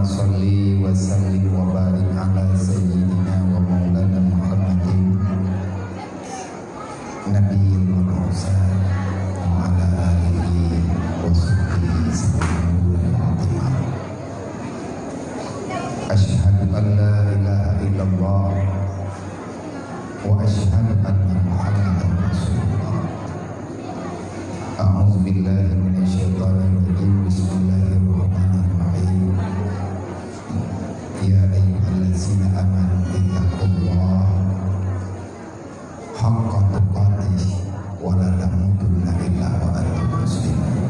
sholli wa sallim wa barik ala sayyidina wa maulana Muhammadin nabiyil mursal wa ala alihi wa sahbihi sallallahu. Asyhadu an la ilaha illallah wa asyhadu anna Muhammadan rasulullah. A'udzu billahi minasyaitonir rajim. Bismillahirrahmanirrahim. Ya ayyuhallazina amanu ittaqullaha haqqa tuqatih wa la tamutunna illa wa antum muslimun.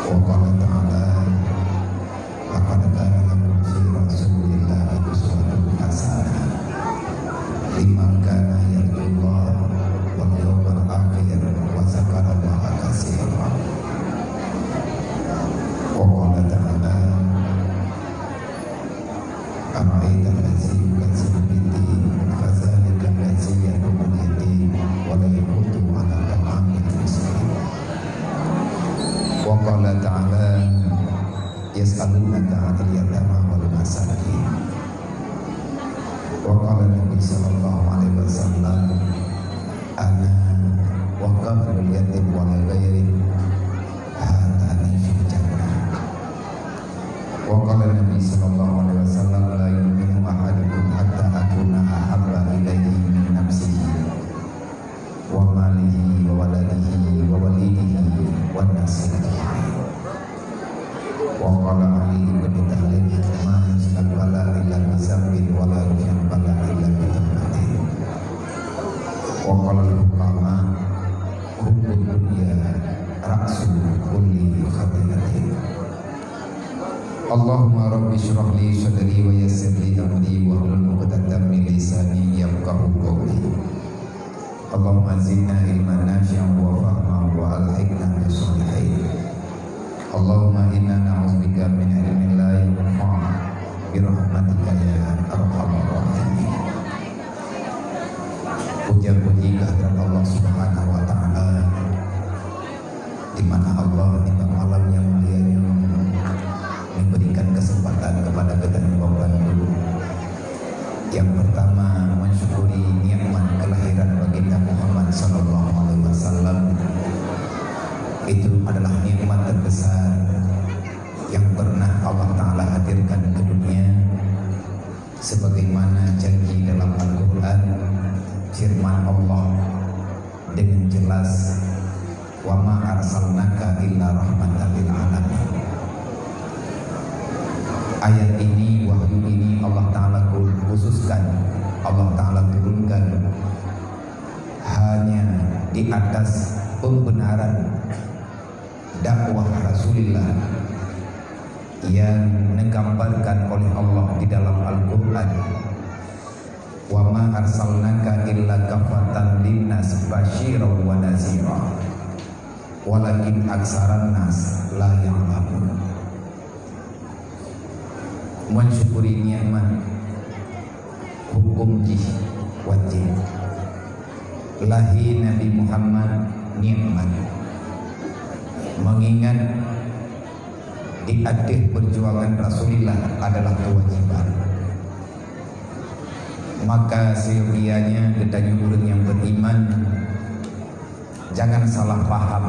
Wa qala ta'ala laqad kana lakum fi rasulillahi uswatun hasanah liman kana yarjullaha wal yawmal akhir wa dzakarallaha katsiran. Wa qala ta'ala ara'aital ladzi yukadzibu bid-din fadzalika alladzi yad'ul yatim wa la yahudu 'ala ta'amil miskin. Wa qala ta'ala yas'alunaka 'anil yatama wal masakin. Wa qala Nabi sallallahu alaihi wasallam ana wa kafirul yatim wa la ghairi hatani fil jannah. Wa qala Nabi sallallahu alaihi wasallam la yu'minu ahadukum hatta akuna ahabba ilayhi min nafsihi wa malihi wa waladihi wa walidihi wa nasi ajma'in. Wa qala Ali bin Talib ma yusal bala illa bisabrin wa la yusal bala illa bitawbatin. Wa qala al-ulama hubbud dunya ra'su kulli khati'atin. Allahumma rabbi shrah li sadri wa yassir li amri wa hlul 'uqdatam min lisani yafqahu qawli. Allahumma zidna ilman nafi'an wa fahman wa alhiqna bis shalihin. Allahumma inna na'udzubika min ilmin la yanfa' bi rahmatika ya arhamar rahimin. Puja-puji kehadirat Allah Subhanahu wa taala, di mana Allah di malam yang mulia memberikan kesempatan kepada kita membantu. Yang pertama, mensyukuri nikmat kelahiran baginda Muhammad sallallahu alaihi wasallam. Itu adalah nikmat terbesar yang pernah Allah Ta'ala hadirkan ke dunia, sebagaimana janji dalam Al-Quran, firman Allah dengan jelas, wa ma arsalnaka illa rahmatan lil alamin. Ayat ini, wahyu ini Allah Ta'ala khususkan, Allah Ta'ala turunkan hanya di atas pembenaran dakwah Rasulullah yang digambarkan oleh Allah di dalam Al-Quran. Wa ma arsalnaka illa kafatan linnas basyiran wa nazira walakin aksaran nas la ya'lamun. Mensyukuri nikmat hukum wajib. Lahir Nabi Muhammad nikmat. Mengingat di akhir perjuangan Rasulullah adalah kewajiban. Maka seyogianya kita orang yang beriman jangan salah paham.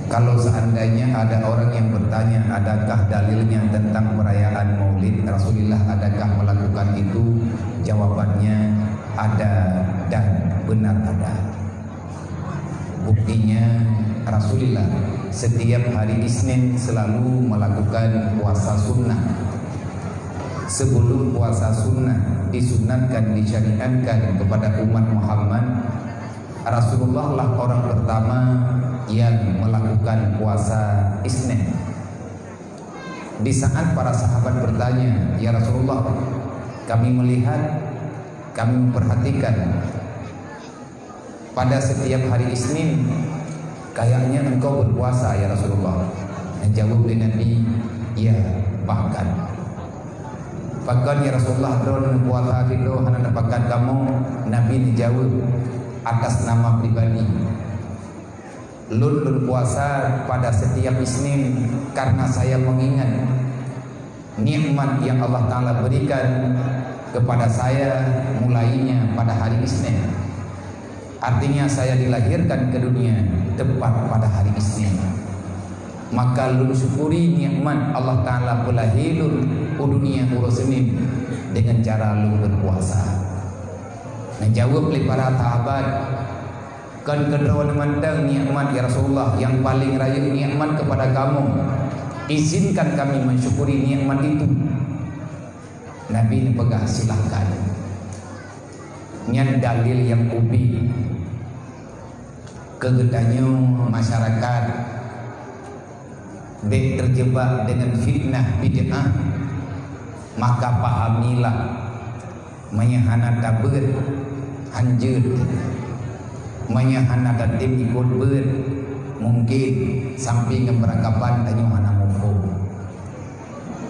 Kalau seandainya ada orang yang bertanya, adakah dalilnya tentang perayaan Maulid Rasulullah, adakah melakukan itu? Jawabannya ada dan benar ada. Buktinya Rasulullah setiap hari Isnin selalu melakukan puasa sunnah. Sebelum puasa sunnah disunatkan, disyariatkan kepada umat Muhammad, Rasulullah lah orang pertama yang melakukan puasa Isnin. Di saat para sahabat bertanya, ya Rasulullah, kami melihat, kami memperhatikan pada setiap hari Isnin kayaknya engkau berpuasa ya Rasulullah. Menjawab Nabi, ya bahkan ya Rasulullah drone puasa itu hanya bahkan kamu. Nabi dijawab atas nama pribadi. Lun berpuasa pada setiap Isnin karena saya mengingat nikmat yang Allah Ta'ala berikan kepada saya mulainya pada hari Isnin. Artinya saya dilahirkan ke dunia tepat pada hari Isnin. Maka lun syukuri nikmat Allah Ta'ala belahir lun ke dunia urus Senin dengan cara lun berpuasa. Menjawab oleh para sahabat, kan kedua mandang nikmat ya Rasulullah, yang paling raya nikmat kepada kamu, izinkan kami mensyukuri nikmat itu. Nabi ini pegang, silahkan. Ini dalil yang ubi kegedanya masyarakat terjebak dengan fitnah bid'ah, maka pahamilah menyahana tabur hanjur menyahana datim ikut ber mungkin samping beranggapan tanya mana mumpu.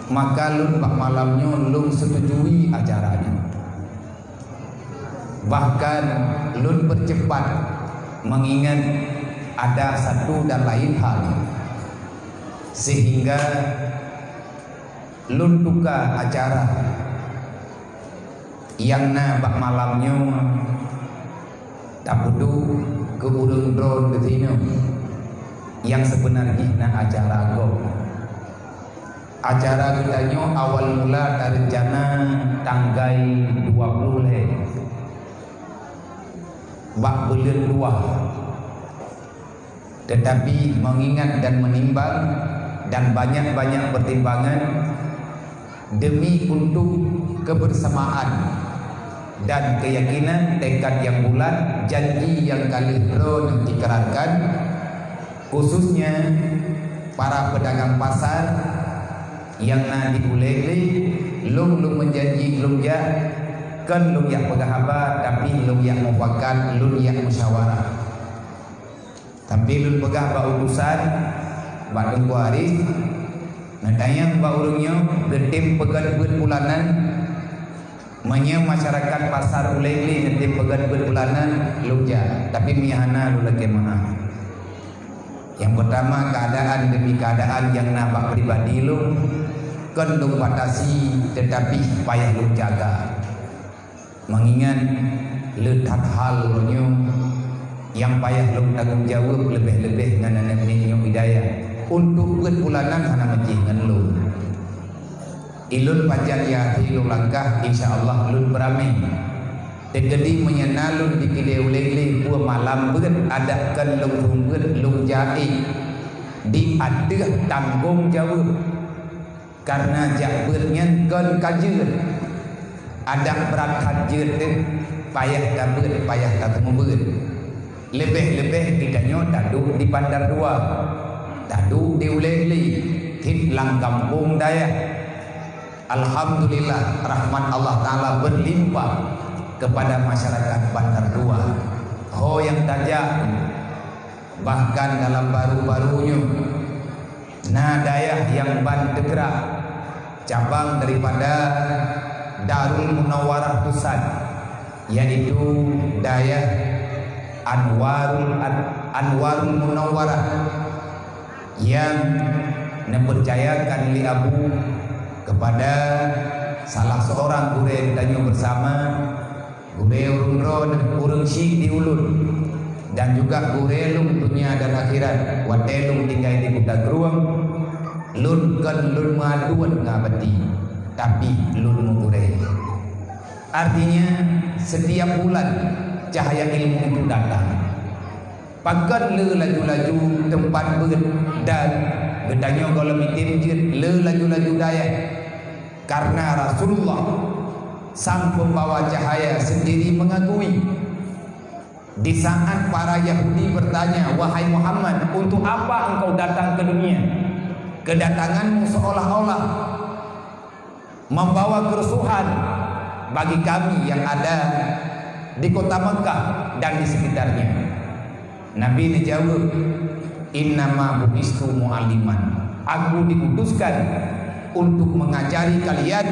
Maka lun pak malamnya lun setujui acaranya, bahkan lun bercepat mengingat ada satu dan lain hal sehingga lun tukar acara yang na pak malamnya tak butuh ke urung drone ke sini yang sebenarnya na acara go. Acara kitanya awal mula dari rencana tanggal 20 bak bulan 2, tetapi mengingat dan menimbang dan banyak-banyak pertimbangan demi untuk kebersamaan dan keyakinan, tekad yang bulat, janji yang kali yang dikerahkan, khususnya para pedagang pasar yang nanti ulele lung menjanji lung ya kan lung yang pegahaba, tapi lung yang mufakat, lung yang musyawarah, tapi lung pegahaba urusan badung kuaris nadanya ba urungnya getim pegan bulanan manya masyarakat pasar ulele nanti pegan bulanan luja, tapi mihana lu lagi mana. Yang pertama keadaan demi keadaan yang nampak pribadi lu kan lu batasi, tetapi payah lu jaga mengingat letak hal lu yang payah lu tanggung jawab lebih-lebih dengan nenek hidayah untuk bulanan hana masjid dengan lu. Ilun pajan ya ilun langkah insyaallah lun beramai tegedi menyenalun di kideu-lele buah malam beut ada kan lung beut lung jai di ada tanggung jawab karena jabutnya kan kajir ada berat kajir payah dabut payah ketemu beut lebih-lebih kitanya dadu di Bandar Dua, dadu di ulele hitlang kampung daya. Alhamdulillah rahmat Allah Ta'ala berlimpah kepada masyarakat Bandar Dua. Oh yang tajam, bahkan dalam baru-barunya Nadayah yang Bandegra, cabang daripada Darul Munawwarah Pusat, yaitu Dayah Anwarul Munawwarah, yang mempercayakan li Abu kepada salah seorang gure tanya bersama gure urung urung syik di ulun dan juga gure lung dunia dan akhirat watelung tinggal di kota geruang lun kan lun maduan ngabati tapi lun mengure. Artinya setiap bulan cahaya ilmu itu datang, pakat le laju-laju tempat ber dan gedanya kalau mitim jid le laju-laju daya. Karena Rasulullah sang pembawa cahaya sendiri mengakui di saat para Yahudi bertanya, wahai Muhammad, untuk apa engkau datang ke dunia? Kedatanganmu seolah-olah membawa kerusuhan bagi kami yang ada di kota Mekah dan di sekitarnya. Nabi dijawab, innama bu'istu mu'alliman, aku diutuskan untuk mengajari kalian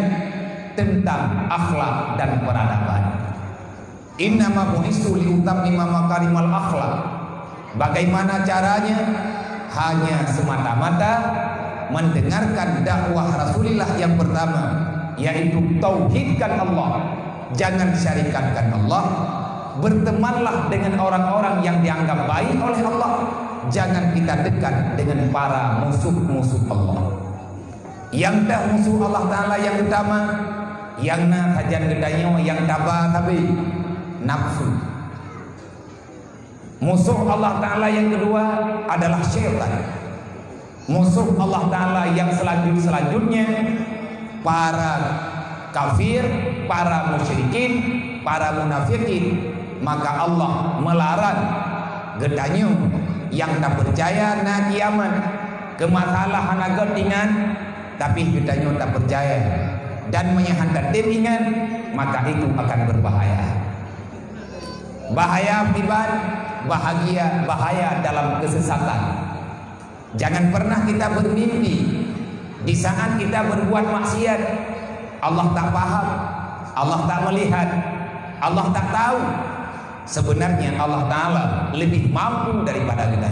tentang akhlak dan peradaban. Innama bu'istu liutammima makarimal akhlak, Bagaimana caranya? Hanya semata-mata mendengarkan dakwah Rasulullah yang pertama, yaitu tauhidkan Allah, jangan syarikatkan Allah. Bertemanlah dengan orang-orang yang dianggap baik oleh Allah. Jangan kita dekat dengan para musuh-musuh Allah. Yang dah musuh Allah Ta'ala yang utama, yang na kajian gedanya, yang tabah tapi nafsu. Musuh Allah Ta'ala yang kedua adalah syaitan. Musuh Allah Ta'ala yang selanjutnya para kafir, para musyrikin, para munafikin. Maka Allah melarang gedanya yang tak percaya na kiamat, kemasalahan agak tingan, tapi gedanya tak percaya dan menyahantar ingat, maka itu akan berbahaya. Bahaya akibat, bahaya dalam kesesatan. Jangan pernah kita bermimpi di saat kita berbuat maksiat, Allah tak paham, Allah tak melihat, Allah tak tahu. Sebenarnya Allah Ta'ala lebih mampu daripada kita.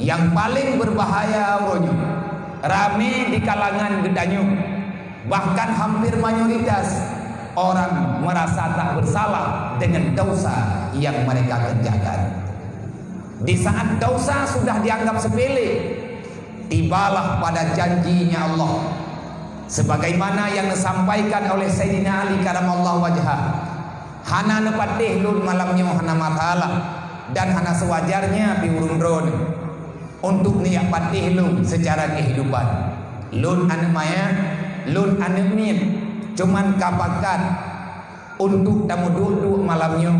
Yang paling berbahaya auronyo, rame di kalangan gedanya, bahkan hampir mayoritas orang merasa tak bersalah dengan dosa yang mereka kerjakan. Di saat dosa sudah dianggap sepele, tibalah pada janjinya Allah, sebagaimana yang disampaikan oleh Sayyidina Ali karamallahu wajhah. Hana nepatih lun malamnya hana matalah, dan hana sewajarnya piurun drone untuk niat patih lun secara kehidupan. Lun ane maya, lun ane min, cuman kapakan untuk tamu duduk malamnya.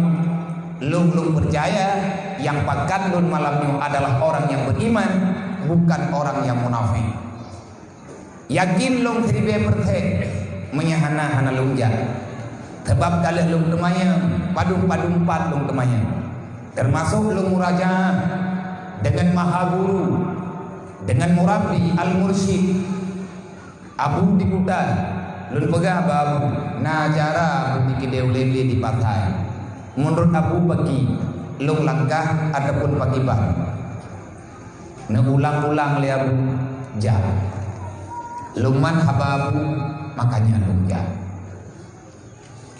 Lun percaya yang pakat lun malamnya adalah orang yang beriman, bukan orang yang munafik. Yakin lun 1000% menyahana hana lunjak. Sebab dalih lung temanya padung-padung empat lung temanya, termasuk lung murajaah dengan maha guru, dengan murabi al-mursyid abu di kutan lun pegah babu na cara abu dikideu lele di partai. Menurut abu bagi lung langkah ataupun pakibah na ulang-ulang liabu jam luman hababu, makanya lung jam.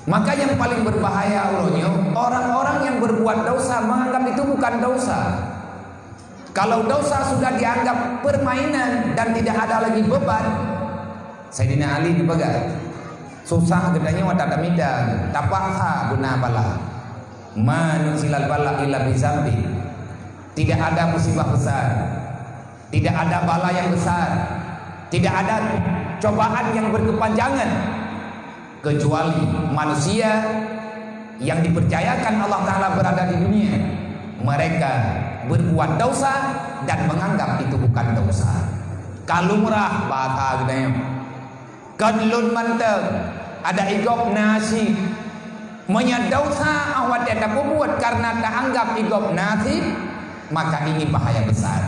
Maka yang paling berbahaya orang-orang yang berbuat dosa menganggap itu bukan dosa. Kalau dosa sudah dianggap permainan dan tidak ada lagi beban. Sayyidina Ali dipegang, susah gedanya wa tatamida, tapakha guna bala, manusilal bala illa bizambi. Tidak ada musibah besar, tidak ada bala yang besar, tidak ada cobaan yang berkepanjangan, kecuali manusia yang dipercayakan Allah Ta'ala berada di dunia, mereka berbuat dosa dan menganggap itu bukan dosa. Kalumrah bahasa gedanya, kadlun manteng, ada igop nasi, menyadosa awat tidak buat karena tak anggap igop nasi, maka ini bahaya besar.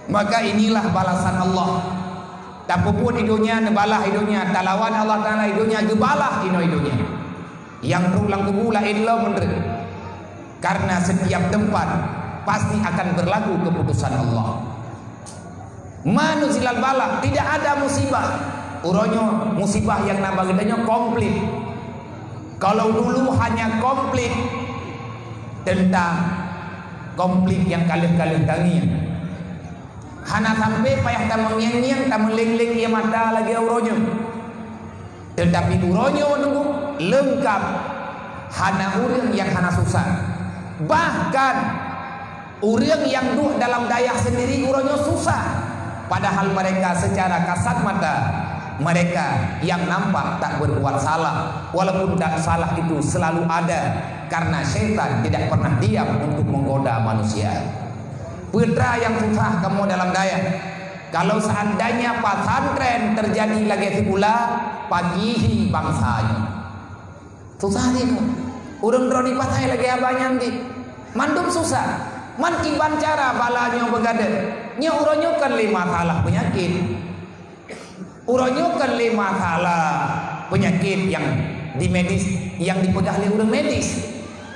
Maka inilah balasan Allah. Tak puput hidupnya, nebalah hidupnya, talawan Allah Ta'ala hidupnya, gebalah hidupnya. Yang berulang kebulah inilah menurut. Karena setiap tempat pasti akan berlaku keputusan Allah. Manusilal balak, tidak ada musibah. Uronyo musibah yang nambah gedenya komplit. Kalau dulu hanya komplit tentang komplit yang kali-kali tangian. Hana sampai payah tak mengiang-iang, tak meleng-leng ia mata lagi uronyo. Tetapi uronyo nunggu lengkap. Hana urang yang hana susah. Bahkan urang yang duh dalam dayak sendiri uronyo susah. Padahal mereka secara kasat mata, mereka yang nampak tak berbuat salah. Walaupun tak salah itu selalu ada, karena syaitan tidak pernah diam untuk menggoda manusia. Putra yang susah kamu dalam daya. Kalau seandainya pesantren terjadi lagi pula pagihi bangsanya. Susah ni. Urang droni patai lagi abanya nanti. Mandum susah. Man kiban cara balanya begade. Nya uronyo kan 5 masalah penyakit. Uronyo kan 5 masalah penyakit yang di medis, yang dipegang oleh urang medis.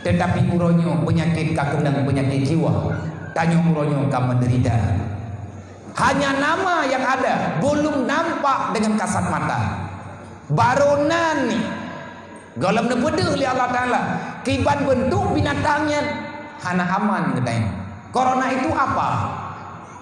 tetapi uronyo penyakit kakenang, penyakit jiwa. Tanya uronyo kamu menderita. Hanya nama yang ada, belum nampak dengan kasat mata. Baronan ni galam nebedeh li Allah Ta'ala kiban bentuk binatangnya hana aman katanya. Corona itu apa?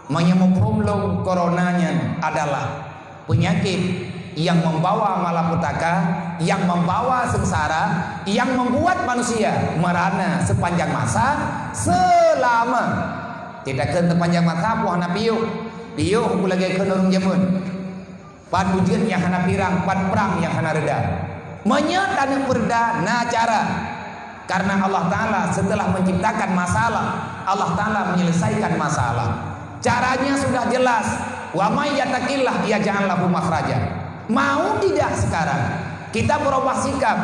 Menyempromlong coronanya adalah penyakit yang membawa malapetaka, yang membawa sengsara, yang membuat manusia merana sepanjang masa selama tidak kena panjang masa puh hana piuk aku lagi kena orang jamun pan ujian yang hana pirang, pan perang yang hana reda menyatakan perda na cara. Karena Allah Ta'ala setelah menciptakan masalah, Allah Ta'ala menyelesaikan masalah. Caranya sudah jelas. Wa may yattaqillah yaj'al lahu makhraja. Mau tidak sekarang kita berubah sikap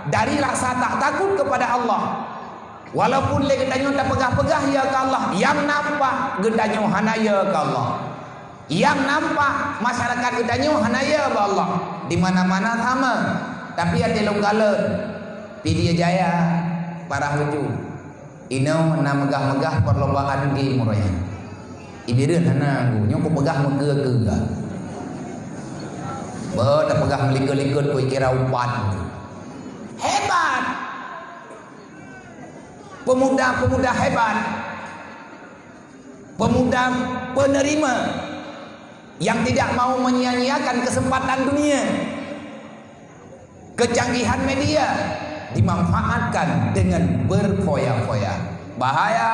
dari rasa tak takut kepada Allah. Walaupun le gedanyo tak pegah-pegah ya ke Allah, yang nampak gedanyo hanaya ke Allah. Yang nampak masyarakat gedanyo hanaya ke Allah. Di mana-mana sama. Tapi ada longgalan. Pidia Jaya parah lucu. Ino na megah-megah perlombaan game muraya. Ibireun hana aku nyok pegah megeh-gega. Ba tak pegah melikut-likut ku kira umpan. Hebat. Pemuda-pemuda hebat. Pemuda penerima yang tidak mau menyia-nyiakan kesempatan dunia. Kecanggihan media dimanfaatkan dengan berfoya-foya. Bahaya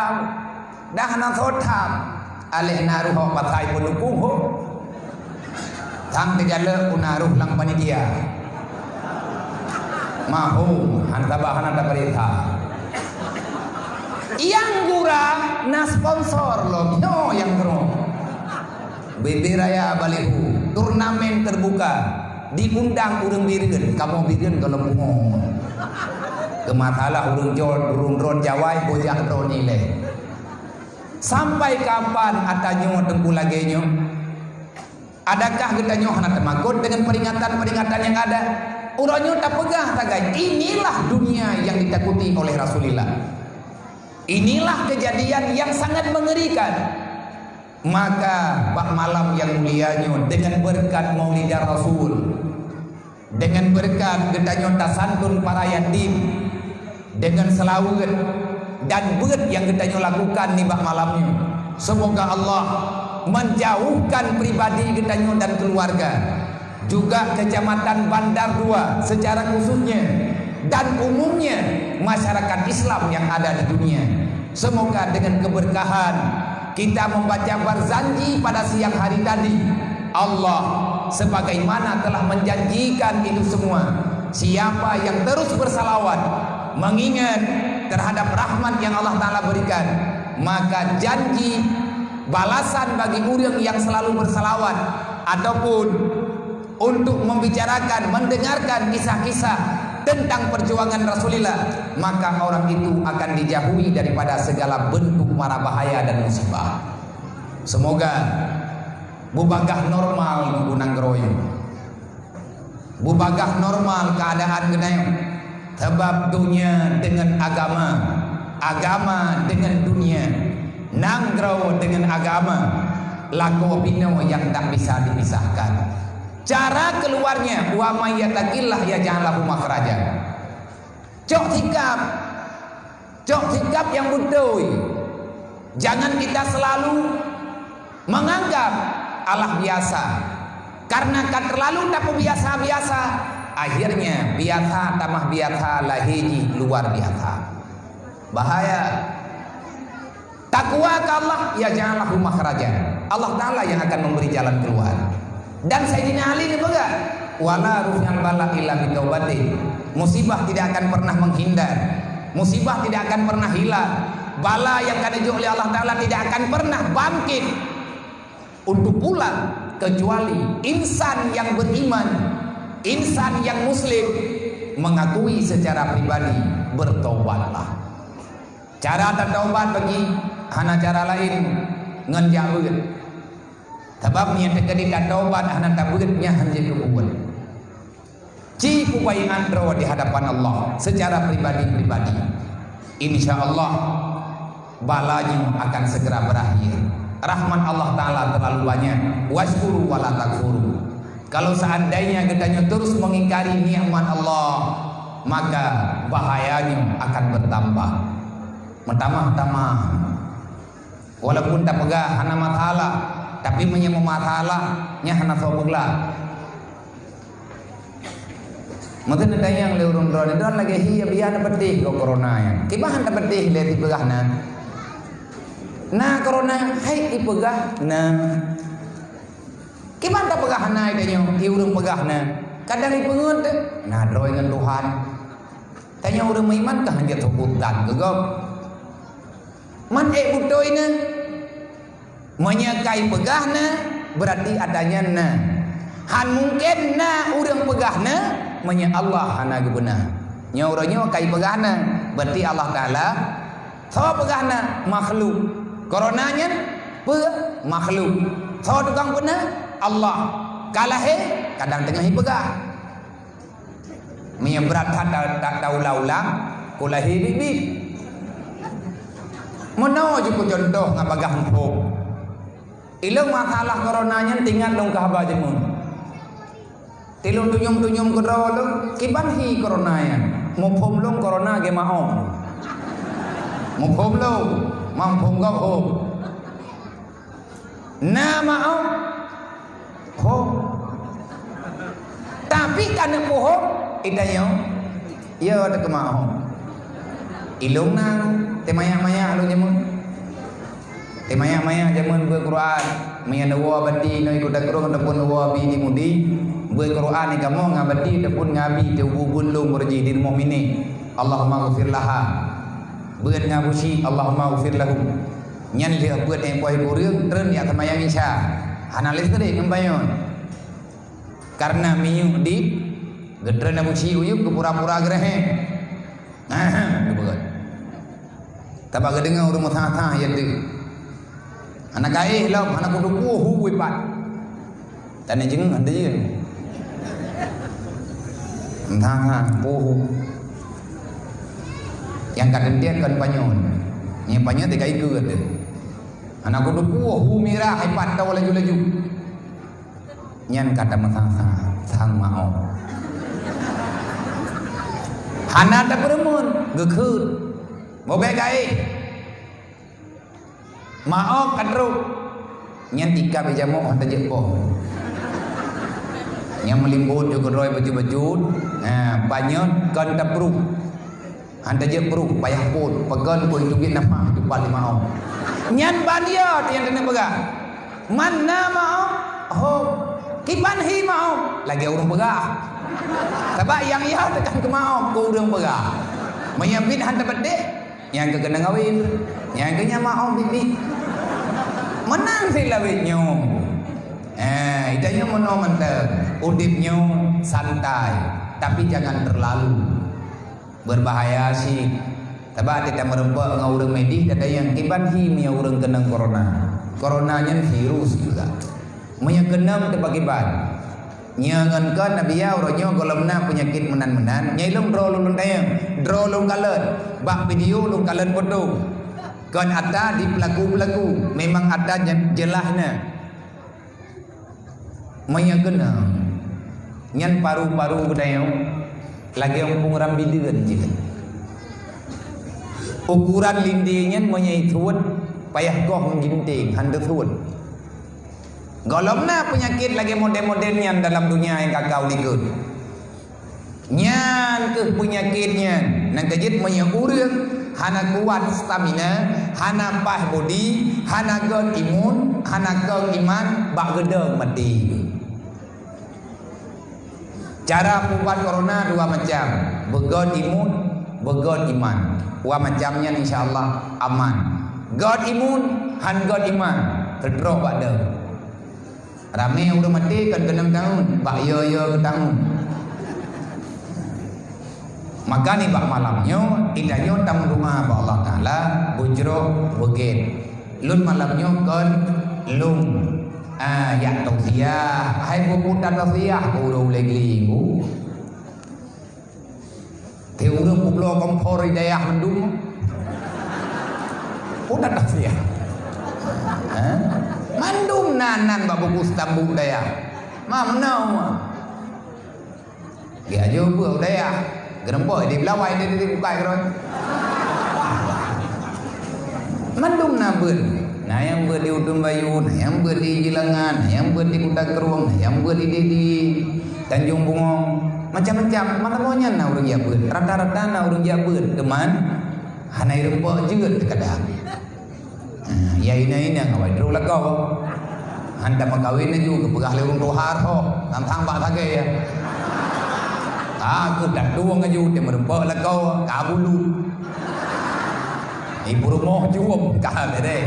dah na sotam alih naruh patai pendukung ho tang tegala unaruh lang panitia mahu hantabahan ada perintah yang gura na sponsor loh no yang terus BB Raya Balihu turnamen terbuka diundang urang birieun kamu birieun kalau bungo kematalah urang jod urang ron jawai bojak ron nilai sampai kapan atanyo tengku lagenyo adakah gedanyo hana temakut dengan peringatan-peringatan yang ada uranyo tak pegah tagai inilah dunia yang ditakuti oleh Rasulullah inilah kejadian yang sangat mengerikan. Maka bak malam yang mulianya dengan berkat maulidah Rasul, dengan berkat gedanyo tasantun para yatim, dengan selawat dan beut yang gedanyo lakukan di bak malamnya, semoga Allah menjauhkan pribadi gedanyo dan keluarga, juga Kecamatan Bandar 2 secara khususnya dan umumnya masyarakat Islam yang ada di dunia. Semoga dengan keberkahan kita membaca berzanji pada siang hari tadi, Allah sebagaimana telah menjanjikan itu semua. Siapa yang terus bersalawat mengingat terhadap rahmat yang Allah Ta'ala berikan, maka janji balasan bagi orang yang selalu bersalawat ataupun untuk membicarakan, mendengarkan kisah-kisah tentang perjuangan Rasulullah, maka orang itu akan dijauhi daripada segala bentuk mara bahaya dan musibah. Semoga bubagah normal gunang geroyo, bubagah normal keadaan genayo, sebab dunia dengan agama, agama dengan dunia, nanggrow dengan agama, laku bino yang tak bisa dipisahkan. Cara keluarnya wa may yattaqillah yaj'al lahu makhraja. Cok sikap yang betul. Jangan kita selalu menganggap Allah biasa. Karena kan terlalu tak biasa-biasa, akhirnya biasa tambah biasa lahiji luar biasa. Bahaya. Takwa ke Allah yaj'al lahu makhraja. Allah Ta'ala yang akan memberi jalan keluar. Dan Sayyidina Ali ini juga wala rufyan bala illa bitaubati. Musibah tidak akan pernah menghindar, musibah tidak akan pernah hilang, bala yang kadaju oleh Allah Ta'ala tidak akan pernah bangkit untuk pulang kecuali insan yang beriman, insan yang muslim mengakui secara pribadi, bertobatlah. Cara bertobat bagi hana cara lain ngenjaweun. Sebab niat tekadi taubat hana tabeutnya hanya kebuat. Ci kupai andro di hadapan Allah secara pribadi-pribadi. insya Allah balanya akan segera berakhir. Rahmat Allah Ta'ala terlalu banyak. Washkuru wala takfuru. Kalau seandainya kitanya terus mengingkari nikmat Allah, maka bahayanya akan bertambah. Pertama-tama, walaupun tak pegah hana masalah, tapi menyemu masalahnya hana sobuglah. Mungkin ada yang leurun drone itu lagi hiya biar betih ke corona ya. Kibahan tak betih lihat pegah nah corona hai ipegah nah kiban tak pegah nah itu ti urang pegah nah kadang ipeungeut nah droy ngan Tuhan tanya urang maiman tah hanjat hukutan gegap man butoina menyakai pegah nah berarti adanya nah han mungkin nah urang pegah nah menya Allah hana gebeunah nya urangnya kai pegah nah berarti Allah Taala sawa pegah nah makhluk coronanya makhluk. So tukang benar Allah. Kalah kadang tengah pegah. Menyebrat tak tahu laulang kulahi bibi. Mana je ku contoh ngapagah empuk. Ilung masalah coronanya tinggal dong kahaba jemun. Tilung tunyum-tunyum kedolong kiban hi coronanya. Mumpum long corona ge maom. Mumpum long mampung gak nama tapi karena pohon idanya ya ada kemau ilung nang temaya-maya lu jamun temaya-maya jamun gue Quran maya nawa bati no ikut dakrong dapun nawa bi di mudi gue Quran ni kamu ngabati dapun ngabi teu bubun lu murji dir mukmini Allahumma ghfir laha beut ngabusi Allahumma ghfir lahu nyan lihat beut yang poin urang tren ya temayang isya analis tadi ngembayon karena miyu di gedren ngabusi uyuk ke pura-pura grehe beut tabag dengar urang tha-tha yang tu anak ai lau anak kudu hu wipat tane jeung ande je tha hu yang kadang dia kan panyon yang panyon dia kai ke dia anak kudu hu mira hebat tahu laju-laju nyan kata masang sang mau hana tak beremun gekeut bobe kai mau kadru nyan tika bejamu hanta jepo yang melimbut juga roy baju-baju nah panyon kan tapru anda je perlu payah pun pegan pun tugit nama tu paling mau nyan bandia yang kena pegah mana mau kiban hi mau lagi urang pegah sebab yang ia tekan ke mau ku urang pegah menyambit handa bedek yang ke kena ngawin yang kenya mau bibi menang sila witnyo idanya mono mantep udipnyo santai tapi jangan terlalu berbahaya sih. Tapi tidak merempak dengan orang medis ada yang kiban hi mia orang kena corona. Coronanya virus juga. Mia kenam te pakiban. Nya ngankan nabi ya orangnya golomna penyakit menan-menan. Nya ilum draw lulun tayang, draw lung kalen, bak video lung kalen foto. Kan ada di pelaku-pelaku memang ada jelasnya. Mia kenam. Nyan paru-paru kedayang lagi yang penguram bidiran juga ukuran lindinya menyaituan payah goh mengginting handa tuan golomna penyakit lagi model-modelnya dalam dunia yang kakau likut nyan ke penyakitnya nang kejit menyurang hana kuat stamina hana pah body hana god imun hana kau iman bak gedeng mati. Cara membuat corona dua macam, begod imun, begod iman. Dua macamnya insyaallah aman. God imun, han God iman, terdrop pada. Ramai yang udah mati kan ke 6 tahun, bak yo ke tahun. Maka ni bak malamnya, idanya tamu rumah bak Allah Taala, bujro begit. Lun malamnya kan lum. Ya tausiah hai puputan tausiah urang legli bu te urang publo kompor dayah mendung udah dah sia. Mandum nanan babu kustambu daya. Mamnau. Dia juga daya. Gerempoi di belawai dia buka keroi. Mandum na beun. Nah yang beun di Udun Bayu, nah yang beun di Jilangan, nah yang beun di Kuda Keruang, nah yang beun di Tanjung Bungong. Macam-macam mana maunya na urang ya beun. Rata-rata na urang ya beun teman. Hanai rempok jeut kadang. Ya ini ngawai dulu lah kau. Anda makawin juga pegah lurung tuhar ho, tantang bak tage ya. Aku dah dua ngaju dia merempok lah kau, kabulu. Ibu rumah juga kah beda.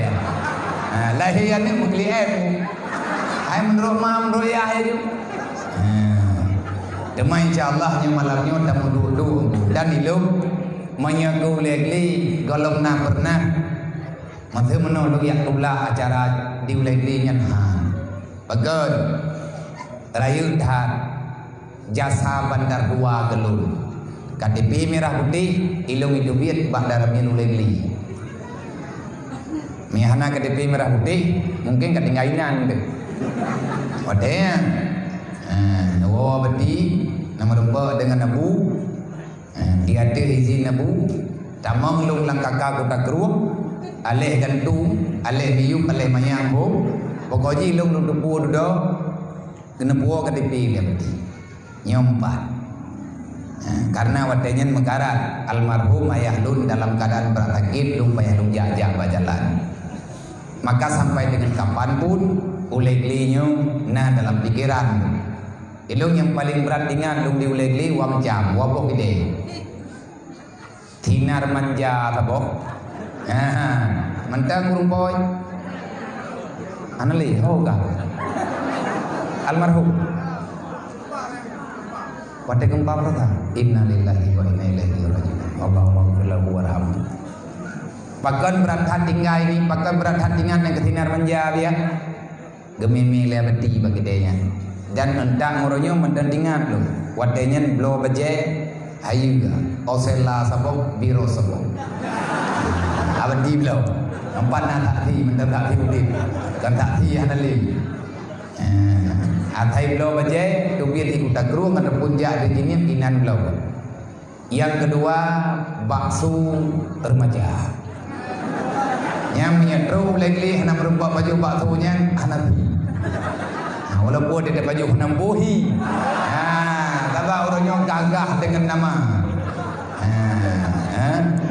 Lahir ni mukli hai menurut mam menurut ya itu. Demi insyaallah nya malamnya tamu dulu dan ilmu menyaku legli golong na pernah manteu menolong yak tulah acara di legli nyan han bagon rayu dhat jasa bandar dua gelung KTP merah putih ilung idubit bandar milu legli mihana KTP merah putih mungkin ketinggalan deh wadaya nawa beti nama rupa dengan nabu dia ada izin nabu tamang lung lang kakak Kuda Keruang alih gantung alih biuk alih mayang bo pokoknya lung duduk buah duduk kena buah KTP dia beti nyompat karena wadanya mengkarat almarhum ayah lun dalam keadaan berat sakit lung payah lung jajak berjalan maka sampai dengan kapanpun ulegli nah dalam pikiran ilung yang paling berat ingat lung di ulegli wang jam wabok ide tinar manja tabok mentang kurung boy anali hoga almarhum pada gempa berkata innalillahi wa inna ilaihi raji'un Allahumma ighfir lahu warhamhu pakan berat hati ini pakan berat hati yang ketinar manja dia gemimi le beti bagi dia dan entang ngoronyo mendandingan lo wadenya blo baje ayuga osela sabok biro sabok abadi blo empat nak ti mendak ti udip kan tak ti hanali atai blo baje tubir di Kuda Keruang ada puncak di sini inan blo yang kedua bakso remaja yang menyetru legli hana merubah baju baksonya hanapi walaupun dia baju henam bohi tapi orangnya gagah dengan nama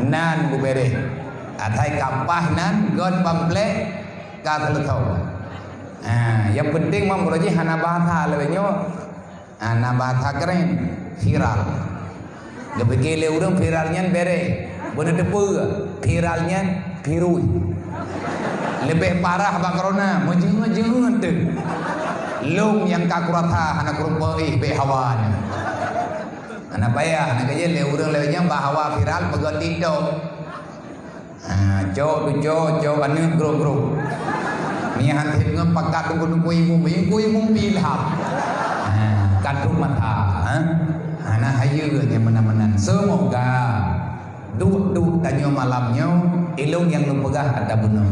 nan bubere atai kapah nan gon pample ka teletau yang penting mamroji hana bahasa lebihnya hana bahasa keren viral debekele urang viralnya bere bener depu viralnya pirui lebih parah bang corona menjeng-jeng tu lung yang kakurata anak kurumpoi be hawan anak payah anak kerja le urang lewenya bahawa viral peganti do jo anu gro ni hantin ngam pakat tunggu imu pilham kadung mata anak hayu nya menan semoga duk tanyo malamnya ilung yang lempegah ada benar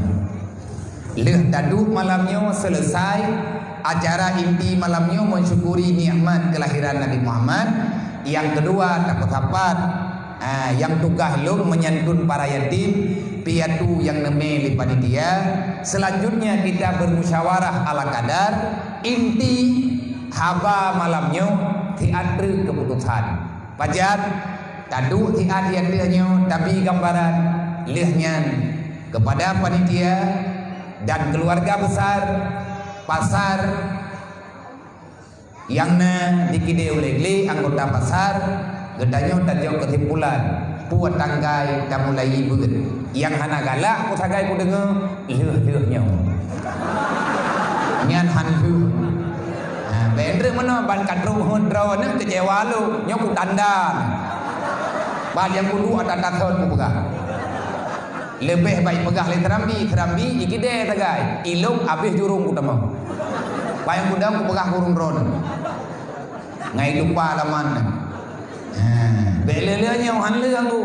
leh dadu malamnya selesai acara inti malamnya mensyukuri nikmat kelahiran Nabi Muhammad. Yang kedua takut sapat yang tugas lung menyantun para yatim piatu yang neme lipat dia. Selanjutnya kita bermusyawarah ala kadar inti haba malamnya teatri keputusan pajar tadu teatriannya tapi gambaran lehnya kepada panitia dan keluarga besar pasar yang dikide ulegli anggota pasar gedanya tajau kesimpulan puat tanggai dah mulai beut yang hana galak ku sagai ku dengar leuh-leuhnya nyan hanhu bendre mana ban kadru hundro ne kecewa lu nya ku dandan ban yang kudu ada taton ku pegang lebih baik pegah le terambi ikide tagai ilung habis jurung ku tamam bayang kudang ku pegah kurung ron ngai lupa laman belele nya han le angku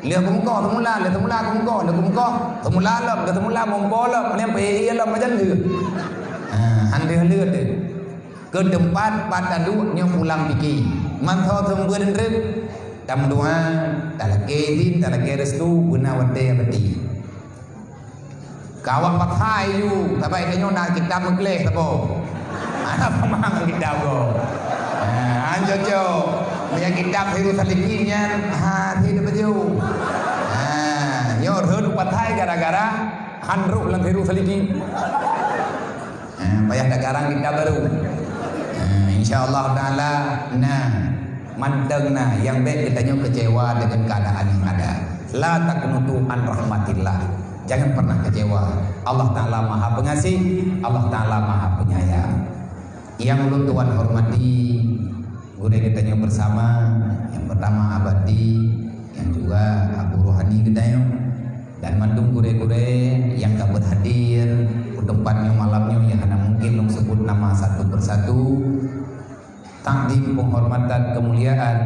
Lia kumko temula kumko temula lam temula mongko lam ni pe lam macam tu. Hande lia tu. Ke tempat pada duk nyo pulang piki. Mantau temben rek tam dua talake din talake restu guna wate abadi. Kawan pakai you tapi kanyo nak kita mengleh tapo. Ana pamang kita go. Anjo punya kitab hiru salikinya hati betul. Nyor hud patai gara-gara handruk lang hiru saliki. Payah dagarang kita baru. Insyaallah taala mantengna yang baik kita nyo kecewa dengan keadaan yang ada. La taqnutu an rahmatillah. Jangan pernah kecewa. Allah taala Maha Pengasih, Allah taala Maha Penyayang. Yang ulun Tuhan hormati, guru kita yang bersama, yang pertama Abadi, yang juga Abu Rohani kita dan mandung gure-gure yang tak berhadir, tempatnya malamnya yang hanya mungkin long sebut nama satu persatu. Takdim penghormatan kemuliaan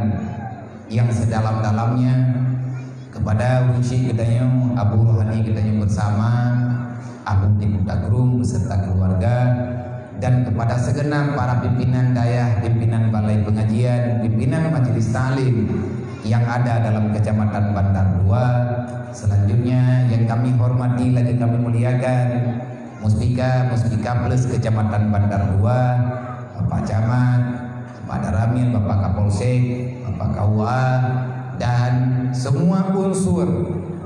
yang sedalam-dalamnya kepada wujud kita yang Abu Rohani kita yang bersama, Abu Diputagrum beserta keluarga. Dan kepada segenap para pimpinan dayah, pimpinan balai pengajian, pimpinan majelis taklim yang ada dalam Kecamatan Bandar 2. Selanjutnya yang kami hormati lagi kami muliakan Muspika plus Kecamatan Bandar 2, Bapak Camat, Bapak Daramil, Bapak Kapolsek, Bapak KUA, dan semua unsur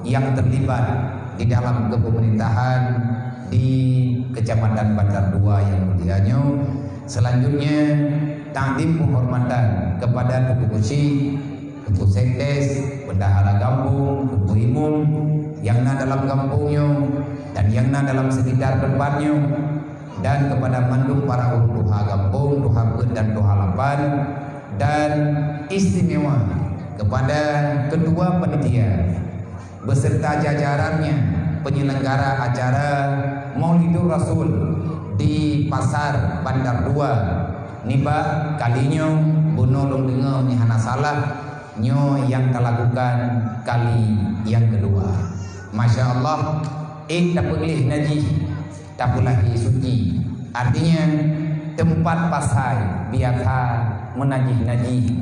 yang terlibat di dalam kepemerintahan di Kecamatan Bandar 2 yang mulianya. Selanjutnya takdim penghormatan kepada Tuku Kuci, Tuku Sekdes, Bendahara Kampung, Tuku Imum yang na dalam kampungnya dan yang na dalam sekitar tempatnya, dan kepada mandung para Tuha Kampung, Tuha Bud dan Tuha Lapan, dan istimewa kepada ketua panitia beserta jajarannya penyelenggara acara Maulidur Rasul di Pasar Bandar 2. Niba kalinya bunolong dengar ni hana salah nyo yang terlakukan kali yang kedua. Masya Allah, tak boleh najis, tak boleh suci. Artinya tempat pasai biasa menajis-najis.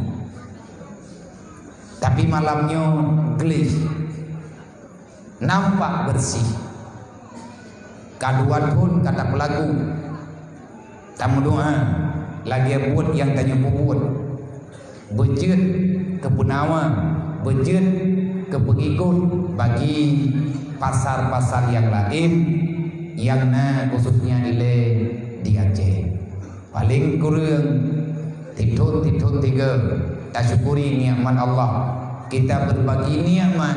Tapi malamnya gelis, nampak bersih. Kaduan pun kata pelaku tamu doa lagi buat yang tanya buat bejut ke punawa, bejut ke pengikut bagi pasar-pasar yang lain yang khususnya di Aceh. Paling kurang titun 3 tak syukuri nikmat Allah. Kita berbagi nikmat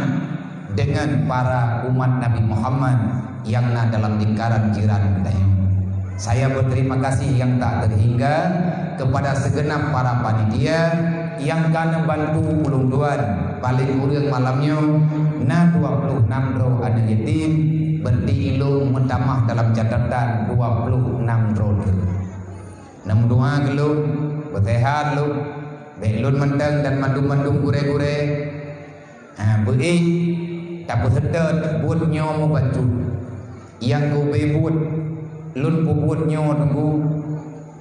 dengan para umat Nabi Muhammad yang dalam lingkaran jiran kita. Saya berterima kasih yang tak terhingga kepada segenap para panitia yang kan membantu ulung duan. Paling kurang malamnya 26 roh anak yatim berdiilung mentamah dalam catatan 26 roh. 62 gelung bersehat lu belun menteng dan mandung-mandung gure-gure. Beri tak bersedet buat nyomu bantu yang ku bebut lun puput nyo tunggu.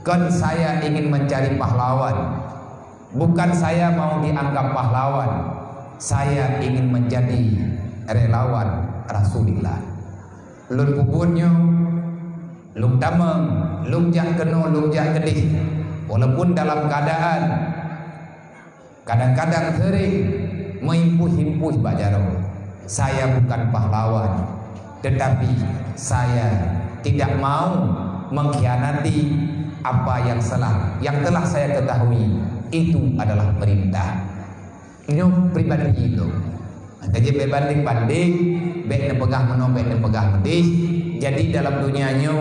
Kan saya ingin mencari pahlawan, bukan saya mau dianggap pahlawan. Saya ingin menjadi relawan Rasulullah. Lun puput nyo lung tameng, lung jak keno, lung jak gedih, walaupun dalam keadaan kadang-kadang sering mengimpuh-impuh bajaro. Saya bukan pahlawan, tetapi saya tidak mau mengkhianati apa yang telah saya ketahui itu adalah perintah. Ini pribadi itu. Jadi berbanding-banding, baik nepegah meno, baik nepegah medis. Jadi dalam dunianya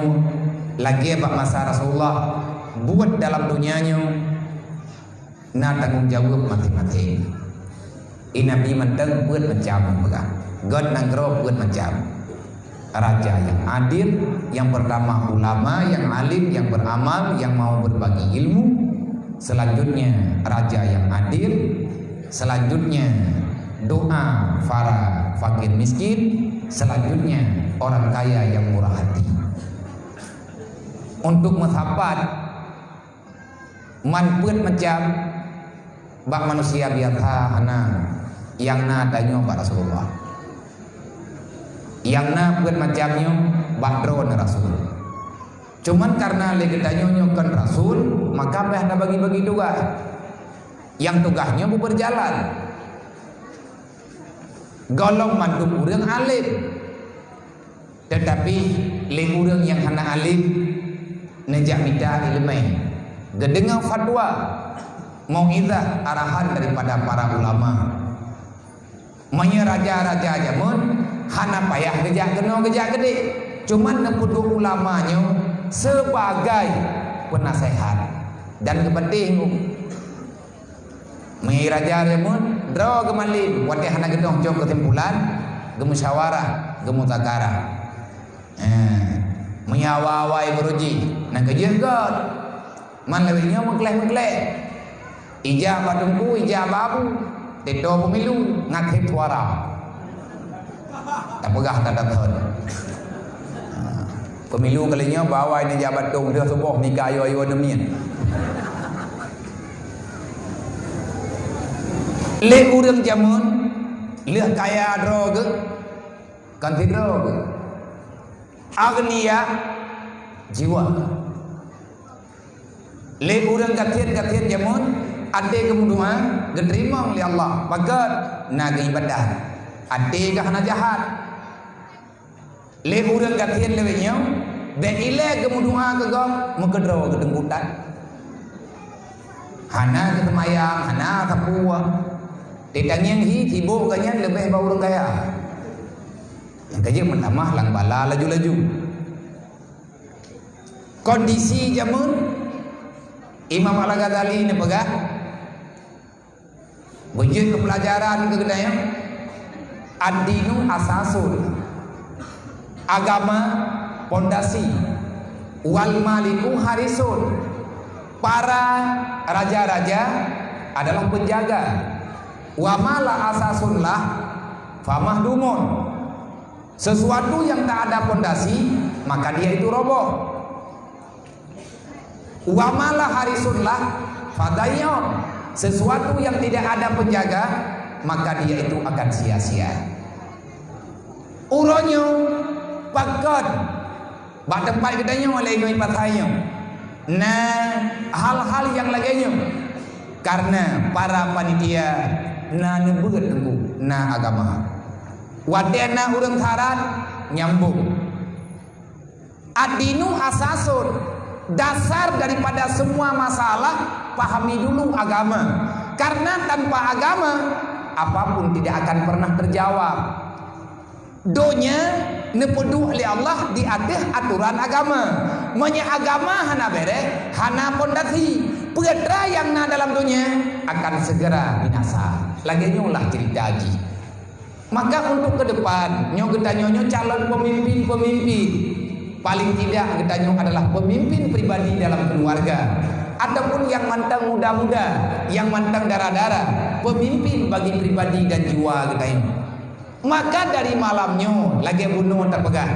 lagi Pak masa Rasulullah buat dalam dunianya tanggung jawab mati-mati. Nabi menteng buat macam pegang, God nanggro buat macam. Raja yang adil, yang pertama ulama yang alim, yang beramal, yang mau berbagi ilmu. Selanjutnya raja yang adil. Selanjutnya doa para fakir miskin, selanjutnya orang kaya yang murah hati. Untuk mensapat manput macam bak manusia biasa hana yang na tanya Pak Rasulullah, yang na put macamnya bak drone Rasul. Cuman karena lagi tanya kan Rasul, maka bah bagi-bagi tugas. Yang tugasnya berjalan. Golong mantuk urang alim, tetapi le urang yang hana alim nejak minta ilmu, gedengar fatwa, mauizah arahan daripada para ulama. Manya raja-raja jamun hana payah gejak kena gejak gede, cuman nepuduk ulamanya sebagai penasehat dan kepenting. Mengi raja jamun draw gemalin wate hana gedong jong kesimpulan gemusyawarah gemutakara menyawawai beruji nang kejegot man lewenya megleh-megleh ijabah tungku ijabah abu teto pemilu ngakhir suara tak pegah tak datang pemilu kalinya bawa ini jabat tung dia subuh nikah ayo-ayo demian le urang jamun leh kaya droge kan droge agnia jiwa le urang gatien jamun ade kemuduan geterima oleh Allah bagat naga ibadah ade ka hana jahat le urang gatien lewenya be ile kemuduan ke gom mekedro gedengkutan hana ketemayang hana kapua ditanya hi sibuk kanyan lebih bau orang kaya. Yang kaya menamah lang bala laju-laju. Kondisi jamun Imam Al-Ghazali ni pegah bujur ke pelajaran ke kedaya ad-dinu asasul, agama pondasi, wal maliku harisun. Para raja-raja adalah penjaga. Wa mala asasunlah famahdumun. Sesuatu yang tak ada pondasi maka dia itu roboh. Wa mala harisunlah fadayon. Sesuatu yang tidak ada penjaga maka dia itu akan sia-sia. Uronyo pakot bak tempat kedanya oleh noi patahnya. Nah, hal-hal yang lainnya karena para panitia na nebut tengku na agama wadena urang saran nyambung adinu asasun dasar daripada semua masalah pahami dulu agama karena tanpa agama apapun tidak akan pernah terjawab donya nepedu oleh Allah di atas aturan agama menya agama hana bere hana pondasi pedra yang na dalam dunia akan segera binasa lagi nyolah cerita haji maka untuk ke depan nyo kita nyo calon pemimpin paling tidak kita nyo adalah pemimpin pribadi dalam keluarga ataupun yang mantang muda-muda yang mantang darah-darah pemimpin bagi pribadi dan jiwa kita ini maka dari malamnya lagi bunuh terpegang.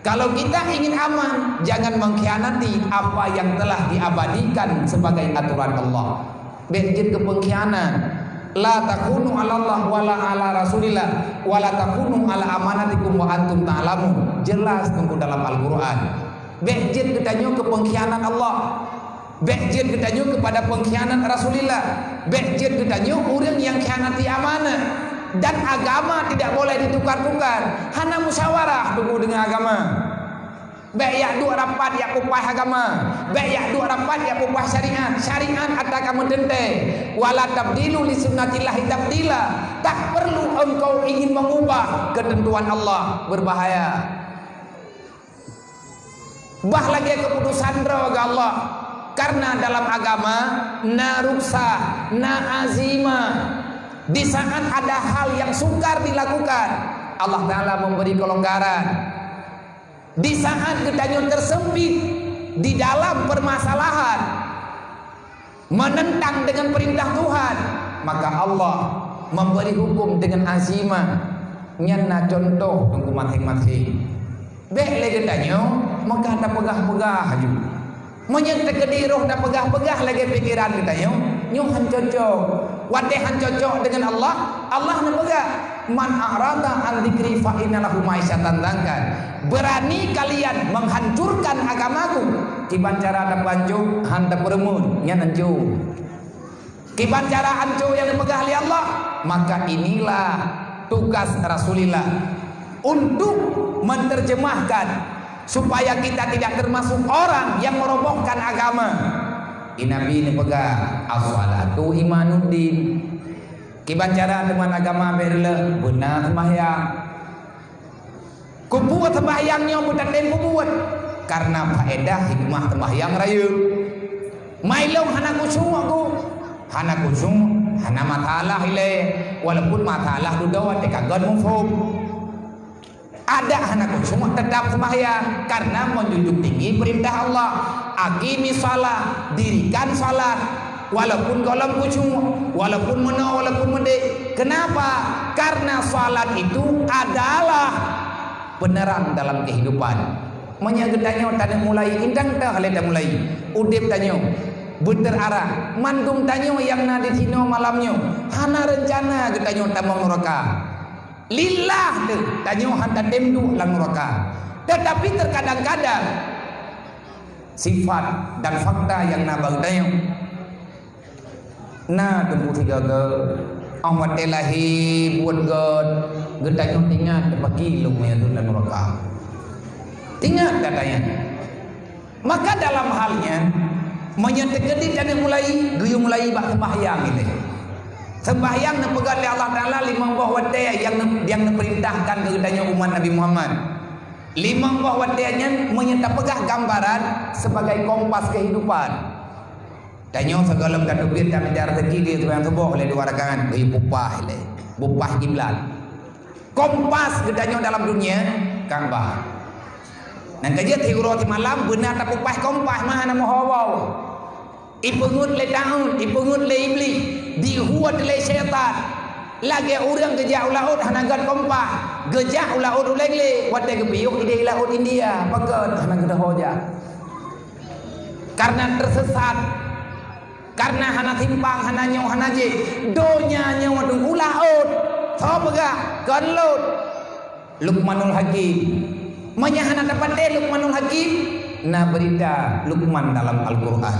Kalau kita ingin aman, jangan mengkhianati apa yang telah diabadikan sebagai aturan Allah. Benjit ke pengkhianat. La takunu 'ala Allah wala 'ala Rasulillah wala takunu 'ala amanatikum wa antum ta'lamun. Jelas tunggu dalam Al-Qur'an. Benjit ketanyo ke pengkhianat Allah. Benjit ketanyo kepada pengkhianat Rasulillah. Benjit ketanyo orang yang khianati amanah. Dan agama tidak boleh ditukar-tukar. Hana musyawarah tunggu dengan agama. Baik yak dua rapat yak upah agama. Baik yak dua rapat yak upah syariat. Syariat ada kamu tente. Wala tabdilu li sunnatillah tabdila. Tak perlu engkau ingin mengubah ketentuan Allah, berbahaya. Bah lagi keputusan roga Allah. Karena dalam agama na ruksa, na azima. Di saat ada hal yang sukar dilakukan, Allah Ta'ala memberi kelonggaran. Di saat kita tersempit di dalam permasalahan menentang dengan perintah Tuhan, maka Allah memberi hukum dengan azimah. Nyana contoh tunggu masing-masing. Bek lagi tanya, maka tak pegah-pegah je. Menyentuh ke roh tak pegah-pegah lagi pikiran kita yo. Nyo han cocok. Wadai han cocok dengan Allah, Allah nak pegah. Man a'rada an dzikri fa inna lahu ma'isyatan dzankan. Berani kalian menghancurkan agamaku. Kiban cara ada pancu, handa peremun, nya hancur. Kiban cara hancur yang dipegang oleh Allah, maka inilah tugas Rasulullah untuk menerjemahkan supaya kita tidak termasuk orang yang merobohkan agama. Nabi ini pegang as-salatu imanuddin. Kiban cara teman agama berle benar sembahyang. Kubuat sembahyangnya bukan tempo buat karena faedah hikmah sembahyang raya. Mailong hana kusung aku, hana kusung, hana matalah ile, walaupun matalah dudawa tekagan mufhum. Ada hana kusung tetap sembahyang karena menjunjung tinggi perintah Allah. Aqimi salat, dirikan salat walaupun golong kusung, walaupun mena, walaupun mende. Kenapa? Karena salat itu adalah beneran dalam kehidupan. Menyagetanya tanya mulai indang dah halai dah mulai. Udip tanya bener arah. Mandum tanya yang na di sini malamnya. Hana rencana getanya tamang neraka. Lillah tu tanya hanta demdu lang neraka. Tetapi terkadang-kadang sifat dan fakta yang na bang tanya. Na tempuh tiga ke awat telahi buat god getanya tinggal pagi lumnya tu lang neraka. Ingat katanya. Maka dalam halnya menyentegedi dan mulai duyu mulai bak sembahyang ini. Sembahyang yang pegang oleh Allah Taala 5 buah wadai yang diperintahkan kepadanya umat Nabi Muhammad. 5 buah wadainya menyerta pegah gambaran sebagai kompas kehidupan. Tanya segala kadubir dan mencari rezeki dia yang sebuah oleh dua rakaat bupah le. Bupah kiblat. Kompas gedanya dalam dunia Ka'bah. Nang kerja tiga roti malam benar tak pupas kompas mana mau hawau. Ipungut le daun, ipungut le iblis, dihuat le syaitan. Lagi orang kerja ulaut hanagat kompas, kerja ulaut ulegle, wadah kebiuk ide ulaut India, pakat hanagat hoja. Karena tersesat, karena hana timpang, hana nyau, hana je, donya nyau tung ulaut, sobega, ganlut, Luqmanul Hakim. Menyahana dapat Luqmanul Hakim na berita Luqman dalam Al-Quran.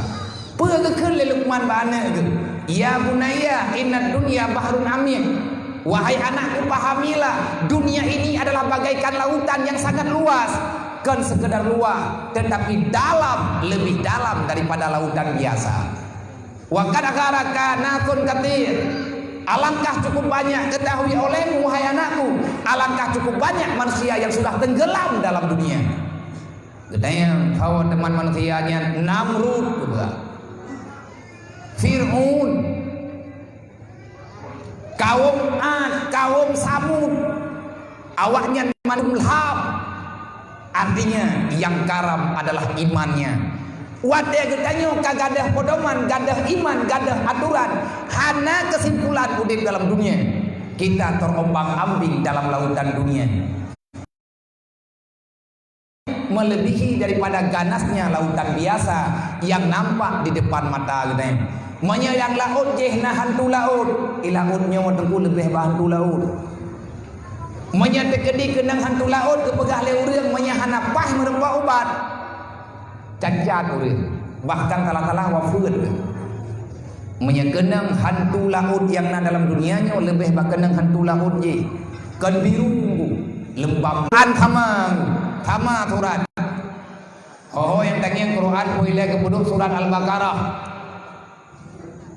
Pegekeun le Luqman bana ke. Ya bunayya inna dunya bahrun amir. Wahai anakku pahamilah, dunia ini adalah bagaikan lautan yang sangat luas. Kan sekedar luas, tetapi dalam, lebih dalam daripada lautan biasa. Wa kad agharaka nasun katsir. Alangkah cukup banyak ketahui olehmu wahai anakku, alangkah cukup banyak manusia yang sudah tenggelam dalam dunia. Gedanya kawan teman manusianya Namrud juga, Fir'aun, kaum Ad, kaum Samud, awaknya manulhab. Artinya yang karam adalah imannya. Wadah gedanya kagadah podoman, gadah iman, gadah aturan. Hana kesimpulan udip dalam dunia. Kita terombang-ambing dalam lautan dunia. Melebihi daripada ganasnya lautan biasa yang nampak di depan mata gedanya. Menyayang laut jehna hantu laut. Ilautnya wadengku lebih hantu laut. Menyatek kedi kenang hantu laut kepegah le urang menyahana pah merempah ubat. Cacat urang, bahkan kalah-kalah wafud. Menyekenang hantu laut yang na dalam dunianya lebih bakenang hantu laut je. Kan biru lembab an sama surat. Oh yang tanya Quran boleh kepuduk surat Al-Baqarah.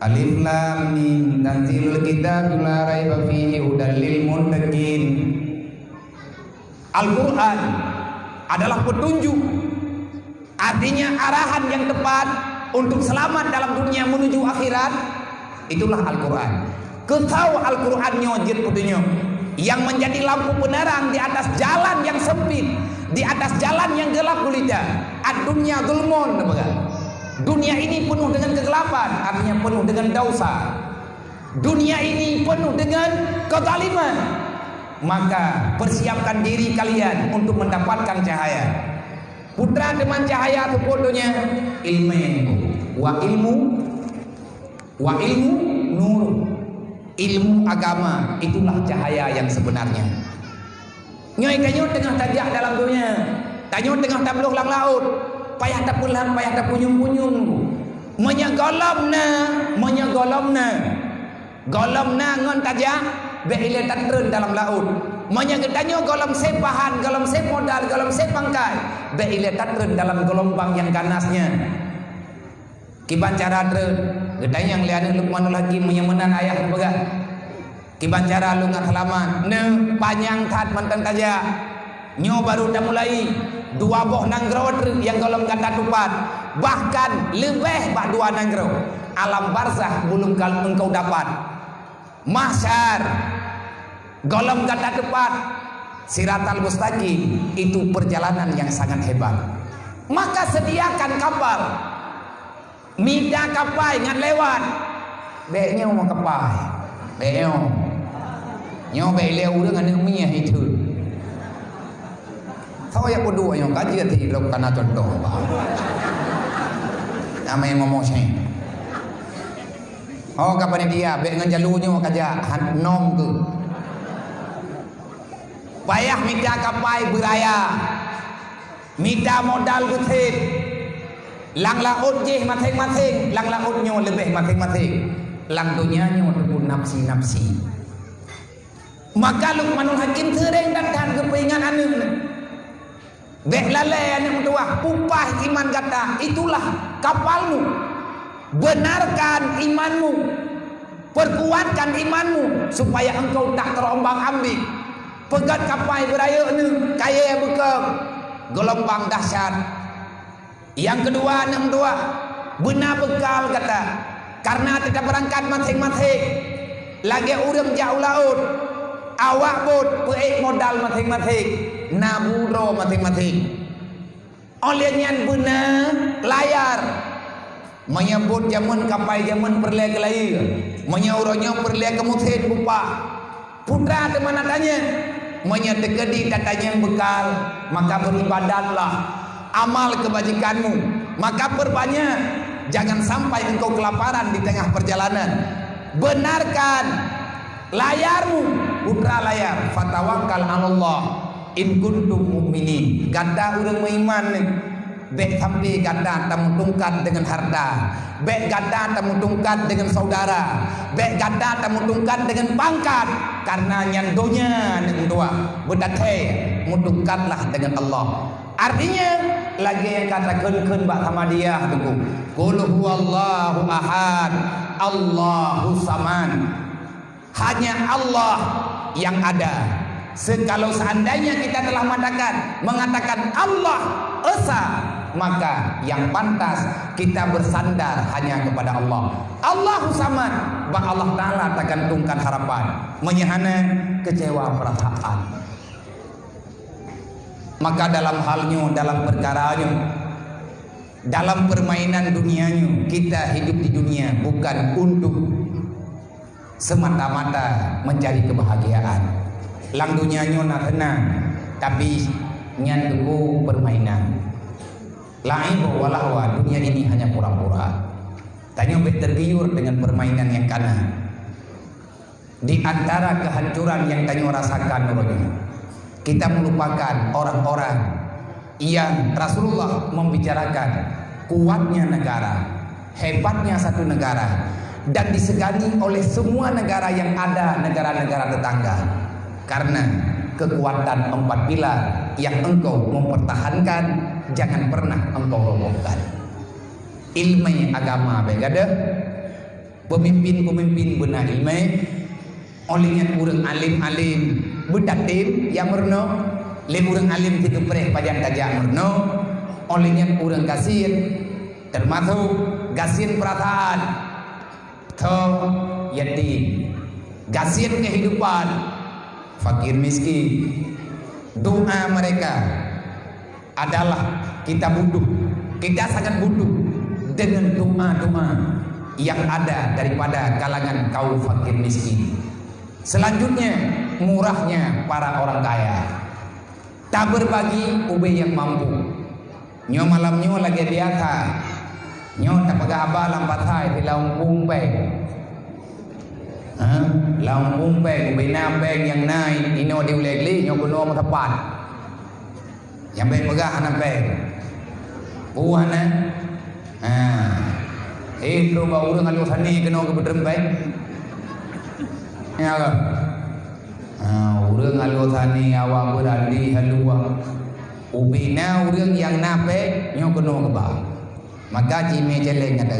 Alif lam mim tanzilul kitab la raiba fihi hudal lil muttaqin. Al-Quran adalah petunjuk. Artinya arahan yang tepat untuk selamat dalam dunia menuju akhirat. Itulah Al-Quran. Ketahu Al-Quran nyojit putunya yang menjadi lampu penerang di atas jalan yang sempit, di atas jalan yang gelap gulita. Ad-dunya zulmun. Dunia ini penuh dengan kegelapan, artinya penuh dengan dosa. Dunia ini penuh dengan kezaliman. Maka persiapkan diri kalian untuk mendapatkan cahaya. Putra teman cahaya itu bodohnya ilmu. Wa ilmu nur. Ilmu agama itulah cahaya yang sebenarnya. Nyoi kanyo tengah tajak dalam dunia. Tanyo tengah tabluh lang laut. Payah tak pulang, payah tak punyung-punyung. Menyegolamna. Golamna ngon tajak be ile tatreun dalam laut. Menyegedanyo golam sepahan, golam sepodal, golam sepangkai. Be ile tatreun dalam gelombang yang ganasnya. Kiban cara treun. Gedai yang liane Luqmanul Hakim menyemenan ayah begat. Kiban cara lu ngat halaman. Ne panjang tat mantan tajak. Nyo baru dah mulai. Dua boh nanggro yang golong kata tupat. Bahkan lebih bah dua nanggro. Alam barzah belum kalau engkau dapat. Mahsyar golong kata tepat. Siratal mustaqim itu perjalanan yang sangat hebat. Maka sediakan kapal. Mida kapai ngan lewat. Beknya mau kapai. Beknya. Nyo be leu dengan ilmiah itu. Tahu ya bodoh yang kaji hati lo karena contoh. Namanya ngomong sih. Oh kapan dia be ngan jalurnya kaja nom tu. Payah mida kapai beraya. Mida modal gutit. Lang laut je masing-masing. Lang lautnya lebih masing-masing. Lang dunianya pun nafsi-nafsi. Maka Luqmanul Hakim sering datang kepingan anu. Bek lalai anak tua, upah iman kata, itulah kapalmu. Benarkan imanmu, perkuatkan imanmu supaya engkau tak terombang ambing. Pegat kapal beraya ni, kaya bekam, gelombang dahsyat. Yang kedua anak tua, benar bekal kata, karena tidak berangkat masing-masing. Lagi urang jauh laut, awak bot peik modal masing-masing. Naburo masing-masing. Olehnya benar layar menyebut zaman kapal zaman perle ke lain, menyauronya perle ke muthid bupa. Putra teman tanya, menyedekedi katanya bekal, maka beribadatlah, amal kebajikanmu, maka perbanyak, jangan sampai engkau kelaparan di tengah perjalanan. Benarkan layarmu, putra layar, fatawakkal 'alallah. In kuntum mu'minin. Gada urang beriman ni. Bek sampai gada tamu tungkat dengan harta. Bek gada tamu tungkat dengan saudara. Bek gada tamu tungkat dengan pangkat. Karena nyandonya ni dua. Berdatai mutungkatlah dengan Allah. Artinya lagi yang kata kun bak Hamadiyah tu. Qul huwallahu ahad. Allahu saman. Hanya Allah yang ada. Kalau seandainya kita telah mengatakan Allah Esa, maka yang pantas kita bersandar hanya kepada Allah. Allahu Samad, bahwa Allah Ta'ala takkan tungkan harapan, menyehana kecewa perasaan. Maka dalam halnya, dalam perkaranya, dalam permainan dunianya, kita hidup di dunia bukan untuk semata-mata mencari kebahagiaan. Lang dunianya nak tenang, tapi nyan tuku permainan. Lain walahwa, dunia ini hanya pura-pura. Tanya tergiur dengan permainan yang kanan. Di antara kehancuran yang tanya rasakan orangnya, kita melupakan orang-orang yang Rasulullah membicarakan kuatnya negara, hebatnya satu negara, dan disegani oleh semua negara yang ada, negara-negara tetangga. Karena kekuatan 4 pilar yang engkau mempertahankan, jangan pernah engkau robohkan. Ilmu agama begada, pemimpin-pemimpin benar ilmu, olehnya kurang alim-alim bedatim yang merno, le kurang alim tiga pereh pajang tajak merno, olehnya kurang kasir, termasuk gasien perasaan, atau yatim, gasien kehidupan. Fakir miskin, doa mereka adalah kita butuh, kita sangat butuh dengan doa-doa yang ada daripada kalangan kaum fakir miskin. Selanjutnya, murahnya para orang kaya. Tak berbagi ube yang mampu. Nyo malam nyo lagi biasa. Nyo tak pegah abah lambat hai di lampung peng. Lampung peng ube napeng yang naik ino diulegli nyo kuno tepat. Yang peng pegah napeng. Buah na. Itu bau urang alu sani kena ke bedrempeng. Ya ke? Urang alu sani awak beradi halua. Ubina urang yang nape nyo kena ke bah. Maka cime celeng ada.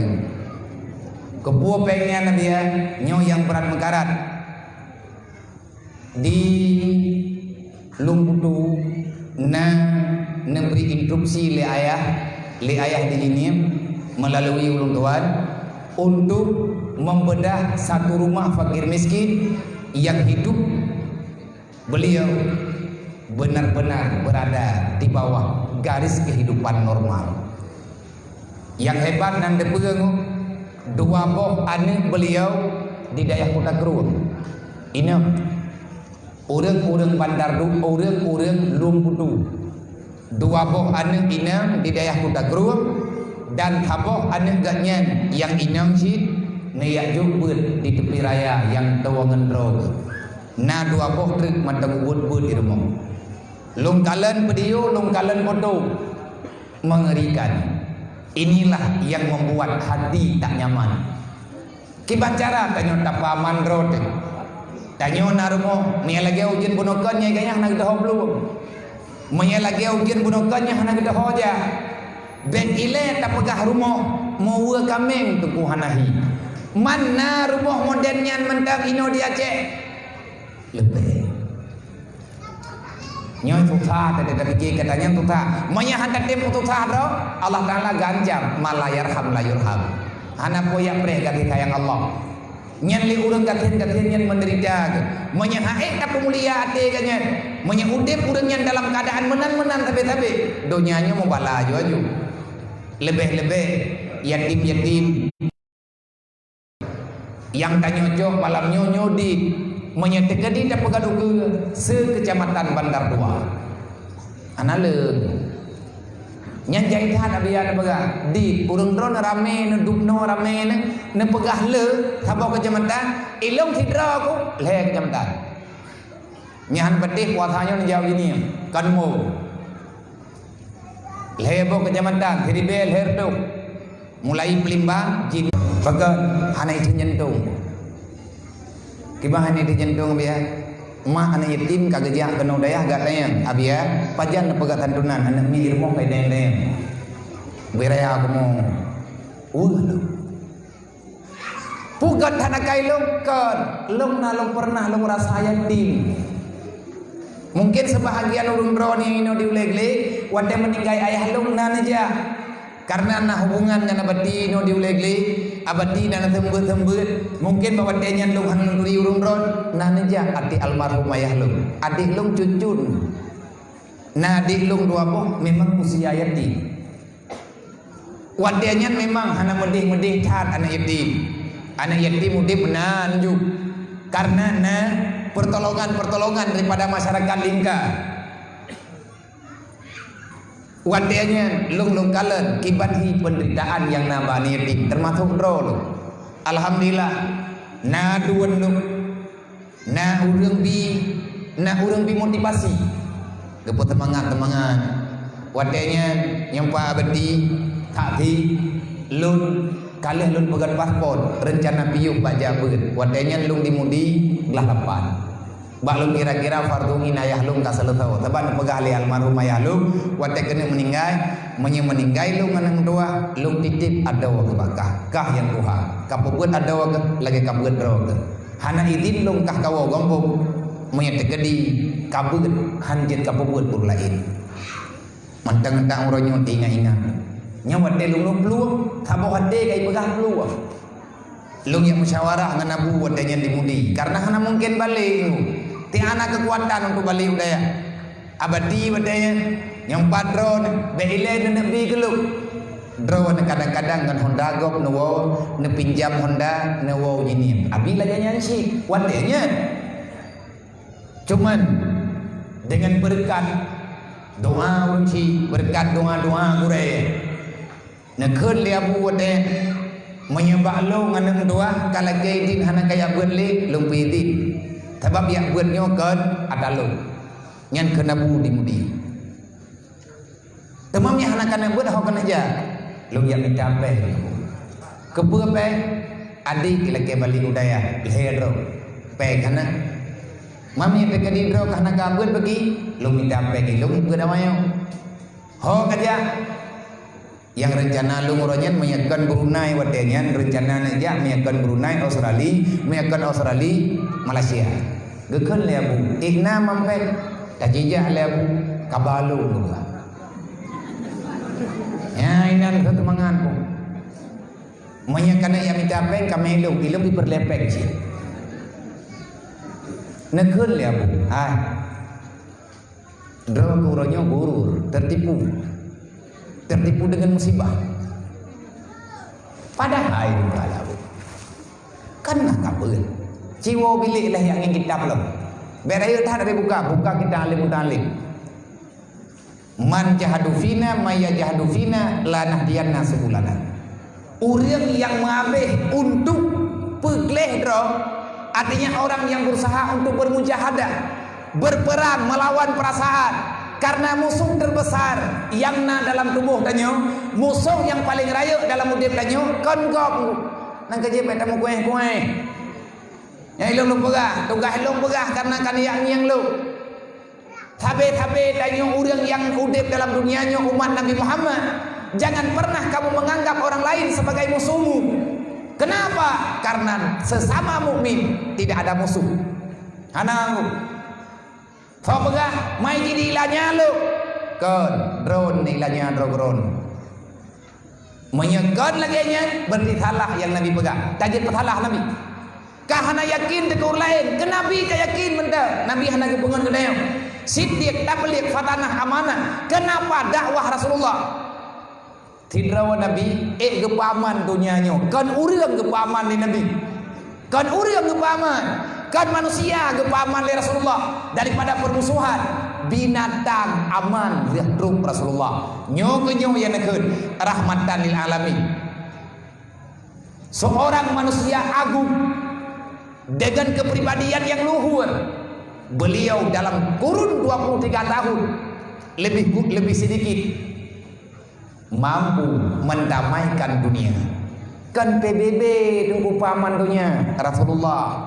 Kebuah pengnya dia nyo yang berat mekarat. Di lumputu na memberi instruksi le ayah di sini melalui ulun tuan untuk membedah satu rumah fakir miskin yang hidup beliau benar-benar berada di bawah garis kehidupan normal. Yang hebat dan depeung dua boh anak beliau di daerah Kota Keruang. Ini orang-orang Bandar Du, orang-orang Lumputu. Dua boh anak inam di daerah Kota Keruang dan haboh anak ganyan yang inam si neyak jubut di tepi raya yang tawangan drog. Na dua boh trik matang bud di rumah. Lungkalan video, lungkalan foto mengerikan. Inilah yang membuat hati tak nyaman. Kibacara tanyo tapaman drog. Tanyo na rumah ni lagi ujian bunukan nya gayah nak dah belum. Maya lagi ujian bunukannya hana kita hoja. Ben ile tak pegah rumah mau kameng tu kuhanahi. Mana rumah modernnya mentang ino dia cek. Lebih. Nyoy susah tadi fikir katanya susah. Maya hantar tempo susah doh. Allah Taala ganjam malayarham layurham. Hana poyak preh gati sayang Allah. Nyan li urang katien nyan menderita. Manya haek tak pemulia ate kanyan. Manya udip urang nyan dalam keadaan menan tapi donyanya mau bala aju. Lebih-lebih yatim yang tanyocok malam nyonyo di manya tegadi tak pegadu ke sekecamatan Bandar Dua. Analeung. Nyan jahitan abia na pegah di urang dron rame na dupno rame na pegah le sabau kecamatan ilong hidra aku le kecamatan nyan pedih kuasanya na jauh ini kanmo lebo kecamatan hiribel herdo mulai pelimbang jin bagan hanai jentung kibah hanai jentung biar mak anak yatim kagak jak kena dayah gak layang abia pajan na pegat tantunan anak mi irmo kay deng beraya aku mau lu pugat anak kay longkan long na long pernah long rasa yatim mungkin sebahagian urung drone yang ino diulegle wate meninggai ayah long na aja karena na hubungan na abadi ino diulegle abadi na tembut mungkin bawa denyan long hanun turi urung drone nah aja adik almarhum ayah long adik long cucun nah adik long dua boh memang usia yatim wadenya memang hana medih tat anak yatim udip menanjuk karena na pertolongan daripada masyarakat lingkar wadenya lung kalen kibanhi penderitaan yang nambah yatim termasuk drone alhamdulillah na duan lu na urang bi motivasi gepot temangan wadenya yang pa abadi takti lun kalih lun pegat paspor rencana piuk baca beut wadenya lung dimudi gelah lepan bak lung kira-kira fardhu inayah lung ka selesau teban pegah li almarhum ayah lung wate kena meninggai lung anang doa lung titip adawa ke bakah kah yang tuha kapebeut adawa ke lagi kabeut ro ke hana idin lung kah kawo gompong menyetegedi kabeut hanjet kapebeut pur lain mantang tak uronyo ingat nyawa de lung peluang sabo hade kai pegah peluang lung yang musyawarah ngan abu wadanya dimudi karena hana mungkin balik ti ana kekuatan untuk balik udaya abadi wadanya yang padron beile dan nabi geluk Drone kadang-kadang dengan Honda Gop newo nepinjam Honda newo ini. Abi lah jangan sih, wadenya. Cuman dengan berkat doa unci, berkat doa-doa gure. Nakun liabu wade menyembah lo nganeng doa kalau kaidin hana kaya berli lumpidi. Sebab yang buatnya kan ada lo. Nyan kena budi mudi. Temamnya hana kana buat hokan aja. Lu yang mencapai kebua pe adik lagi balik udaya lehero pe kana mami pe kadidro kana kabut bagi lu mencapai lu ibu damayo ho aja yang rencana lu nguronyan menyakan Brunei wadenya rencana aja menyakan Brunei Australia Malaysia gekeun le abu igna mampe tajijah le abu kabalu gua ya inan satu manganku menyakana yang mencapai kami ilum diperlepek sih nekun ya bu draw kuronya gurur tertipu dengan musibah padahal bu kan nak kabel ciwo bilik lah yang ingin kita belum berayu tak ada buka kita alim man jahadu fina maya jahadu fina lanah dianna sebulana orang yang mengabeh untuk pegleh dro artinya orang yang berusaha untuk bermujahadah berperang melawan perasaan karena musuh terbesar yang na dalam tubuh danyo musuh yang paling raya dalam udip danyo kon gop nang kerja petamu kueh yang ilung pegah tugas ilung pegah karena kan yang lu Tabe-tabe dan orang yang udip dalam dunianya umat Nabi Muhammad. Jangan pernah kamu menganggap orang lain sebagai musuhmu. Kenapa? Karena sesama mukmin tidak ada musuh. Hanang. Fabagah mai jadi ilanya lu. Kon drone ilanya drone. Menyegon lagi nya berarti salah yang Nabi pegang. Tajid salah Nabi. Kahana yakin tegur lain. Kenabi ka yakin benda. Nabi hana kepengen kedaya. Siddiq tabligh fatanah amanah. Kenapa dakwah Rasulullah? Tidrawa Nabi gepaman dunianya. Kan urang gepaman di Nabi. Kan urang gepaman. Kan manusia gepaman di Rasulullah daripada permusuhan. Binatang aman lihat Rasulullah. Nyo yang nekeun rahmatan lil alamin. Seorang manusia agung dengan kepribadian yang luhur. Beliau dalam kurun 23 tahun lebih sedikit mampu mendamaikan dunia. Kan PBB tunggu paman dunia Rasulullah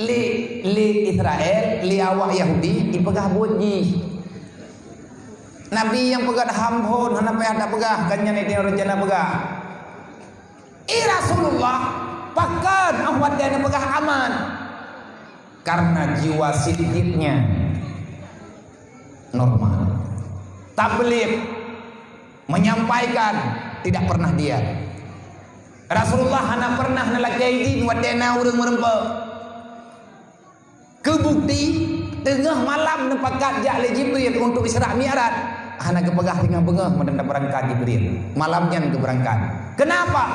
li Israel li awak Yahudi dipegah boji. Nabi yang pegah hampun hana payah tak pegah kannya ni rencana pegah. Rasulullah pakan awak dia pegah aman. Karena jiwa siddiqnya normal. Tabligh menyampaikan tidak pernah dia. Rasulullah hana pernah nalakaidin wadena urang merempe. Kebukti tengah malam nepakat jale Jibril untuk Isra Mi'raj. Hana kepegah dengan bengah mendadak berangkat Jibril. Malamnya keberangkat. Kenapa?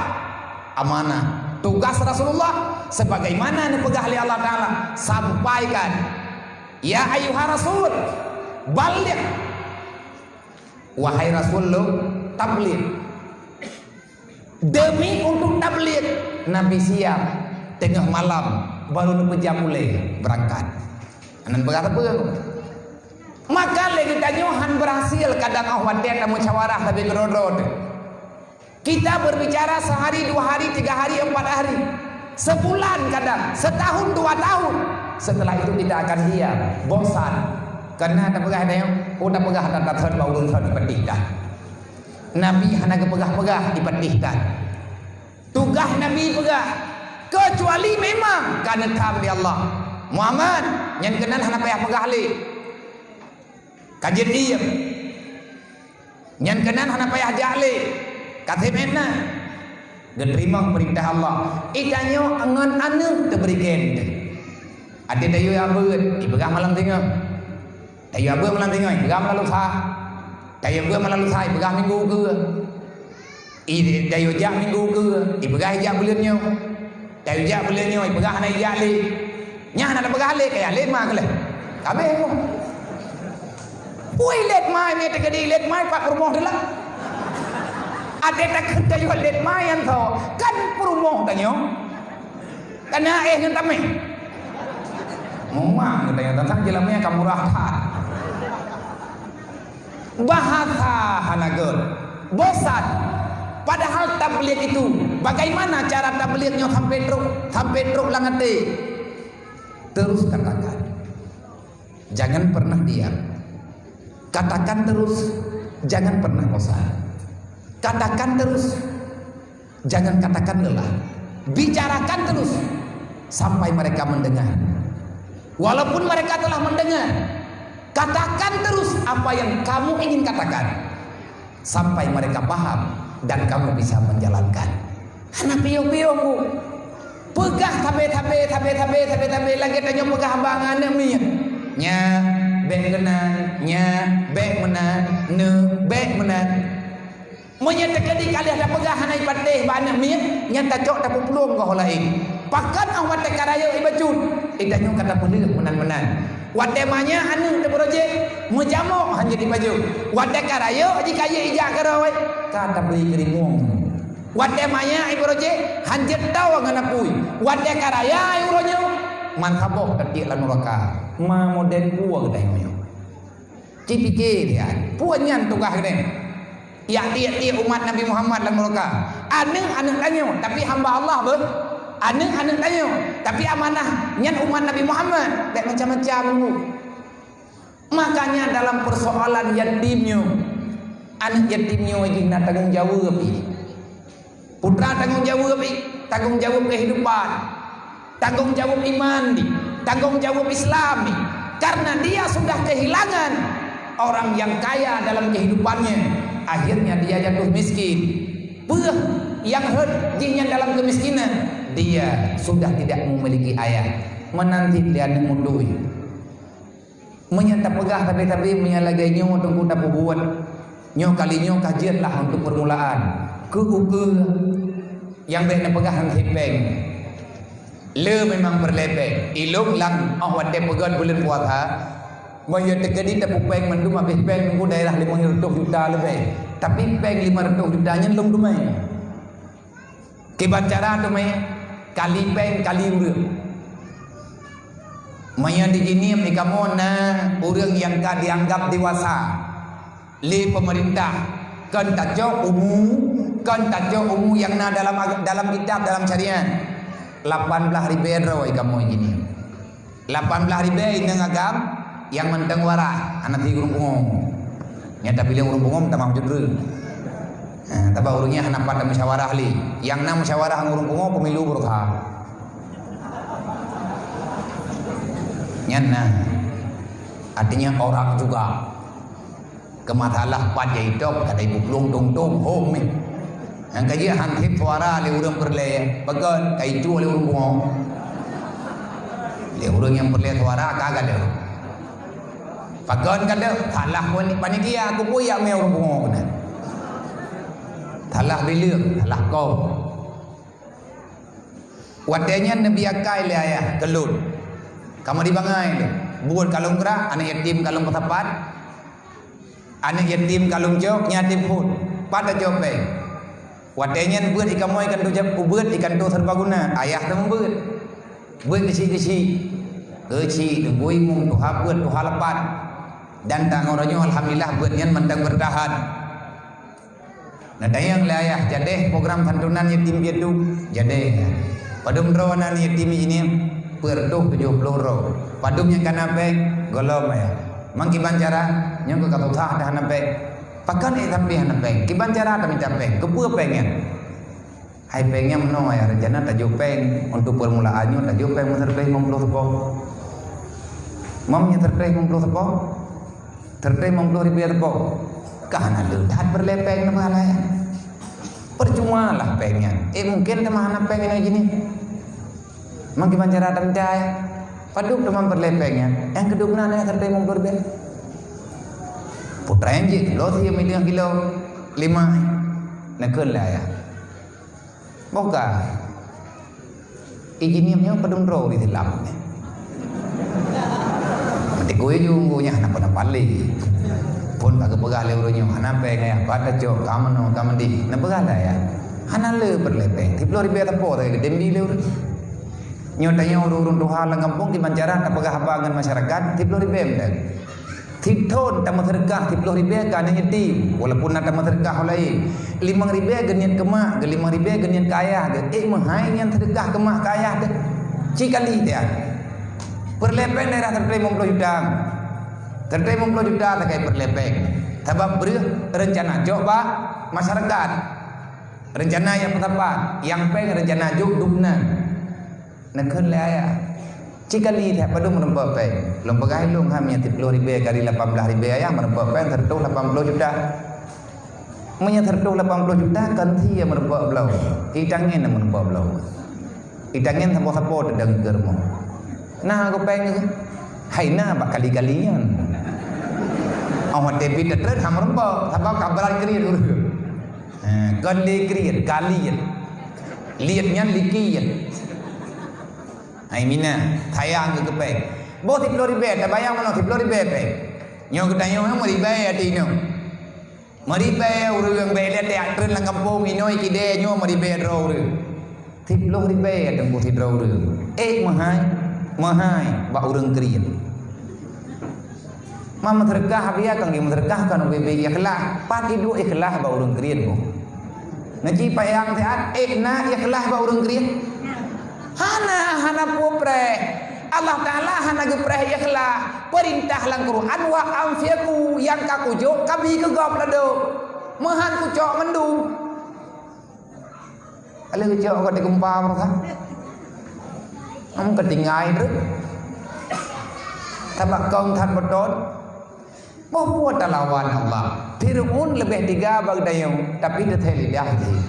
Amanah. Tugas Rasulullah sebagaimana dipegah oleh Allah Ta'ala, sampaikan ya ayuha Rasul baligh, wahai Rasul lu tabligh. Demi untuk tabligh Nabi siap tengah malam baru pejam mulai berangkat anan berkata apa maka lagi tanyohan berhasil kadang awat dia musyawarah tapi gerodot. Kita berbicara sehari, 2 hari, 3 hari, 4 hari, sebulan kadang, setahun, 2 tahun. Setelah itu kita akan diam, bosan. Karena ada pegah yang udah pegah dan datang bau dipetihkan. Nabi hanya pegah-pegah dipetihkan. Tugas Nabi pegah, kecuali memang karena kam di Allah. Muhammad yang kenal hanya pegah li. Kajian diam. Yang kenal hanya pegah jali. Katimena diterima perintah Allah. Ikanyo angan anu terberikan. Ada dayu abut, ibegang malam tengah. Dayu abut malam tengah, ibegang malam sah. Dayu abut malam sah, ibegang minggu ke. dayo jak minggu ke ipegah jak bulannya dayo jak bulannya ipegah na jak le nya na pegah le kaya le ma ke le kabeh mo pui let mai me te kedi let mai pak rumah de lah ade tak dayo let mai an tho kan rumah tanyo kana ngan tamai memang katanya tentang jelamnya kamu rahat bahasa hanagot bosan. Padahal tabligh itu bagaimana cara tablighnya sampai truk langate. Terus katakan, jangan pernah diam. Katakan terus, jangan pernah bosan. Katakan terus, jangan katakan lelah. Bicarakan terus sampai mereka mendengar. Walaupun mereka telah mendengar, katakan terus apa yang kamu ingin katakan sampai mereka paham dan kamu bisa menjalankan. Anak piyo-piyo bu, pegah tabe lagi tanya pegah bangan mi. Nya bek kenan, nya bek menan, ne bek menan. Menyata kali ada pegah hanai pateh banyak mi, nya tajok tak pelung kau lain. Pakat awak te karayo ibajut, idanyo kata pelih menan-menan. Watemanya anu te projek mejamo hanya di baju. Wate karayo jika ye ija karawai kata beli kerimung. Watemanya i projek hanjet taw nganapui. Wate karaya i uronyo mantaboh ketik lan neraka. Ma model puang teh moyo. Cipike dia. Puanyan tugah gede. Ya dia umat Nabi Muhammad lan neraka. Aneng tanyo tapi hamba Allah be. Aneng tanyo tapi amanah nyan umat Nabi Muhammad tak macam-macam bu. Makanya dalam persoalan yatimnya anak yatimnya lagi nak tanggung jawab putra tanggung jawab kehidupan, tanggung jawab iman, tanggung jawab Islam, karena dia sudah kehilangan orang yang kaya dalam kehidupannya, akhirnya dia jatuh miskin. Yang hatinya dalam kemiskinan, dia sudah tidak memiliki ayah, menanti dia mudui. Menyata pegah tapi menyalagainya untuk kita buat. Nyo kalinya kajianlah untuk permulaan. Ke yang baik pegah hipeng. Le memang berlepek. Ilung lang awat de pegat bulan puasa. Moyo tekedi tapu peng mendum habis peng nunggu daerah 500 juta lebih. Tapi peng 500 juta nya belum dumai. Kebacara tu mai kali peng kali urang. Maya di sini kamu orang yang tak dianggap dewasa. Li pemerintah kan tajuk umum yang dalam kitab dalam syariat 18 ribu kamu ini 18 ribu nang agam yang menteng warah anak ti urung pungong nyata pilih urung pungong tak mau judul tapi urungnya anak pada musyawarah li yang na musyawarah urung pungong pemilu berkah nyana artinya orang juga kematalah pada hidup ada ibu pelung tung home ni yang kaji hantip suara le urang perle bagan kai tu le urang bungong le urang yang perle suara kagak ada bagan kada salah panitia aku pun yang me urang bungong kana salah bilir salah kau wadanya nabi akai le ayah kelut kamu di bangai buat kalung gerak anak yatim kalung pesapat anak yatim kalung jok nyatim pun pada jopeng wadenya buat ikan moy ikan tu jap buat ikan tu serbaguna ayah tu buat kesi dengui mung tu habuat tu halapan dan tak ngoronyo alhamdulillah buatnya mentang bertahan nah dayang le ayah jadeh program santunan yatim piatu jadeh padum rawanan yatim ini pertuh 70 ro padum yang kanape golom ya mangki bancara nyong ke kata sah dah nape pakan tapi nape ki bancara tapi nape kepu pengen hai pengen meno ya rencana tajuk peng untuk permulaannya tajuk peng terpeh 50 sepo mamnya terpeh 50 sepo terpeh 50 ribu sepo kahana ledat berlepeng nama ya percuma lah pengen mungkin teman pengen aja gini mangki bancara tapi paduk teman berlepengnya yang kedua nana terpeh 50 ribu putra enjik lo sih mediang kilo 5 nak kena ya. Boka. Ijiniamnya padung ro di dalam ni. Mati gue junggunya nak pada pali. Pun tak kepegah leuronyo hana pe ngaya pada jo kamano kamandi. Nak pegah lah ya. Hana le berlepeng. Tiplo ribe tapo tak dembi leur. Nyotanya urun doha lang kampung di Banjaran nak pegah habangan masyarakat tiplo ribe dak. Titon tamu terkah tiplo ribe kan yatim walaupun nak tamu terkah lain 5.000 genian kemak 5.000 genian kaya mahai yang terkah kemak kaya de cikali dia perlepeng daerah terima 50 juta terima 50 juta tak kai perlepeng sebab beri rencana coba masyarakat rencana yang tepat yang peng rencana juk dukna nak kena ya cikali dia pada merempat peng lom pegai long hamnya 30.000 kali 18.000 ayah merempat peng tertuk 80 juta Menya tertuk 80 juta kan dia merempat belau. Itangin nak merempat belau. Itangin sapo-sapo dedang germo. Nah aku pengen hai na bak kali-kalian. Awak debit terus ham merempat sabab kabaran kriat dulu. Kan kriat kalian. Liatnya likian. Hai mina tayang ke peng. Bo 30.000 tak bayang mana 30.000 peng. Nyo ketanyo mau ribai atino. Maribe urang bele teatren lang kampung inoy kide nyo maribe draw re. Tiplo ribe adang buti draw re. Mahai ba urang krian. Mama terkah dia kang di terkah kan bebe ikhlas, pat idu ikhlas ba urang krian mo. Ngaji payang teat na ikhlas ba urang krian. Hana popre. Allah Ta'ala hana gepreh ikhlas perintah lang Quran wa anfiqu yang kakujo kabi kegop lado mahan kucok mendung ale kucok ko de gempa mereka am ketingai tu tabak kong that betot buat lawan Allah Fir'aun lebih tiga bagdayung tapi dia lidah dia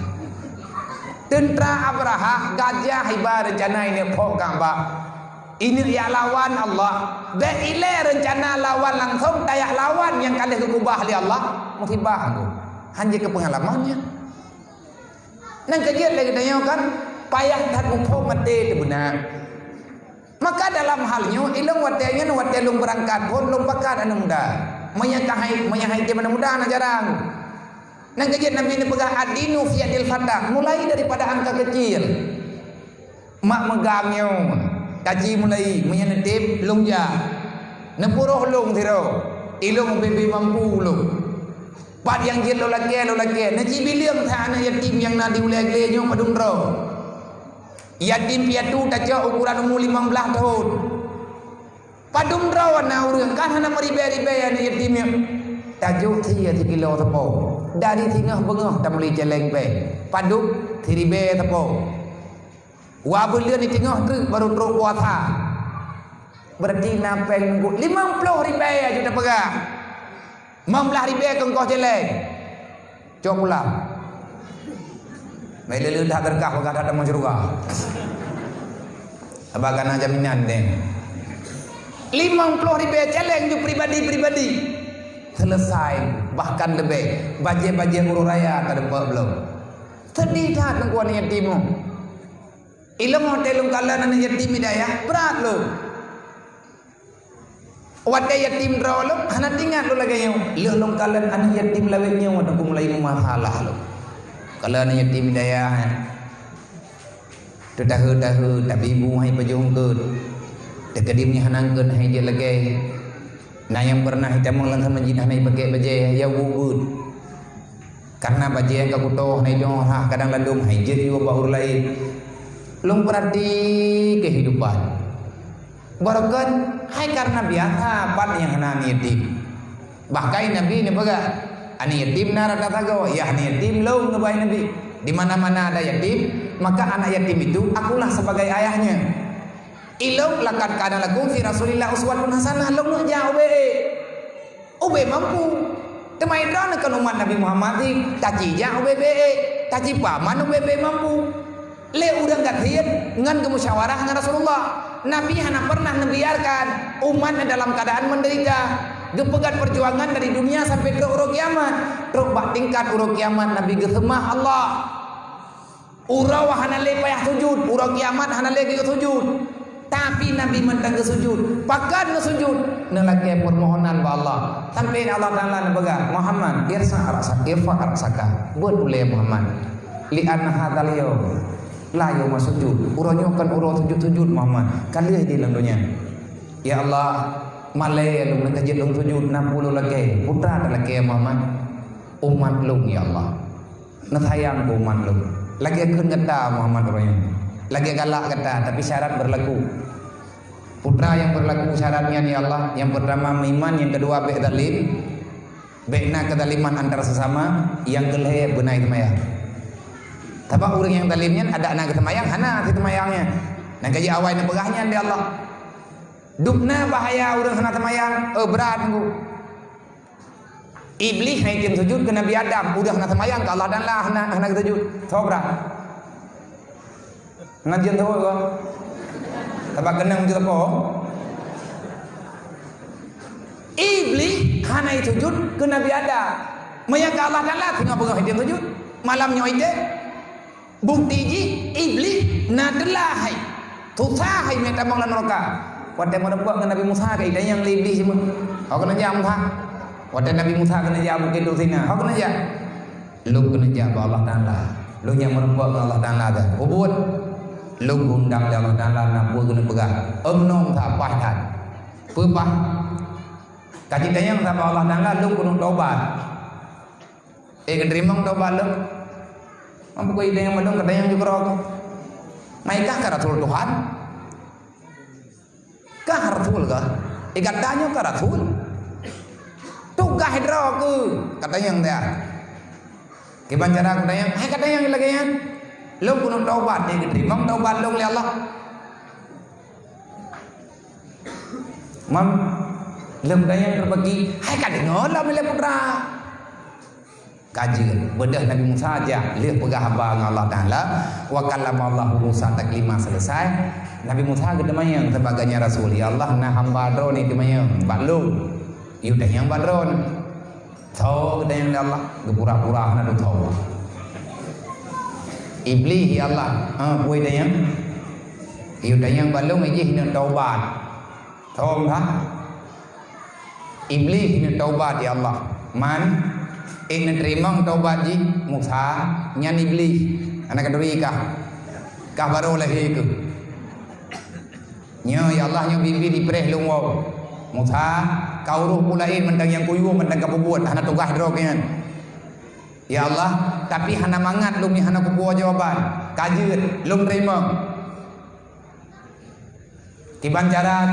tentera Abraha gajah hibar rencana ini pok gamba ini ya lawan Allah. Dan ile rencana lawan langsung tayak lawan yang kali kekubah oleh Allah. Musibah tu. Hanya ke pengalamannya. Nang kajian lagi tanya kan. Payah tak mumpuk mati itu benar. Maka dalam halnya ilung watenya lung berangkat pun lung pakat anu muda. Menyahai dia mana muda nak jarang. Nang kajian Nabi ni pegang adinu fiatil fatah. Mulai daripada angka kecil. Mak megangnya. Kaji mulai menyenetip lung ja nepuroh lung thiro ilung bebe mampu lung pat yang jil lo lagi naji biliam tha anak yatim yang na diulai nyo padung ro yatim piatu taca ukuran umur 15 tahun padung ro na urang kan hana maribe-ribe anak yatim yang tajuk 3 kilo tepo dari tingah bengah tamli celeng pe paduk thiribe tepo Wabulian di tengah tu baru teruk puasa. Berarti nampak nunggu 50.000 aja dah pegang. 15.000 kengkau jelek. Coba pulang. Melalu dah terkah pegang ada menjeruga. Abakan jaminan deh. 50.000 jelek tu pribadi-pribadi. Selesai bahkan lebih. Baje-baje huru raya tak ada belum. Sedih tak nungguan yatimmu. Ilmu hotel kalan anak yatim hidayah berat lo. Wadah yatim draw lo, hana tinggal lo lagi yang ilmu kalan anak yatim lawetnya wadah mulai masalah lo. Kalau anak yatim hidayah, tu tahu tapi ibu hai pejung ke, terkedimnya hanangkan hai dia lagi. Nah yang pernah hitam lang sama jinah hai pakai baju ya wubud. Karena baju yang kau tahu hai dong kadang landum hai jadi baur lain. Lung perhati kehidupan. Barakat hai karena biasa pat yang hana yatim. Bahkan Nabi ni baga ani yatim nara katago ya ani yatim lung ngebai Nabi. Di mana-mana ada yatim, maka anak yatim itu akulah sebagai ayahnya. Ilung lakat kana lakum fi Rasulillah uswatun hasanah lung jauh ube mampu. Temai drone kan umat Nabi Muhammad taji jauh taji paman ube mampu. Le udang gatian ngan ke musyawarah dengan Rasulullah. Nabi hana pernah membiarkan umatnya dalam keadaan menderita. Gepegat perjuangan dari dunia sampai ke urut kiamat. Terus bak tingkat urut kiamat Nabi gesemah Allah. Urau hanale payah sujud, urau kiamat hanale ke sujud. Tapi Nabi mentang ke sujud, pakat ke sujud. Nelaki permohonan ba Allah. Sampai Allah Taala nabaga, Muhammad, irfa arsaka. Buat boleh Muhammad. Li anna hadzal yaum la yaum sujud. Urau nyokan urau sujud Muhammad. Kali di dalam dunia. Ya Allah, malai lu nak kajit lu sujud 60 lagi. Putra tak lagi Muhammad. Umat lu ya Allah. Nak sayang umat lu. Lagi akan kata Muhammad orangnya. Lagi galak kata, tapi syarat berlaku. Putra yang berlaku syaratnya ya Allah. Yang pertama iman, yang kedua be'dalim. Be'na kedaliman antara sesama. Yang kelih benai temayang. Tapi orang yang dalimnya ada anak temayang, hana temayangnya. Nak kaji awal ni pegahnya di Allah. Dukna bahaya orang hana temayang, berat ku. Iblis haikin sujud ke Nabi Adam, udah hana temayang ke Allah dan lah hana sujud. Sobra. Ngajian tahu ke? Tapi kenang kita po. Iblis hana sujud ke Nabi Adam. Mayang ke Allah dan lah tinggal pegang haikin sujud. Malamnya ide. Bukti ji iblis nadalah hai. Tusah hai minta manglan neraka. Pada merempak dengan Nabi Musa ke ida yang iblis semua. Kau kena jam Musa. Pada Nabi Musa kena jam bukit Dusina. Kau kena jam. Lu kena jam Allah Taala. Lu yang merempak dengan Allah Taala dah. Ubud. Lu undang Allah Taala nak buat kena pegang. Nom tak pahtan. Pepah. Kaji tayang sama Allah Taala lu kena taubat. Kenerimang taubat lu. Mampu kau ide yang madong kata yang juga rokok. Maikah ke Rasul Tuhan? Kah Rasul kah? Katanya ke Rasul. Tukah hidro ke? Katanya yang dia. Kiban cara katanya, katanya yang lagi yang. Lu kuno taubat ni diterima taubat lu oleh Allah. Mam, lem dayang terbagi. Katanya lah milih putra. Kaji bedah Nabi Musa aja lihat pegah hamba dengan Allah Taala wa kallama Allah Musa taklima selesai. Nabi Musa ke demayang sebagainya Rasul ya Allah nah hamba dron ni demayang baklu yu dayang badron tau dayang Allah gepura-pura hana du tau iblis ya Allah kuih dayang yu dayang baklu ngaji hina taubat tau ha iblis hina taubat ya Allah man Ing terima taubat ji Musa nyan iblis anak kedua kah baru lagi ke nya ya Allah nya bibi dipreh lu wow Musa kau ruh pulain mendang yang kuyu mendang kabubuat hana tugah drogen ya Allah tapi hana mangat lu ni hana kubuat jawaban kajeut lu terima kiban cara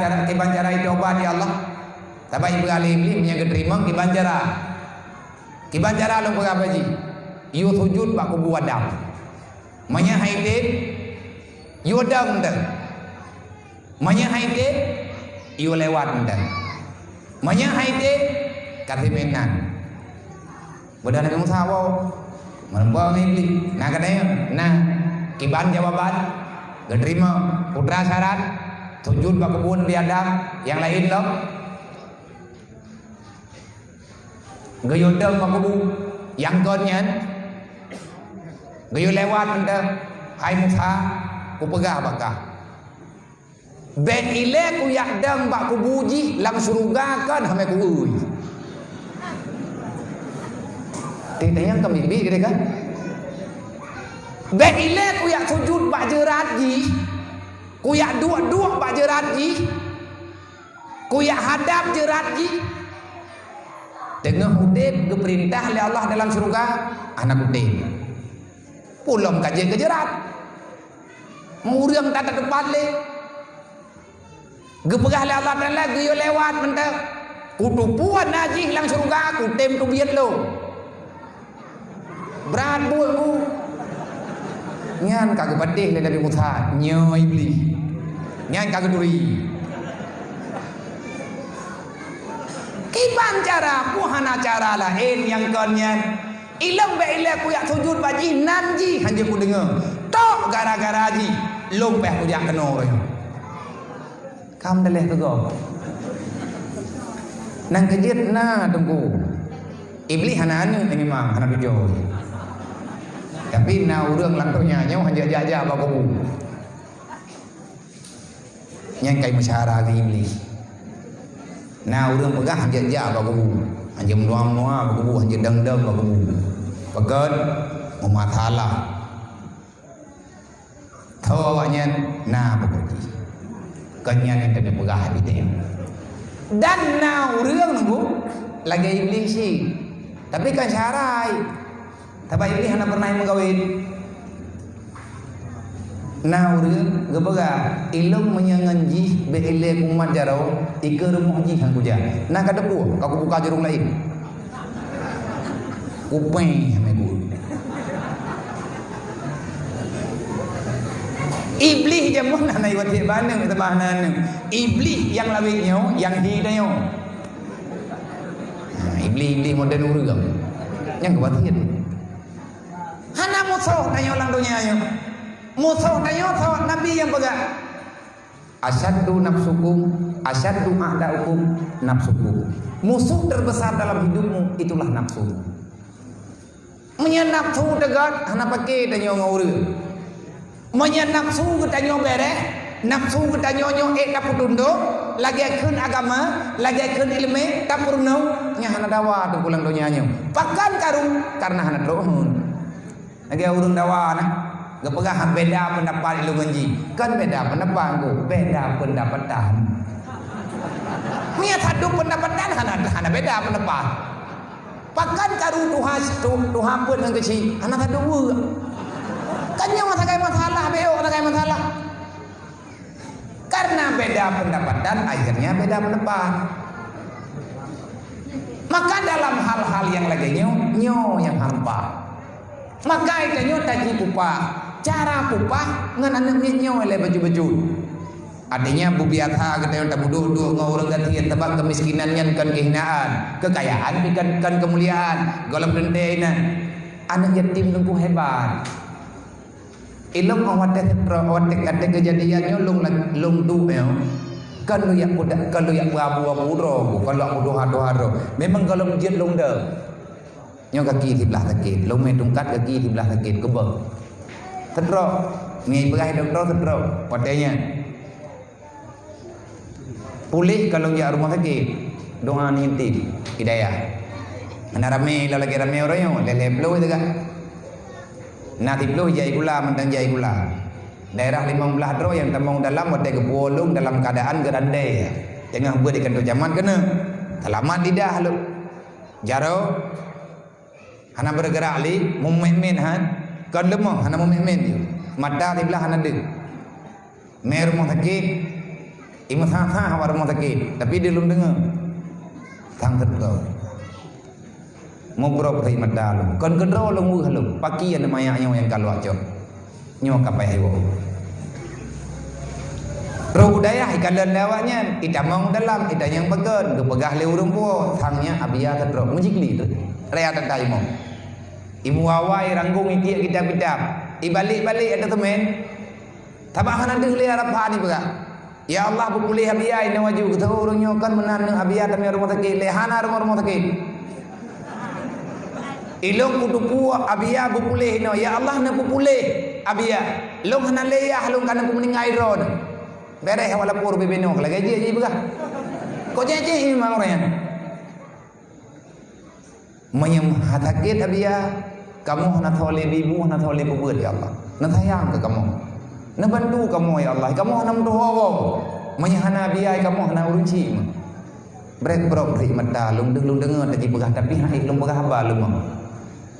itu obat ya Allah tapi ibu ali iblis nya keterima kiban Kiban cara lu berapa ji? Yu sujud bak kubu Adam. Manya haide yu dam dah. Manya haide yu lewat dah. Manya haide katimenan. Bodan Nabi Musa wau. Merembang iblis. Nah katanya, nah kiban jawaban diterima putra syarat sujud bak kubu Nabi Adam yang lain loh. Gayo dam makubu yang konyan gayo lewat anda hai Musa ku pegah bakah ben ile ku yak dam bak ku buji lang surga kan hame ku uy tidak yang kami bi kan ben ile ku yak sujud bak jerat ji ku yak dua bak jerat ji ku yak hadap jerat ji dengan hudib keperintah oleh Allah dalam surga anak hudib pulang kajian kejerat muriang tak tepat le gepegah oleh Allah dan lagi yo lewat mentak kutupuan najih lang surga ku tem tu biat lo berat buku nyan kagak pedih le Nabi Musa nyo iblis nyan kagak duri Kiban cara puhana cara lain yang konyan ilang be ile ku yak sujud baji nanji hanya ku dengar tok gara-gara ji lompeh ku jak keno kam daleh tu go nang kejit na tunggu iblis hana anu memang hana tujuh tapi na urang langtonya nyaw hanya jaja baku yang kai masyara ke iblis na urang pegah hanya jaja baku hanya muam-muam baku hanya dang-dang baku pegat mematalah tahu awaknya na baku kanyan yang kena pegah dia dan na urang nunggu lagi iblis sih tapi kan syarai tapi iblis hana pernah menggawin na urang gebaga ilmu menyanganji be ile kumat jarau ika rumah ji hang kuja na kadepu kau buka jurung lain upeng mebu iblis jamun na iwati banang tabanan iblis yang lawitnya yang hidayah iblis modern urang yang kebatin hana musuh tanya orang dunia nya musuh tanya sawat nabi yang pegang asyaddu nafsukum asyaddu a'daukum nafsukum musuh terbesar dalam hidupmu itulah nafsu menyen nafsu degat hana pakai tanya urang menyen nafsu kita nyo beres nafsu kita nyo tak tunduk lagi akun agama lagi akun ilmu tak purno nya hana dawa tu pulang dunia nyo pakan karung karena hana dohun lagi urang dawa nah gepegah beda pendapat ilu ngenji kan beda pendapat ku beda pendapatan nya satu pendapatan hana beda pendapat pakan karung Tuhan pun yang kecil hana satu kan yang masalah beo masalah karena beda pendapatan akhirnya beda pendapat maka dalam hal-hal yang lagi nyo yang hampa maka itu nyo taji kupah cara kupah ngan anak nyo oleh baju-baju artinya bu biasa kita yang tak bodoh ngorang gantian tebak kemiskinan yang kan kehinaan kekayaan kan kemuliaan golong dendena anak yatim nunggu hebat ilmu awat ada kejadiannya lung tu kalau yang budak kalau yang abu-abu ro kalau aku doha memang kalau masjid lung dah nyo kaki di belah sakit lung medungkat kaki di belah sakit kebal teruk ngai berai doktor teruk patenya pulih kalau ya rumah sakit doa ninti hidayah ana rame lagi rame orang yo lele blow itu kan Nati puluh jai gula mentang jai gula. Daerah 15 dro yang temong dalam ada kebolong dalam keadaan gerandai. Tengah buat ikan tu zaman kena. Selamat lidah lu. Jaro. Hana bergerak li, mu'min han. Kan lemah hana mu'min tu. Mata di belah hana dek. Mer rumah sakit. Imam sah awak rumah sakit. Tapi dia belum dengar. Tang terkau. Ngobrol perkhidmat dalam kan kedua lemu halu pagi ada mayaknya yang kalau aja nyo kapai hewo ro budaya ikan lawaknya kita mau dalam kita yang pegan gepegah le urung po thangnya abia kedro menjikli tu rea tatai mo imu awai ranggung iki kita bidap ibalik-balik ada temen tabahan ada le harapan ni pega ya Allah bupulih abia ina waju ketemu urung nyo kan menan abia tamia rumah sakit lehana rumah sakit ilong kudupu abia bupulih no ya Allah na bupulih abia long hana leyah long kana kuningai ron bereh wala pur bibeno lagi je begah ko je memang orang menyem hatakit abia kamu hana thole bibu hana thole bubuat ya Allah na sayang ke kamu na bantu kamu ya Allah kamu hana mdoho menyahana abia kamu hana urunci brek brok mata lung dengar tadi begah tapi hai lung begah ba lung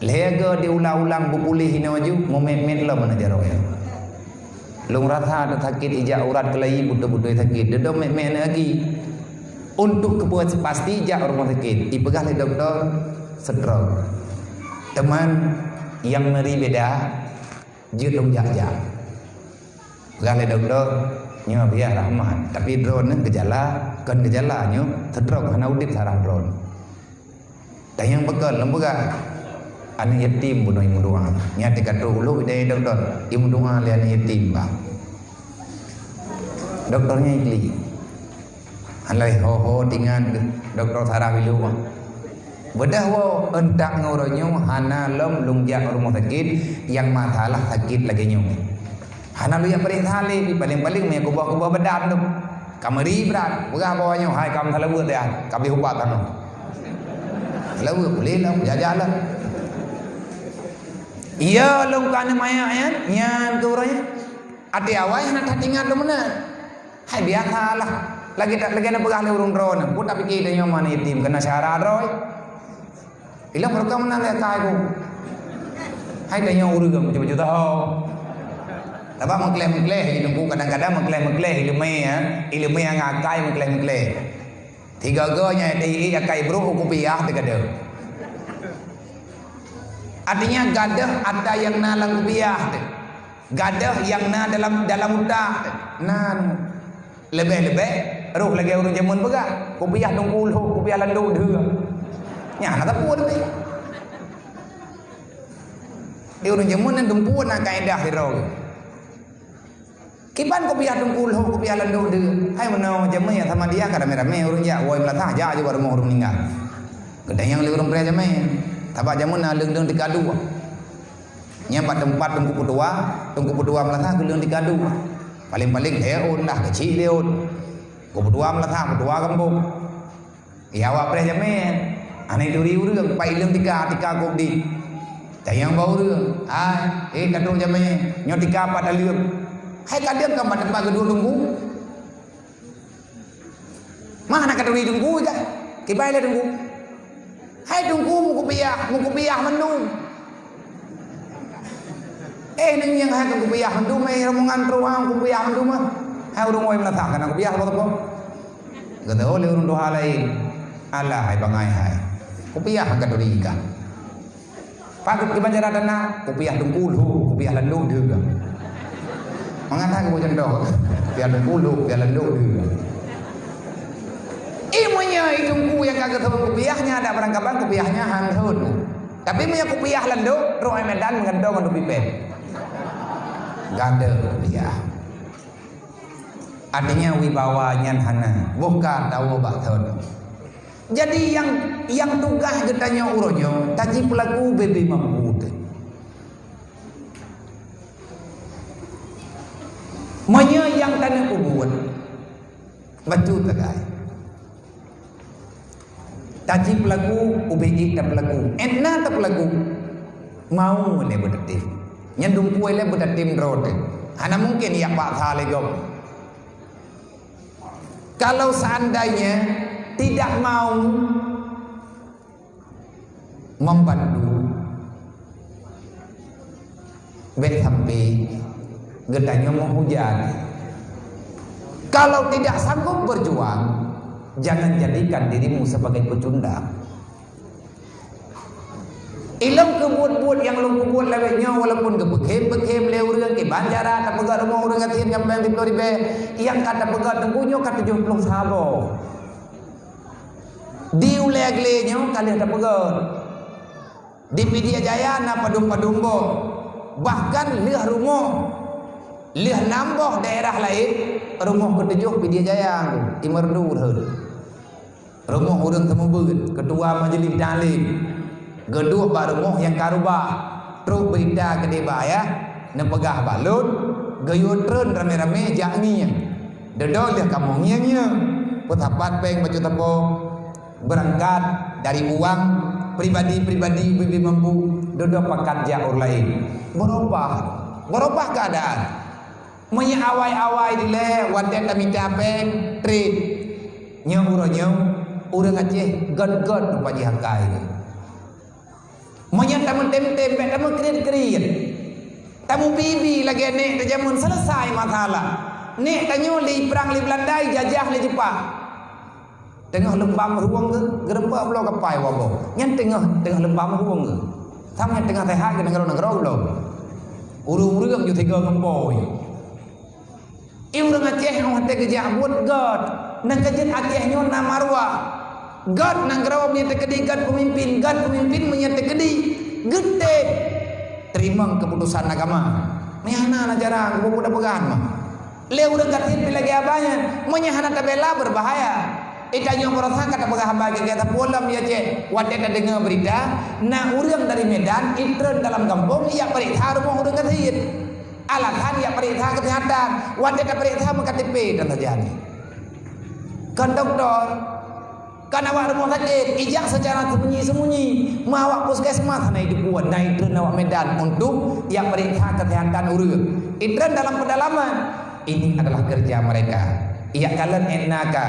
lega diulang-ulang bupulih ini waju momen lah mana jaro ya lung rasa ada sakit ijak urat kelai butuh-butuh sakit dedo men lagi untuk kebuat pasti ijak rumah sakit dipegah oleh dokter stroke teman yang meri beda judung jak-jak pegah oleh dokter nyo biar rahmat tapi drone gejala kan gejalanya stroke hana udip sarang drone dan yang bekal lembaga anak yatim bunuh imu doa nyati kata ulu dari doktor imu doa lihat yatim bang doktornya ikli Alai ho tingan Dr. Sarah Wilu. Bedah wo entak ngoronyo hana lom lungjak rumah sakit yang masalah sakit lagi nyu. Hana lu yang perintah le paling-paling me kubah bedan tu. Kamari berat, begah bawahnya hai kam thalawu dia, kami hubat tanu. Thalawu boleh lah jajalah. Iya lungkane maya yan, nyan ke orangnya. Ati awai nak tatingan tu mana? Hai biasalah. Lagi nak begah le urung drone, pun tak fikir dia mana yatim kena syarat roy. Ilang mereka mana le kai ku. Hai dia urang macam tahu. Tapi mengkleh ilmu kadang-kadang mengkleh ilmu yang ngakai mengkleh. Tiga-tiganya di akai bro kupiah dekat. Artinya gadah ada yang nalang kupiah. Gadah yang na dalam utak. Nan lebih roh lagi orang zaman begak. Kupiah dongkul kupiah landu deh. Nya tak puas ni. Dia orang zaman nan dongkul nak kaedah hero. Kiban kopiah dengkul ho kopiah landuk de hai mano jamai sama dia kada merame urang ya woi melatah ja je baru mau urang ninggal gedang yang le urang pre jamai tabak jamun na leung dikadu nya pat tempat tungku pedua melatah leung dikadu paling-paling heun dah kecil leun ku pedua melatah pedua kampung ya wa pre jamai ane duri urang pai leung tika ku di tayang bau urang kadung jamai nyo tika pat leung. Hai kadang kamu tempat kedua tunggu. Mana nak kedua tunggu je? Kibai le tunggu. Hai tunggu muku piah mendung. Neng yang hai muku piah mendung mai rombongan teruang muku piah mendung mah. Hai urang oi melatah kana muku piah apa? Gede ole urang doa lain. Alah hai bangai hai. Muku piah kedua ika. Pakut ke banjar dana, muku piah tunggu muku piah landung juga. Mengatakan ke jendok biar bulu biar lenduk dia imunya hidungku yang kagak tahu kupiahnya ada perangkapan kupiahnya hanghut tapi punya kupiah lenduk roh medan mengendong mendu pipet ganda kupiah artinya wibawanya hana bukan tahu bakthon jadi yang tugas getanya uronyo taji pelaku bebe mampu Manya yang tanah ubun baju tegai taji pelaku ubi tak pelaku enna tak pelaku mau le berdetim nyandung puai le berdetim rote hana mungkin ya pak thale gom kalau seandainya tidak mau membantu bet sampai gedanya mau hujan. Kalau tidak sanggup berjuang, jangan jadikan dirimu sebagai pecundang. Ilam kebut-but yang lu kebut lewetnya walaupun kebekem le urang ke banjara tak pegat rumah urang ngatin sampai di Floribe yang kata pegat tengkunyo kata 70 sabo. Di uleg-lenyo kali ada pegat. Di Media Jaya na padung-padumbo. Bahkan liah rumah lihat nambah daerah lain rumah ketujuh Media Jaya Timur Dur rumah urang temubut ketua majlis dalim gedua ba rumah yang karubah truk berita gede baya nepegah balut gayut tren rame-rame jakninya dedol dia kamu ngiangnya petapat peng baju tepo berangkat dari uang pribadi bibi mampu dodok pakat jaur lain berubah keadaan Manya awai-awai dile wadah kami capek trip nyong urang Aceh god pagi hakai manya tamu tem-tem tamu krit tamu bibi lagi nek jamun selesai masalah nek tanyo li perang li Belanda jajah li Jepang tengah lembam ruang ke gerempa blo kapai wabo nyen tengah lembam ruang ke samnya tengah tehat ke negara-negara blo urung-urung yo tiga ngempoi Iurang Aceh yang hati kerja buat God nang kajian Aceh nyon na marwah God nang gerawa menyata kedi God pemimpin menyata kedi gede terima keputusan agama menyana ajaran budak pegahan mah le urang katin lagi abanya menyana tabela berbahaya Itanya merasa kata penghamba kita pulang ya je. Wadah dah dengar berita, nak urang dari Medan, itren dalam kampung, ia periksa rumah urang kesehatan. Alasan ia periksa kesehatan, wadah dah periksa KTP dan terjadi. Kan doktor, kan awak rumah sakit, ijak secara sembunyi-sembunyi, mawak puskesmas na itu buat, na itren awak Medan untuk ia periksa kesehatan urang. Itren dalam pedalaman, ini adalah kerja mereka. Ia kalian enaka.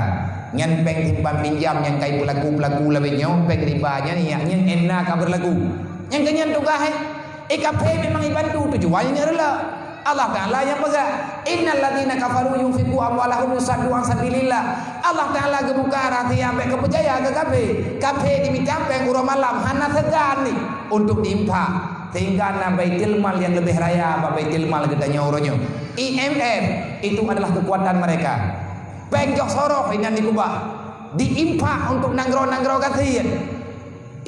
Nyan peng timpan pinjam yang kai pelaku lebih nyopeng ribanya nih yang enak berlaku yang kenyan tugas EKP memang dibantu tujuannya adalah Allah Ta'ala yang pegang innal ladzina kafaru yunfiqu amwalahum yusaddu an sabilillah. Allah Ta'ala gebuka hati sampai kepercaya ke kafe diminta peng urang malam hana segan nih untuk diimpak sehingga na baitul mal yang lebih raya baitul mal gedanya orangnya. IMF itu adalah kekuatan mereka. Pengjok sorok ini dikubah diimpak untuk nanggro kasih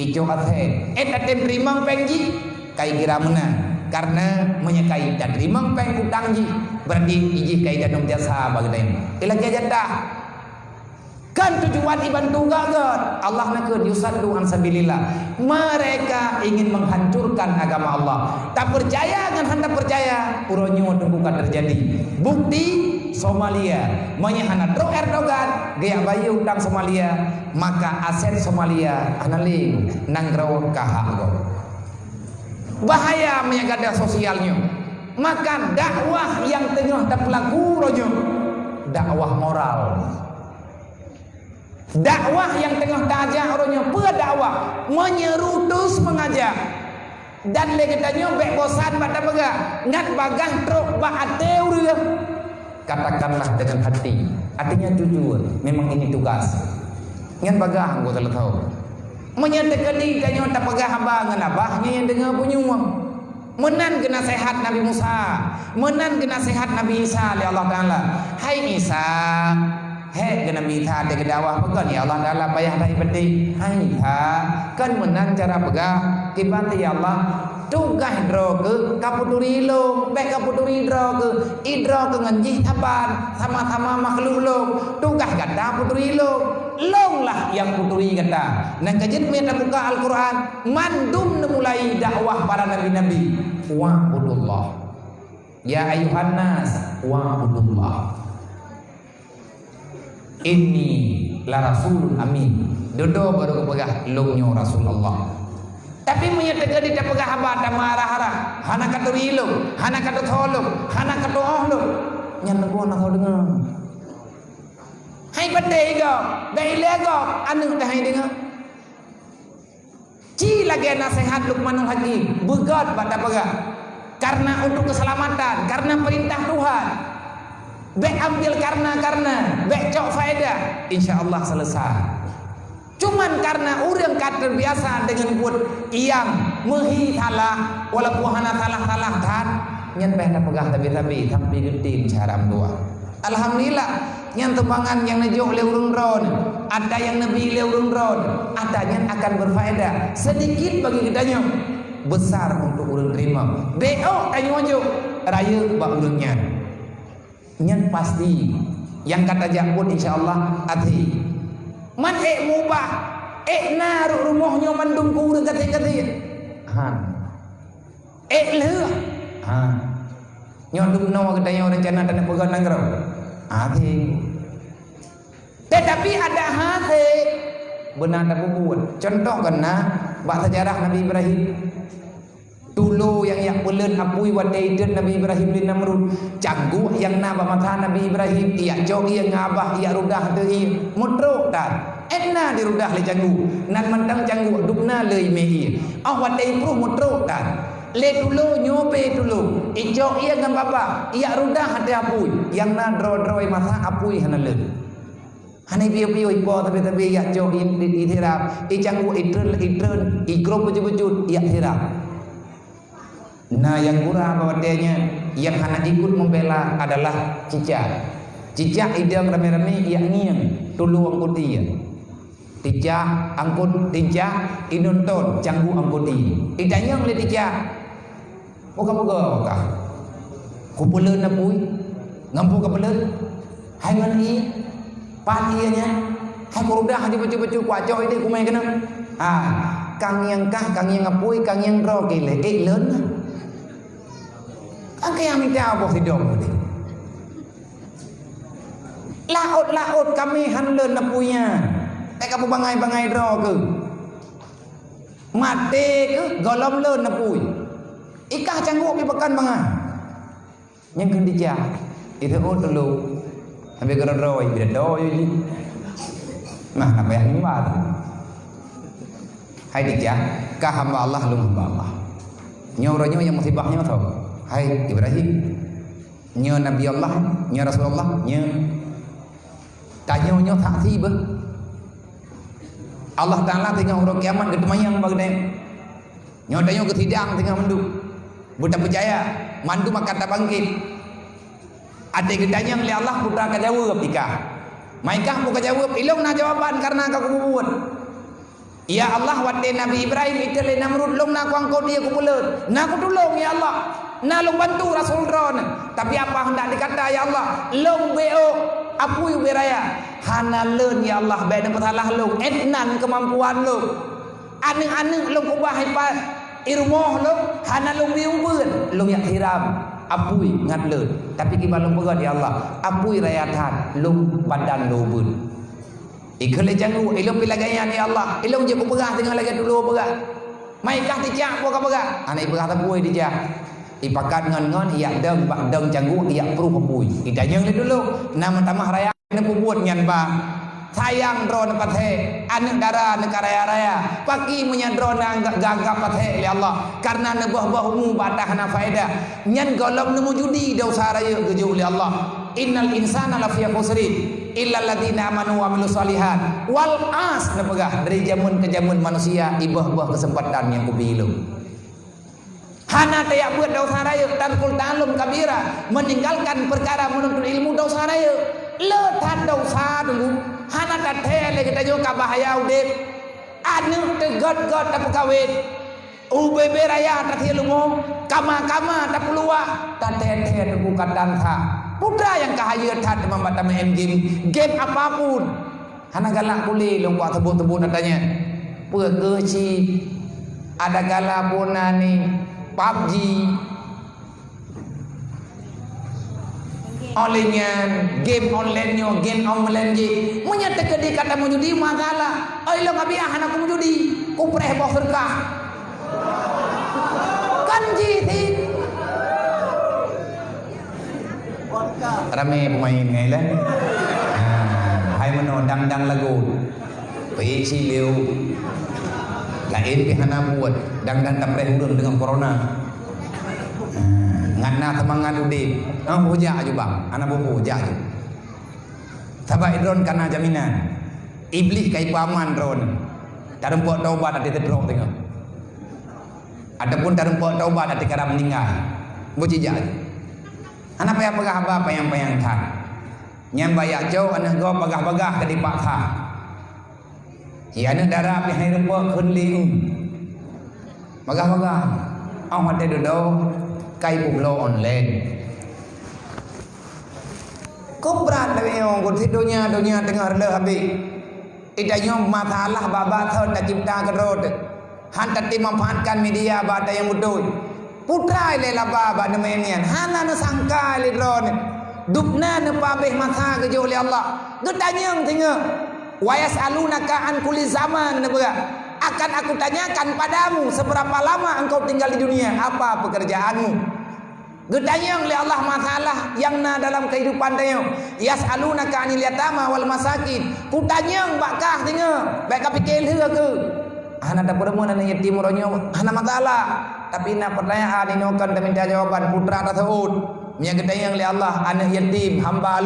ijo kasih tem rimang pengji kai kira menang karena menyekai dan rimang peng utangji berarti iji kai dan jasa bagian ilagi jatah kan tujuan dibantu gagal Allah nak yusaddu an sabilillah. Mereka ingin menghancurkan agama Allah. Tak percaya dengan hendak percaya uronyo bukan terjadi. Bukti Somalia menyehana Tro Erdogan gaya bayu utang Somalia maka aset Somalia analing nanggro kahak bahaya menyagada sosialnya. Maka dakwah yang tengah terpelaku rojo dakwah moral. Dakwah yang tengah tajak orangnya berdakwah menyeru terus mengajak dan legetanya bek bosan pada begak ngat bagah truk bak ateu dia katakanlah dengan hati artinya jujur memang ini tugas ngat bagah anggota tahu menyatakan di kanyo tak pegah abangan abahnya yang dengar punyuang menan kena sehat Nabi Musa menan kena sehat Nabi Isa oleh Allah Ta'ala. Hai Isa hei kena minta ada kedawah pekan ya Allah Ta'ala payah dah ibadi hai kan menang cara pegah kibati ya Allah tugas dro ke kaputuri lo baik kaputuri dro ke idro ke nganjih tapan sama-sama makhluk lo tugas kata puturi lo long lah yang puturi kata nang kajet minta buka Al-Quran mandum mulai dakwah para nabi-nabi wa'budullah ya ayuhan nas wa'budullah ini la rasulun amin dodo baru kepegah lungnya Rasulullah tapi menyatakan dia pegah abad dan marah-marah hana kata rilung hana kata tolong hana kata ohlung nyan go na kau dengar hai pandai go dai lego anu dah hai dengar ci lagi nasihat Luqmanul Hakim begat pada pegah karena untuk keselamatan karena perintah Tuhan. Bek ambil karena bek cok faedah insyaallah selesai. Cuman karena orang kata biasa dengan buat yang mehi salah walaupun hana salah kan nyen beh pegah tapi gede cara dua. Alhamdulillah yang tembangan yang nejo le urung ron ada yang nabi le urung ron ada yang akan berfaedah sedikit bagi kitanya besar untuk urang terima. Beo tanyo raya bak urangnya nyan pasti yang kata jakut insyaallah hati man mubah naruh rumahnya mandung kurang kata-kata leh nyodum nawa katanya rencana dan pegang nanggro hati tetapi ada hati benar tak buat contoh kena bak sejarah Nabi Ibrahim dulu yang pelen apui wadaidan Nabi Ibrahim di Namrud canggu yang nabah mata Nabi Ibrahim ia jauh ia ngabah ia rudah tei mutro dan enna di rudah le canggu nan mentang canggu dukna le mei wadai pro mutro dan le dulu nyobe dulu ijo ia ngam bapa ia rudah hati apui yang na dro-droi mata apui hana le hana bio ipo tapi ia jauh di tirap i canggu itren i grup bujut ia tirap. Nah yang kurang bawadanya yang hana ikut membela adalah cicak idang rame-rame yang ngiang tulu angkuti ya cicak angkut cicak inonton canggu angkuti idanya oleh cicak moga-moga kupuleun apui ngampu kapuleun hai mani patianya Aku udah di baju-baju kuaco ini aku main kena. Kang yang ngapui, kang yang ro kile, lớn. Ang kaya minta apa si dom ni? Laut kami hanlen napunya. Kamu bangai ro ke? Mate ke golom len napui. Ikah cangguk pi pekan bangai. Yang kendija. Itu dulu. Habis ro bila doi je. Nah, apa yang ini mah? Hai dijah, kah hamba Allah lum hamba Allah. Nyoranya yang musibahnya tau. Hai Ibrahim, nyo Nabi Allah, nyo Rasulullah, nyo tanya tak tiba. Allah Taala tengah urut kiamat kedemayang bagai nyo tanya ke tidang tengah mandu. Budak percaya, mandu makan tak bangkit. Ada kedanya oleh Allah putra kajawab ikah. Maikah buka jawab, ilong na jawaban karena aku buat. Ya Allah wadde Nabi Ibrahim itu le Namrud long na kuang kau dia kubulut. Na aku tolong ya Allah. Na long bantu Rasul Ron. Tapi apa hendak dikata ya Allah? Long beo apu beraya. Hana leun ya Allah bae dapat halah long. Etnan kemampuan long. Aneng-aneng long kubah hebat. Irmoh long hana long biung beun. Long yak hiram. Apui ngat leun. Tapi kita long begat ya Allah. Apui rayatan long badan lo beun. Ikhlas jangan ilmu pilagayan ya Allah. Ilmu je ku berah tengah lagi dulu berah. Mai kah tijak apa berah? Anak berah tak puai tijak. Ipakat ngon ia deng janggu ia perlu pupui. Kita yang dulu nama tamah raya ne buat nyan bang. Sayang drone pathe anak darah negara raya. Paki punya drone gagap pathe ya Allah. Karena ne bah-bahmu batah na faedah. Nyan golom ne judi dosa raya geju ya Allah. Innal insana lafi khusrin illa alladziina amanu wa amilus solihat wal as nepegah dari jamun ke jamun manusia ibah-bah kesempatan yang kubilu hana tayak buat dosa raya tarkul ta'allum kabira meninggalkan perkara menuntut ilmu dosa raya letat dosa dulu hana tatele kita juga bahaya udip anu tegot-got tak kawin UBB raya tathilumo kama-kama tak peluah tatete ku kadang tha putra yang kahaya tat membaca main game apapun hana galak boleh long buat tebun-tebun katanya pegeci ada gala bonani PUBG olehnya game online nyo game online je menyata kedi kata mau judi magala oi lo ngabi hana ku judi ku preh boh serkah kan ji rame pemain ngai lah. Hai mano dang lagu. Peci liu. Lain pihana buat dang tak urang dengan corona. Ngana temangan udip. Hujak aja bang. Anak buku hujak aja. Sabak drone karena jaminan. Iblis kai paman drone. Tarempok taubat ada tedrok tengok. Adapun tarempok taubat ada kara meninggal. Bujijak aja. Anak payah pegah apa yang tak. Nyam bayak jauh anak go pegah-pegah ke dipak tak. Ya anak darah pi hai rempo kun liu. Pegah-pegah. Au hade do kai publo online. Kau berat tapi yang kau tidunya dengar le habis. Idanya masalah baba thot tak cipta kerod. Hantar tim memanfaatkan media bada yang betul. Putra le laba ba nemenian hana na sangka le dron dupna ne pabeh masa ke oleh Allah gedanyang tinga wayas alunaka an kulli zaman ne bera akan aku tanyakan padamu seberapa lama engkau tinggal di dunia apa pekerjaanmu gedanyang le Allah masalah yang na dalam kehidupan dia yas alunaka anil yatama wal masakin kutanyang bakah tinga baik kapikil heu ke hana da perempuan na yatim ronyo hana masalah tapi nak pertanyaan ini akan minta jawaban putra tersebut yang gedayang oleh Allah anak yatim hamba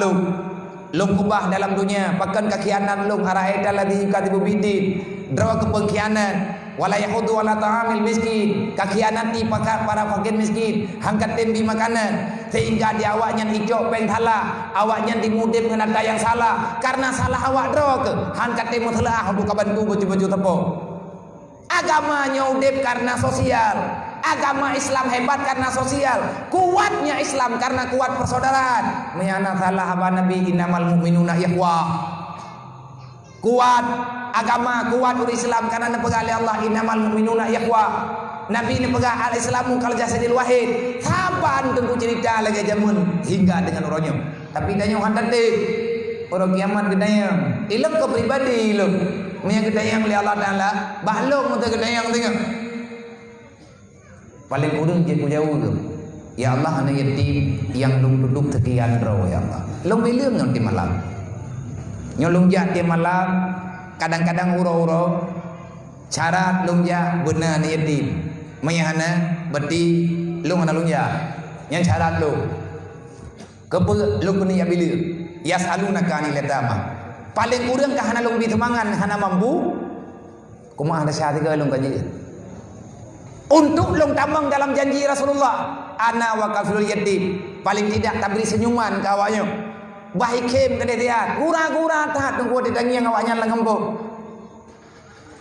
lung kubah dalam dunia pakan kekianan lung araita ladzi katibu bidin drawa kepengkianan wala yahudu wala ta'amil miskin kekianati para fakir miskin hangkat tembi makanan sehingga di awaknya icok peng thala awaknya dimudip dengan ada yang salah karena salah awak drawa ke hangkat temu telah untuk bantu baju-baju tepuk agamanya udip karena sosial. Agama Islam hebat karena sosial. Kuatnya Islam karena kuat persaudaraan. Menyana salah apa Nabi innamal mu'minuna ikhwah. kuat agama, kuat umat Islam karena nepegah oleh Allah innamal mu'minuna ikhwah. Nabi nepegah al-Islamu kal jasadil wahid. Kapan tunggu cerita lagi jamun hingga dengan orangnya. Tapi danya hantate orang kiamat gedayang. Ilmu ke pribadi ilmu. Menyang gedayang oleh Allah Taala, bahlong untuk gedayang tengok. Paling kurang je ku jauh tu. Ya Allah anak yatim yang lung duduk sekian roh ya Allah. Lung bilang nanti malam. Nyolong jak dia malam kadang-kadang uro-uro syarat lung jak benar ni yatim. Mayahana beti lung ana lung jak. Yang syarat lu. Kepe lung kuni ya bila. Yasalunaka anil yatama. Paling kurang ka hana lung bitemangan hana mampu. Kumaha ada syarat ke lung kaji. Untuk lung tamang dalam janji Rasulullah, ana wa kafilul yatim. Paling tidak tak beri senyuman ke awaknya. Baik kem ke dia, gura-gura tahat tunggu di dangi yang awaknya lang hambuk.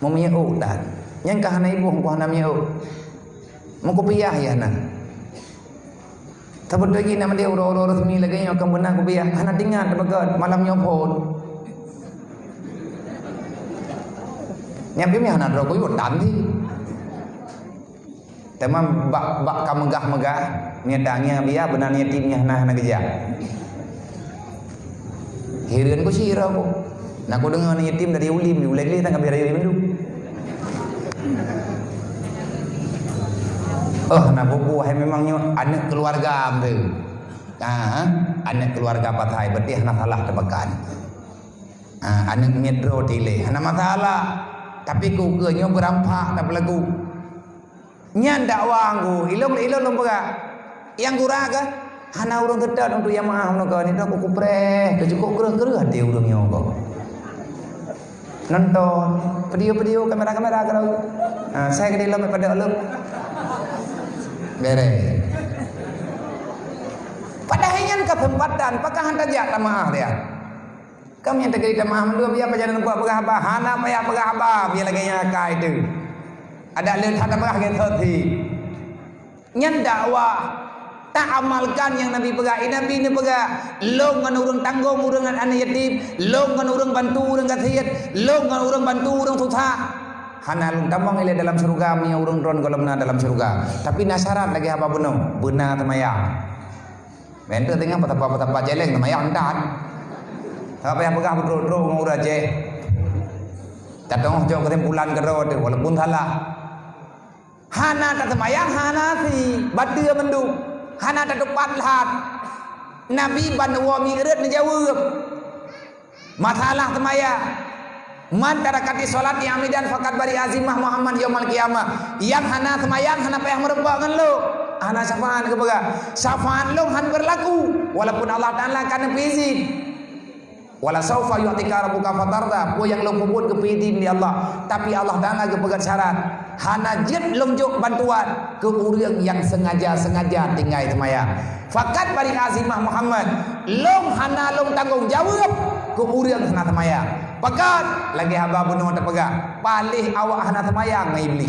Mempunyai tahat. Yang ka hana ibu ko hana miau. Mengko piyah ya hana. Tabut lagi nama dia uro-uro resmi lagi yang akan benar ko piyah. Hana tingan tebagat malam nyopon. Nyampe mi hana ro ko yo tan thi. Tema bak ka megah-megah nyedangnya biar benarnya timnya nah kerja. Hirian ko sira ko. Nak ko dengar yatim dari ulim di ulek-lek tangga biar yatim dulu. Nak buku hai memangnya anak keluarga ambil. Anak keluarga patai berarti hana salah tebakan. Anak nyedro tile hana masalah. Tapi ku keunyo berampak tak lagu. Nyan dakwah ku ilong pega yang guraga hana urang kedat untuk yang maaf no ni dak ku preh ke cukup gereh-gereh hati urang nyo ko nonton video kamera kalau saya ke dalam pada elok bere padahannya kesempatan pakah hantar jak maaf dia kami yang terkait maaf dua biar pajaran buat pegah apa hana payah pegah apa biar lagi nyaka itu ada lihat ada pegah gitu ti nyan dakwah tak amalkan yang Nabi pegah Nabi ni pegah long ngan urang tanggung urang anak yatim long ngan urang bantu urang kasiat long ngan urang bantu urang susah hana lung tamang ile dalam surga mi urang ron golomna dalam surga tapi nasyarat lagi apa benar temayang bente tengah patapa jeleng temayang dan apa yang pegah bro ngurah je tatong jauh kesimpulan kero walaupun salah hana tak temayang hana si batia menduk hana tak tepat lahat Nabi banwa mi irit menjawab masalah temayang man tarakati solat yang amidan fakat bari azimah Muhammad yaumul qiyamah yang hana temayang hana payah merebak ngan lo hana syafaan ke pega syafaan lo han berlaku walaupun Allah Taala kana izin wala saufa yu'tika rabbuka fatarda po yang lo puput ke pidin di Allah tapi Allah Taala ke pegat syarat hana jet longjok bantuan ke urang yang sengaja tinggal temayang fakat bari azimah Muhammad long hana long tanggung jawab ke urang hana temayang pegat lagi haba benar terpegang palih awak hana temayang ngan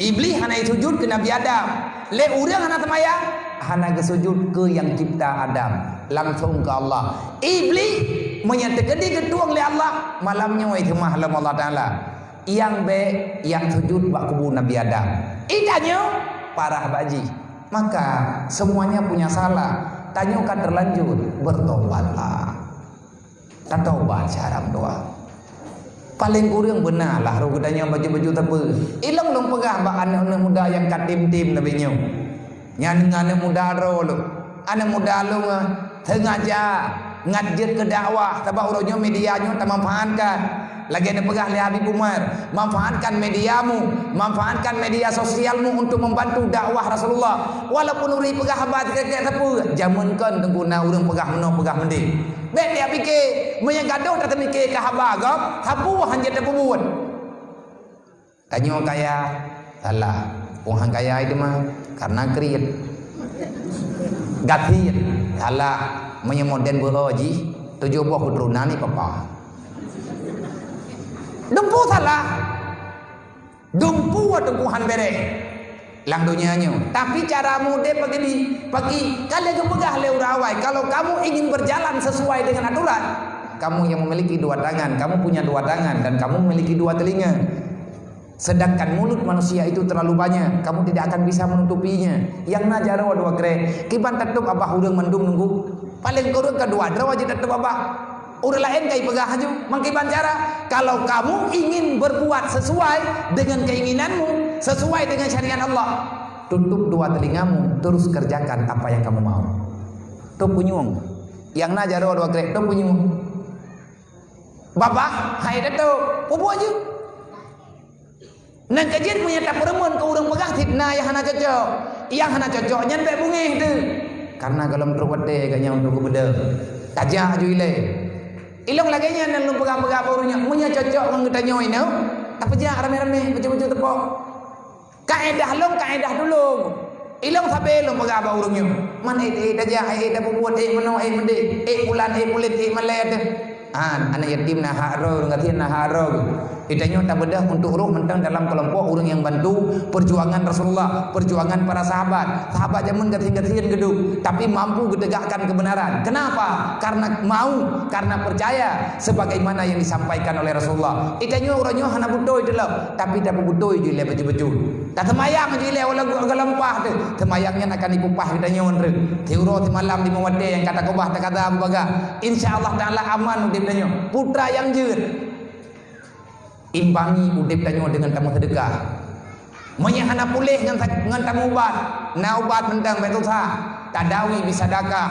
iblis hana sujud ke Nabi Adam le urang hana temayang hana ke sujud ke yang cipta Adam langsung ke Allah iblis menyatakan dia ketuang oleh Allah malamnya wa itmah Allah Taala yang sujud bak kubur Nabi Adam idanya parah baji maka semuanya punya salah tanyakan terlanjur bertobatlah tak taubat cara doa paling kurang benar lah ro gedanya baju-baju tepe ilang long pegah bak anak muda yang katim-tim nabi nyo nyan anak muda ro lu anak muda lu sengaja ngajit ke dakwah tabak uronyo medianyo tak manfaatkan lagi ada pegah oleh Habib Umar manfaatkan mediamu manfaatkan media sosialmu untuk membantu dakwah Rasulullah walaupun uri pegah habat kek tepu jamunkan tengguna urang pegah meno pegah mending bet dia fikir menyagadoh tak mikir ke haba gap hapu hanya tak buat tanya kaya salah orang kaya itu mah karena kriit gatit salah menyemoden beroji tujuh buah keturunan ni papa dumpu salah dumpu tumpuhan bere lang dunianya tapi cara mudah pagi kalian kepegah le urawai kalau kamu ingin berjalan sesuai dengan aturan kamu yang memiliki dua tangan, kamu punya dua tangan dan kamu memiliki dua telinga. Sedangkan mulut manusia itu terlalu banyak, kamu tidak akan bisa menutupinya. Yang najara dua kre, kiban tetup abah urang mendung nunggu. Paling kurang kedua draw aja tetup abah. Urang lain kai pegah aja. Mangkiban cara kalau kamu ingin berbuat sesuai dengan keinginanmu, sesuai dengan syariat Allah, tutup dua telingamu, terus kerjakan apa yang kamu mau. Tuh punyung. Yang najara dua kre, tuh punyung. Bapak, hai tetup, pupu aja. Nang kajian punya tak perempuan ke urang pegang fitnah yang hana cocok. Yang hana cocok nyampe bungih tu. Karena kalau terwate kanya untuk beda. Kajah aju ile. Ilong laganya nang lu pegang-pegang urangnya punya cocok nang kita nyoy no. Tak pejak rame-rame betul-betul tepok. Kaedah long kaedah dulu. Ilong sampai long pegang apa urangnya. Man dah dah buat meno mende bulan bulit malet. Anak yatim nah haro ngatin nah haro. Idanya tak bedah untuk ruh mentang dalam kelompok orang yang bantu perjuangan Rasulullah, perjuangan para sahabat. Sahabat zaman gatin-gatin gedung, tapi mampu menegakkan kebenaran. Kenapa? Karena mau, karena percaya sebagaimana yang disampaikan oleh Rasulullah. Idanya orangnya hana butuh itu lah, tapi tak butuh itu le baju-baju. Tak temayang je le wala galempah tu. Temayangnya akan dipupah idanya onre. Tiuro ti malam di mawade yang kata kobah tak kata baga. Insyaallah taala aman udipnya. Putra yang jeut. Imbangi udip tanyo dengan tamu sedekah. Menyahana pulih dengan tamu ubat. Na ubat mentang betul sah. Tadawi bisa sedekah.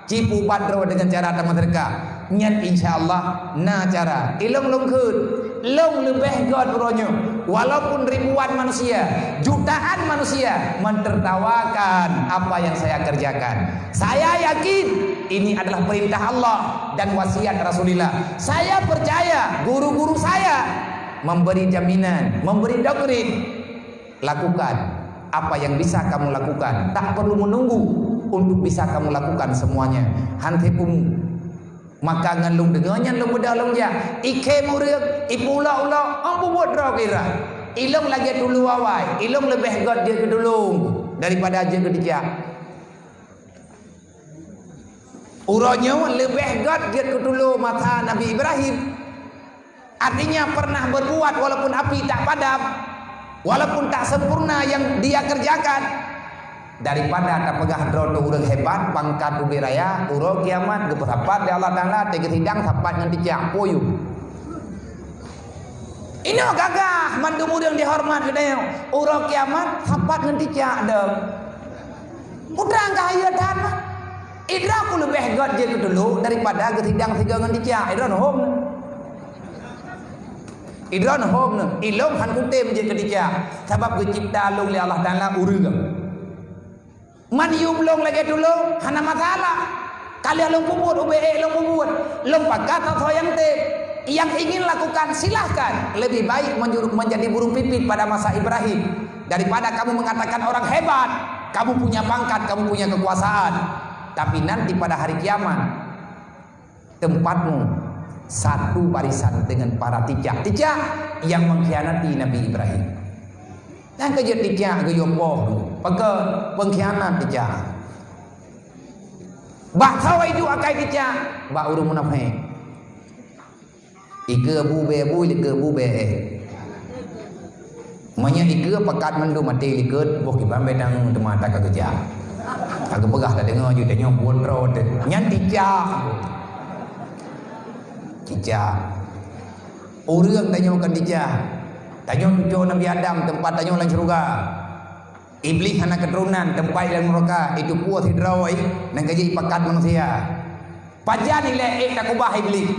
Cipu badro dengan cara tamu sedekah. Nyat insyaallah na cara. Ilong lungkeut. Long lebih god uronyo. Walaupun ribuan manusia, jutaan manusia mentertawakan apa yang saya kerjakan. Saya yakin ini adalah perintah Allah dan wasiat Rasulullah. Saya percaya guru-guru saya memberi jaminan, memberi doktrin. Lakukan apa yang bisa kamu lakukan. Tak perlu menunggu untuk bisa kamu lakukan semuanya. Hantikum maka ngalung dengannya lu bedalung ya. Ike murid, ipula-ula, ampu buat draw kira. Ilong lagi dulu awai, ilong lebih god dia ke dulu daripada aja ke dia. Uronyo lebih god dia ke dulu mata Nabi Ibrahim. Artinya pernah berbuat walaupun api tak padam, walaupun tak sempurna yang dia kerjakan. Daripada tak pegah drodo urang hebat pangkat ubi raya uro kiamat gepesapat di Allah Ta'ala tege sidang sapat nganti cak poyu. Ini gagah mandu urang dihormat gedeo. Uro kiamat sapat nganti cak dong. Udang kaya dan idra ku lebih god je dulu daripada ge sidang tiga nganti cak. Idron home ilong han kutem je ketika sebab ge cipta long li Allah Ta'ala urang. Man yum long lagi dulu hana masalah. Kalian long puput UBE long puput long pakat atau yang ingin lakukan silahkan. Lebih baik menjadi burung pipit pada masa Ibrahim daripada kamu mengatakan orang hebat, kamu punya pangkat, kamu punya kekuasaan, tapi nanti pada hari kiamat tempatmu satu barisan dengan para tijak yang mengkhianati Nabi Ibrahim. Dan kerja tijak ke yopoh pakai pengkhianat tijak. Bahasa itu akai tijak ba urung munafik. Ike bube ike bube. Manya ike pakat mendu mati liket boh kiban bedang temata ka kerja. Agak pegah dah dengar je tanya buat road. Nyan tijak. Tijak. Urang tanya kan tijak. Tanya cucu Nabi Adam tempat tanya dalam syurga. Iblis anak keturunan tempat dalam neraka itu puas hidrawai dan gaji pakat manusia. Pajan nilai tak kubah iblis.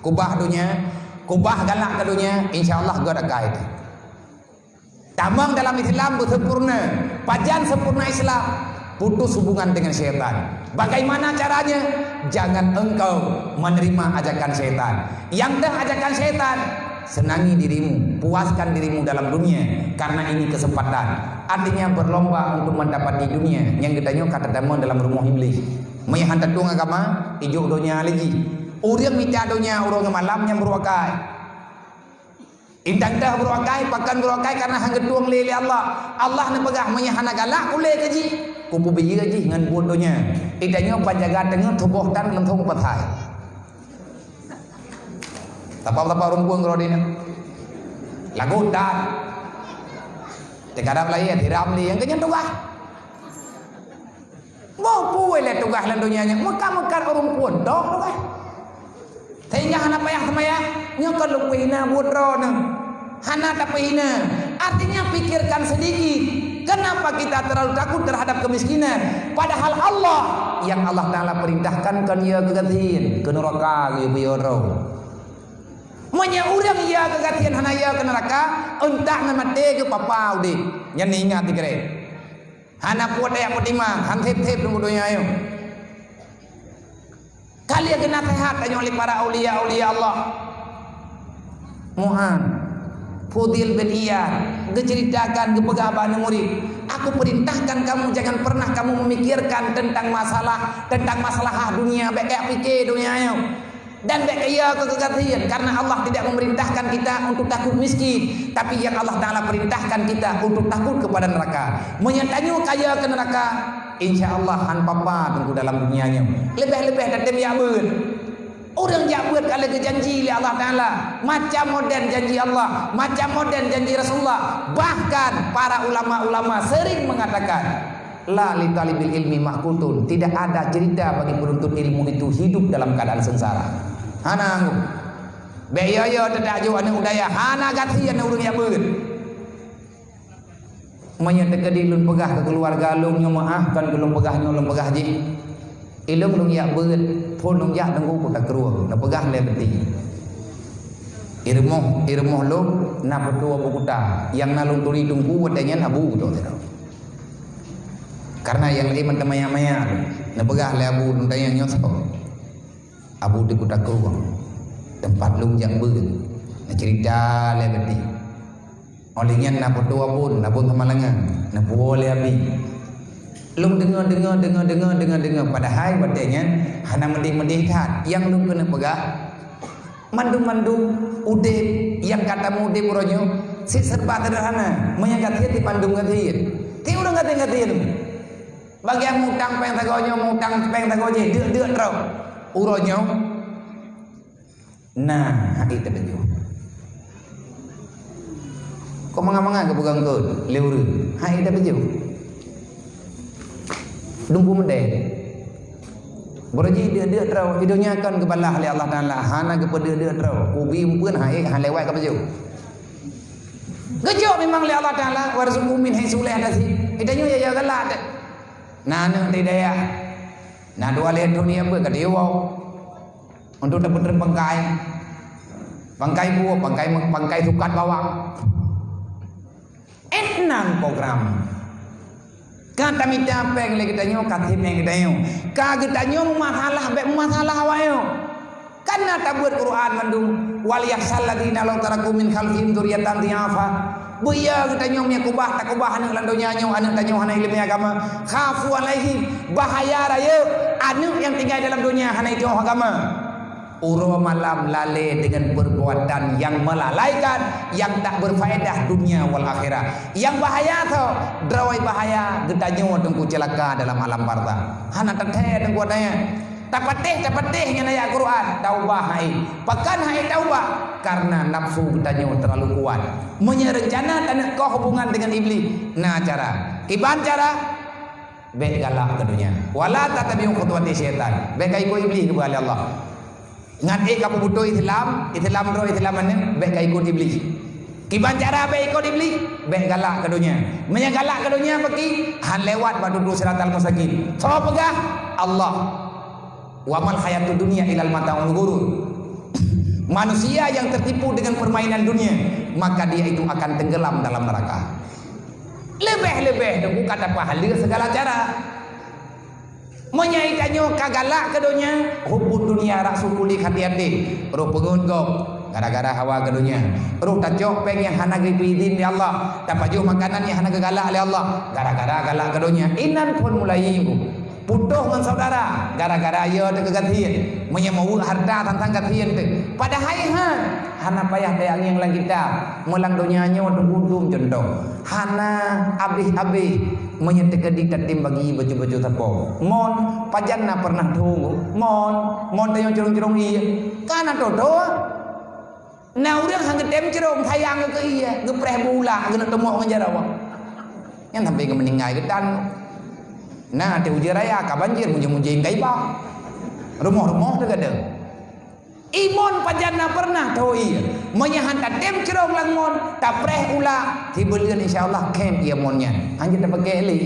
Kubah dunia, kubah galak ke dunia, insyaallah God akan itu. Tamang dalam Islam sempurna. Pajan sempurna Islam. Putus hubungan dengan syaitan. Bagaimana caranya? Jangan engkau menerima ajakan syaitan. Yang dah ajakan syaitan, senangi dirimu, puaskan dirimu dalam dunia karena ini kesempatan. Artinya berlomba untuk mendapati dunia yang kita kata dama dalam rumah iblis. Meyahan tetung agama, ijuk dunia lagi. Urang minta dunia, urang malamnya berwakai. Intang dah berwakai, pakan berwakai karena hang getuang lele Allah. Allah ne pegah meyahan galak kule gaji. Kupu biji gaji dengan buat dunia. Idanya panjaga tengah tubuh tan lentong patai. Tapa rumpun kalau dia lagu dan tekadap lagi tiram li yang kenyan tugas mau puai le tugas lan dunia nya mekar rumpun dok tugas sehingga hana payah semaya nyokot lupuhina budro nang hana tapihina artinya pikirkan sedikit kenapa kita terlalu takut terhadap kemiskinan padahal Allah yang Allah Ta'ala perintahkan kan ya kegatian ke neraka ya bioro manya urang ya kegatian hana ya ke neraka entah nama te ke papau di yang ingat dikere hana puat daya petimang han tep tunggu dunia ayo kalian kena sehat tanya oleh para aulia Allah Muhan Fudil bin Iyad diceritakan ke pegaban murid aku perintahkan kamu jangan pernah kamu memikirkan tentang masalah dunia baik fikir dunia ayo dan baik ia kegatian karena Allah tidak memerintahkan kita untuk takut miskin tapi yang Allah Ta'ala perintahkan kita untuk takut kepada neraka menyatanyu kaya ke neraka insyaallah han papa tunggu dalam dunianya lebih-lebih datem ya beun orang jabut kalau ke janji oleh Allah Ta'ala macam modern janji Allah macam modern janji Rasulullah bahkan para ulama-ulama sering mengatakan la li talibil ilmi maqutun tidak ada cerita bagi penuntut ilmu itu hidup dalam keadaan sengsara hana beyo tidak jo anu udaya hana gatian urang ya beun manya tekadilun pegah ke keluarga lung nya maafkan belum pegahnya belum pegah ji ilung lung ya beun pun lung ya tengku ku tak keruang na pegah le beti irmoh lung na petua bukuta yang nalung turi tungku wadanya abu to karena yang lain maya na pegah le abu tanya nyosok abu di kuta keruang tempat lung yang beun na cerita le beti olehnya na petua pun na pun kemalangan na boleh abi lung dengar padahal badanya hana mending tat yang lung kena pegah mandum ude yang kata mude puronyo si serba sederhana menyangkat di pandum gatiin ti urang gatiin bagi yang mutang peng tagonya deuk tro uronyo nah hati terdengar kau manga-manga ke bukan kau leuru hai dah bejo dumpu mende beraji dia terau hidupnya akan kebalah oleh Allah Taala hana kepada dia terau ubi pun hai han lewat ke bejo gejo memang oleh Allah Taala warzuqu min haitsu la yahtasib hidupnya ya galak nah tidak ya nah dua lihat dunia ber ke dewa untuk dapat pangkai sukat bawang enam program kata minta apa yang kita nyo katip yang kita nyo kita nyo masalah wayo karena tabut Quran mandung wal yahsal ladina law taraku min khalfihim dzurriyyatan dhi'afa buya kita nyo nya kubah tak kubah anu landonya nyo anu tanyo hana ilmu agama khafu alaihi bahaya raya anu yang tinggal dalam dunia hana itu agama uro malam lale dengan perbuatan yang melalaikan yang tak berfaedah dunia wal akhirah yang bahaya tu drawai bahaya gedanyo tengku celaka dalam alam barza hana teteh tengku adanya tapateh nya ayat Quran taubah hai pakan hai taubah karena nafsu gedanyo terlalu kuat menyerencana dan kau hubungan dengan iblis nah cara kiban cara baik galak ke dunia wala tatabi'u khutuwati syaitan baik ikut iblis kepada Allah ngan kamu butuh Islam ro Islam baik ikut iblis kiban cara baik ikut iblis baik galak ke dunia menyagalak ke dunia pergi han lewat badudu siratal mustaqim so pegah Allah wa mal hayatud dunya ilal mata'ul ghurur manusia yang tertipu dengan permainan dunia maka dia itu akan tenggelam dalam neraka lebih tunggu kata pahala segala cara menyaitannya kagalak ke dunia hubud dunia rasul kulik hati-hati roh pengungkop gara-gara hawa ke dunia roh tajok peng yang hana gipidin di Allah tapaju makanan yang hana kegalak oleh Allah gara-gara galak ke dunia inan pun mulai putuh dengan saudara gara-gara ya ada kegatian menyemau harta tentang gatian tu pada haihan hana payah dayang yang lang kita melang dunianya untuk undum contoh hana abih menyetek di tatim bagi baju-baju tapo mon pajanna pernah tunggu mon tayong curung-curung iya kana todo Nah orang hang tem cerong tayang ke iya, ke preh bula, ke nak temuk dengan jarawa. Yang sampai ke meninggal ke dan. Nah te uji raya ka banjir munjing-munjing kai ba. Rumah-rumah tu ada. Imon pajana pernah tahu iya. Menyahan tak tem cerong langmon, tak preh ula, tibelian insyaallah kem ia monnya. Hanya tak pakai li.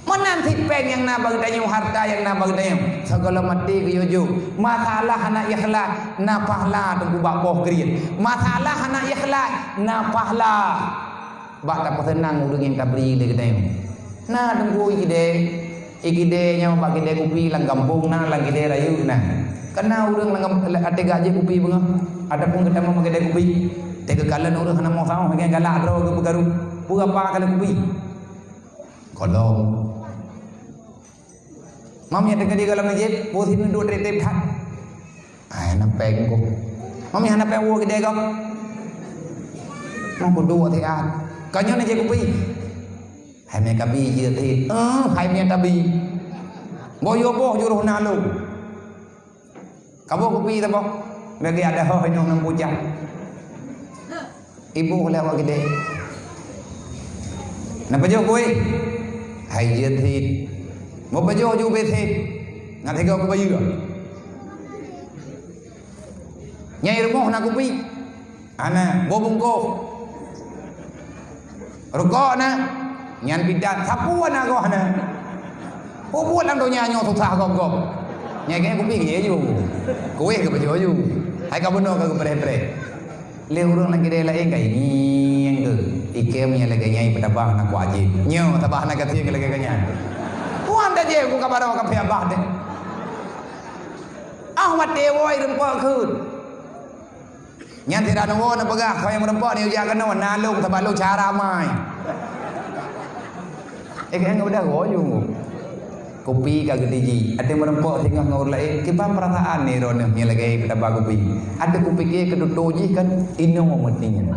Menanti peng yang na bagi dayung harta yang na bagi dayung segala mati ke yoju masalah anak ikhlas na pahla tunggu bakoh kriat masalah anak ikhlas na pahla bak tak tenang urang yang tak beri le dayung na tunggu ikide nya bak kide kupi lang kampung na lang kide rayu na kena urang lang ate gaje kupi bunga ada pun ketemu bagi kide kupi tega kalan urang hana mau sama bagi galak ro ke pegaru pura pa kala kupi kolong Mami ada kadi dalam masjid, posisi dua tretep tak. Ay, napeng ko. Mami hanap yang wo gede ko. Mau dua tiat. Kanya na je kupi. Hai me kabi je ti. Hai me tabi. Boyo boh juruh nalu. Kabo kupi ta boh. Bagi ada ho nyong nang bujang. Ibu lewat gede. Napa jo kuy? Hai je ti. Một bây giờ du về thế ngã thấy có bây giờ nhảy được một nào cũng bị ana vô bung cô rồi có na nhan bidan sapu na có na ô buat làm đồ nhà nhau thuộc thà gom gom nhảy cái cũng bị cái gì cô ấy cái bây giờ du hay cả bên đó cái bere bere leo orang lagi dia lain kayak ni yang tu ikem yang lagi nyai pedabang nak wajib nyo tabah nak katia lagi kanya anda je ku kabar ka phe bah de ahmad de woi rempo khun nyan thira no wo na pagah kau yang rempo ni uja kana na lung tabat lu cara mai kan udah goyu kopi ka gede ji ada merempo tengah ngor lain ke ba perasaan ni ron ni lagi kita ba kopi ada kopi ke keduto ji kan ino momentinya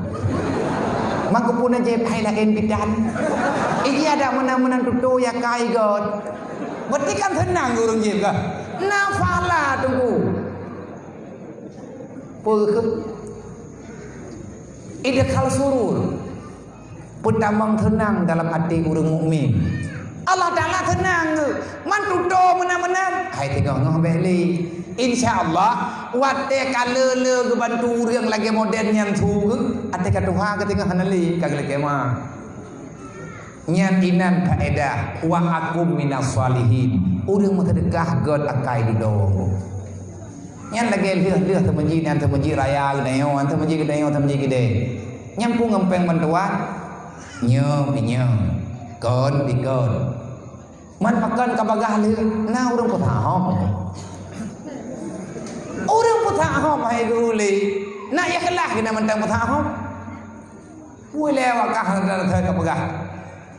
Maka pun aja pailain bidan. Iya ada menang-menang tutu ya kai god. Berarti kan tenang urang je ka. Nafala tunggu. Pulke. Idkhal surur. Putamang tenang dalam hati urang mukmin. Allah Taala tenang ke. Man tutu menang-menang. Hai tengok ngah beli. InsyaAllah wate kalele ke bantu urang lagi modern yang tu ke ate ka Tuhan ketika hanali kagale kema nyan inan faedah wa akum minas salihin urang mutadekah god akai di do nyan lagi leuh temenji nan temenji raya geunayo an temenji geunayo temenji gede nyan pu ngempeng bantuan nyo pinyo kon dikon man pakan kabagah leuh na urang potahom orang putahom hai guli nak ikhlas kena mentang putahom boleh wakah dalam thai kapagah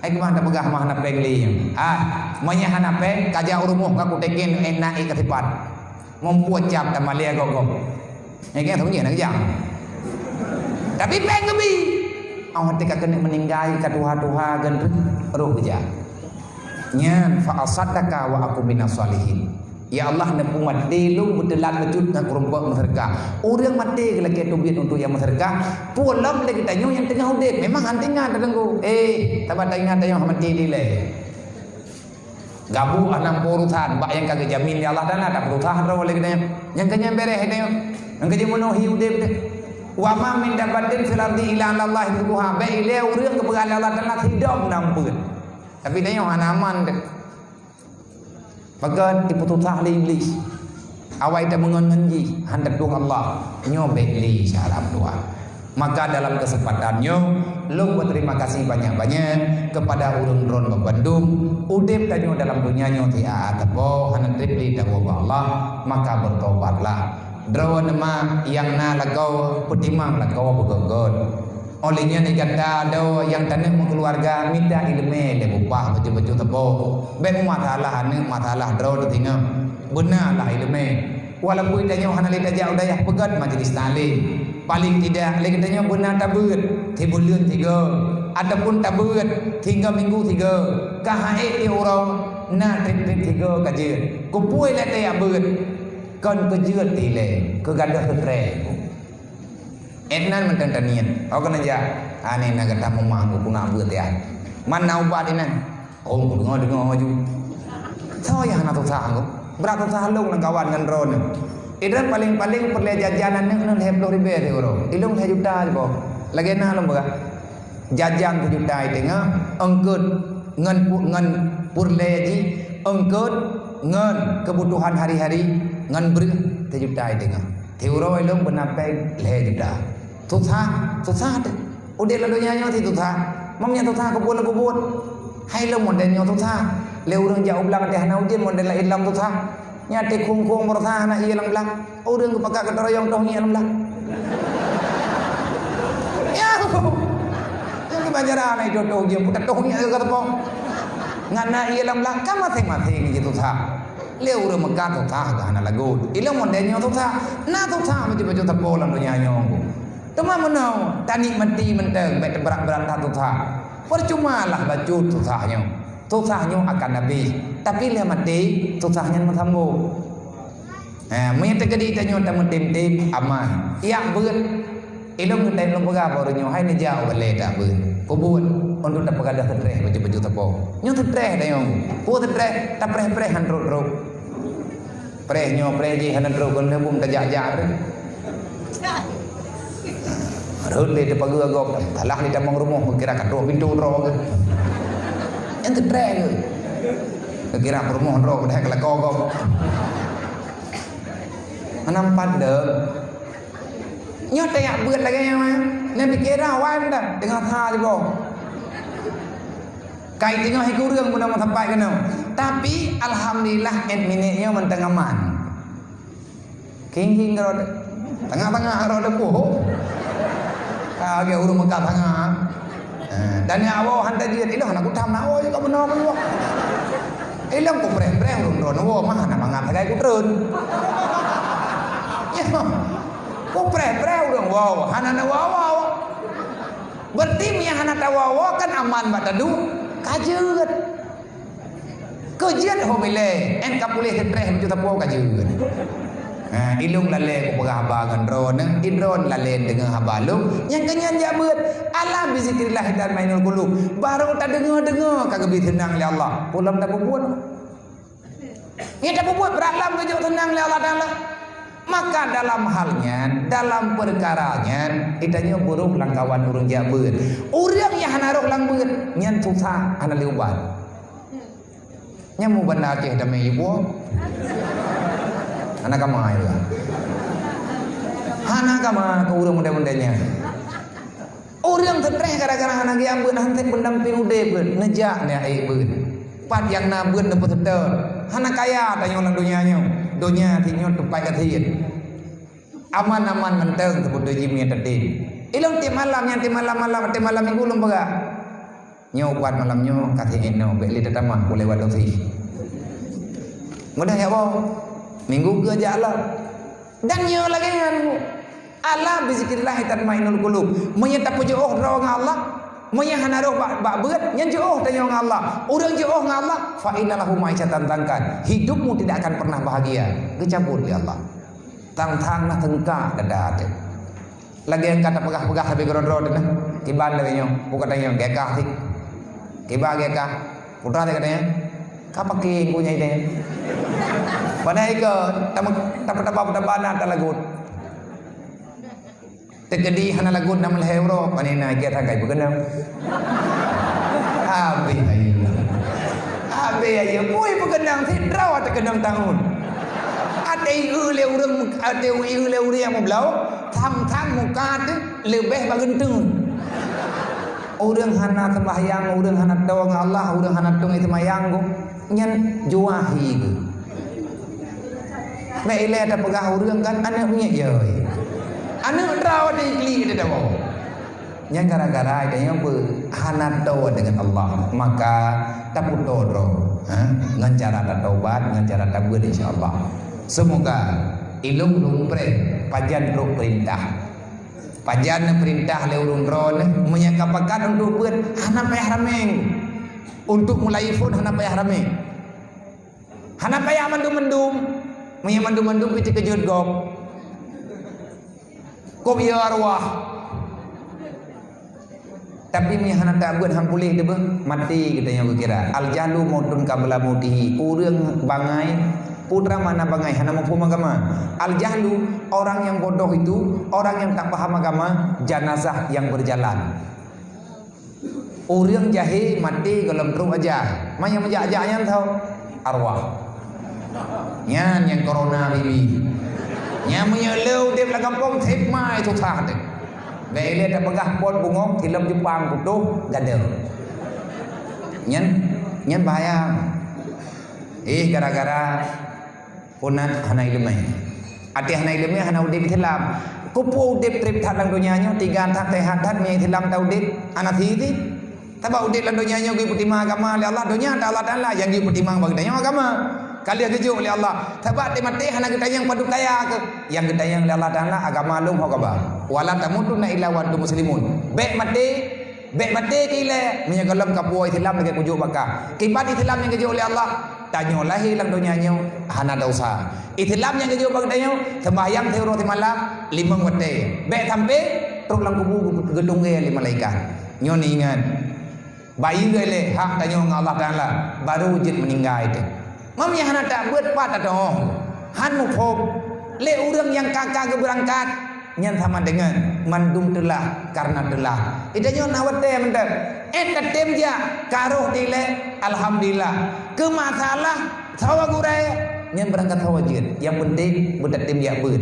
ai kemana pegah mah na pengli manya hana peng kaja urumuh kaku teken enak ikatipat membuat jam tamalia gogong ai kan thong nak jam tapi peng kebi awak tika kena meninggal kaduha-duha gan roh beja nyan fa asaddaka wa aku minas salihin. Ya Allah nak umat delung betelan wujud nak kurumpak masyarakat. Orang mati kalau kita duit untuk yang masyarakat, pulang lagi tanya yang tengah udip. Memang hantingan terganggu. Tabat ingat tanya mati dile. Gabu anam urusan, bak yang kagak jamin ya Allah dan ada urusan ro lagi tanya. Yang kanya beres tanya. Yang kanya menuhi udip deh. Wa ma min dabatin fil ardi illa Allah tuha. Baik le urang kepegan Allah dan hidup nampun. Tapi tanya hanaman deh. Maka diputusah oleh iblis. Awai tak mengenji hendak doa Allah nyobek li syarat doa. Maka dalam kesempatannya lu berterima kasih banyak-banyak kepada urang ron Bandung. Udip tanyo dalam dunianya tia atabo hanan tripli dawa Allah maka bertobatlah. Drawa nama yang na lagau putimang lagau begogon. Olehnya ni kata ada yang tanah keluarga minta ilmu le upah betul-betul tebo. Ben masalah ni masalah draw ditinggal. Benarlah ilmu. Walaupun tanya hana le tajak udayah pegat majlis talim. Paling tidak le katanya benar tabut 3 bulan 3. Adapun tabut 3 minggu 3. Kahae ti orang na trip 3 kajian. Kupui le tay abut. Kon kejeut ti le ke gadah ke tre. Enan mententanian. Aku kena ja. Ane nak kata memang aku nak buat ya. Mana ubat ini? Oh, dengar maju. Saya nak tu sah aku. Berat tu sah long nak kawan dengan ron. Idan paling perle jajanan ni nak 10 ribu euro. Ilung 1 juta je boh. Lagi nak lom bah. Jajan 1 juta tengah angkut ngan perle ji angkut ngan kebutuhan hari-hari ngan ber 1 juta tengah. Euro ilung benapai 1 juta. Susah deh. Udah lalu nyanyi tu susah. Mamnya susah kebun. Hai lo modelnya susah. Le urang jauh belang teh na ujian model la ilang susah. Nyate kungkung bersah na ilang belang. Urang kepaka keteroyong toh ilang belang. Ya. Yang kebanjaran itu toh ujian putat toh nya kata po. Ngana ilang belang ka masing-masing gitu susah. Le urang mekah susah ka na lagu. Ilang modelnya susah. Na susah macam-macam tepo lang nyanyong. Tuma menau tani menti menteng baik berat-berat susah. Percuma lah baju susahnya. Susahnya akan habis. Tapi dia mati susahnya bersambung. Menyata kedi tanya tamu tim aman. Ia berat. Ilmu kita ilmu berapa orangnya. Hai ni jauh boleh tak berat. Kubut untuk dapat kadah tertreh baju-baju tepo. Nyo tertreh dah yang. Pu tertreh tak preh-preh handruk. Prehnya preh je handruk kan lebum tajak-jak. Rut dia pagi agak talah di dalam rumah kira kat pintu roh ke. Yang tertreh ke. Kira rumah roh dah kelakor kau. Nampak dah. Nyata yang berat lagi yang mana? Nanti kira awal dah dengan hal je boh. Kai tengah hai kurang pun nak sampai ke nama. Tapi alhamdulillah minitnya mentang aman. King kalau tengah-tengah kalau ada poh. Kage urung Mekah tengah. Dan yang awak hantar dia ilang nak kutam nak awak juga benar benar. Ilang ku preh-preh urung ron awak mah nak mangap kai ku terun. Ya. Ku preh-preh urung wow, hanana wow. Berarti yang hana tawawa kan aman batadu kajeut. Kejian ho mile en kapulih tereh juta po kajeut. Ilung lale ku pegahaba ron idron lale dengan habalung yang kenyan jabut ala bizikrillah dan mainul qulub baru tak dengar kagak bi tenang oleh Allah pulang tak buat ya tak buat beralam ke tenang oleh Allah taala maka dalam halnya dalam perkaranya itanya buruk langkawan urang jabut urang yang hanarok langbeut nyan susah ana liubat nya mu benar ke dame ibu anak kamai lah. Anak kamai ke urang muda-mudanya. Urang tertreh gara-gara anak yang beun hantet pendamping ude beun nejak ne ai beun. Pat yang na beun dapat seter. Anak kaya tanya orang dunianya. Dunia tinyo tupai kathian. Aman-aman menteng sebut jimi tadi. Ilong tiap malam minggu lom baga. Nyo kuat malamnya kathian no beli tetamah boleh lewat dosi. Mudah ya boh. Minggu ke jalan dan nyo lagi dengan Allah bizikrillah tatmainul qulub menyata pujuh roh Allah menyahana roh bak beut nyen jeuh tanya Allah urang jeuh dengan Allah fa innalahu ma'isatan tangkan hidupmu tidak akan pernah bahagia kecabut ya Allah tang-tang nah tengka dadat lagi yang kata pegah-pegah habis geron-ron nah kiban lagi nyo bukan tanya gekah sih kiba gekah putra teh katanya kapake punya ide Panai ke tapatapa tak lagut. Tegedi hana lagut nam lehero panai na ke thagai begenam. Abi ayo pui begenang tidraw tegenam tahun. Ade le urang ade le urang yang blau tham muka tu lebih bagenteng. Urang hana sembahyang urang hana tawang Allah urang hana tung sembahyang go nyen juahi ke. Mai le ada pegah urang kan anak punya joi. Anak raw ada ikli dia tahu. Yang gara-gara dia yang berhanat tawa dengan Allah maka taput todro, dengan cara taubat, dengan cara tabur insyaallah. Semoga ilung lumpre pajan ro perintah. Pajan perintah le urung ron menyakapakan untuk buat hana payah rameng. Untuk mulai phone hana payah rameng. Hana payah mendum-mendum. Menyamandum-mandum kita kejut gok. Kau biar arwah. Tapi mihana tak buat hang pulih dia mati kita yang kira. Al jahlu mautun qabla mautihi. Urang bangai putra mana bangai hana mampu agama. Al jahlu orang yang bodoh itu orang yang tak paham agama, jenazah yang berjalan. Urang jahil mati dalam teruk aja. Yang menjak-jaknya tahu arwah. Yang corona bibi. Yang menyeleu dia belakang kampung thep mai tu sah deh. Bele dah pegah pot bungong film Jepang kutu gada. Nyen bayang. Gara-gara punat hanai lemai. Ati hanai lemai hana udip thilam. Kupu udip trip thatang dunianya 3 tak tehat dat nyai thilam ta udip anathi ti. Taba udip lan dunianya gi putima agama oleh Allah dunia ta Allah Taala yang gi putima bagi tanya agama. Kalian keju oleh Allah. Taba te mati hana kita yang padu kaya ke. Yang kita yang oleh Allah Taala agama lu hokaba. Wala tamutunna illa wa antum muslimun. Bek mati kile menyagalam kapuai thilam dekat kujuk bakah. Kibat thilam yang keju oleh Allah. Tanya lahi lang dunianya hana dosa. Thilam yang keju bagi tanya sembahyang teuro ti malam 5 wate. Bek sampai truk lang kubu gedung ge 5 malaikat. Nyon ingat. Bayi gele hak tanya Allah Taala baru jid meninggal itu. Mam yang hana tak buat pat atau han mukhom le urang yang kakak ke berangkat nyan sama dengan mandum telah karena telah idanya nawate mendek tetem ja karuh dile alhamdulillah ke masalah sawa gurai nyan berangkat hawajid yang penting bertetem ya beut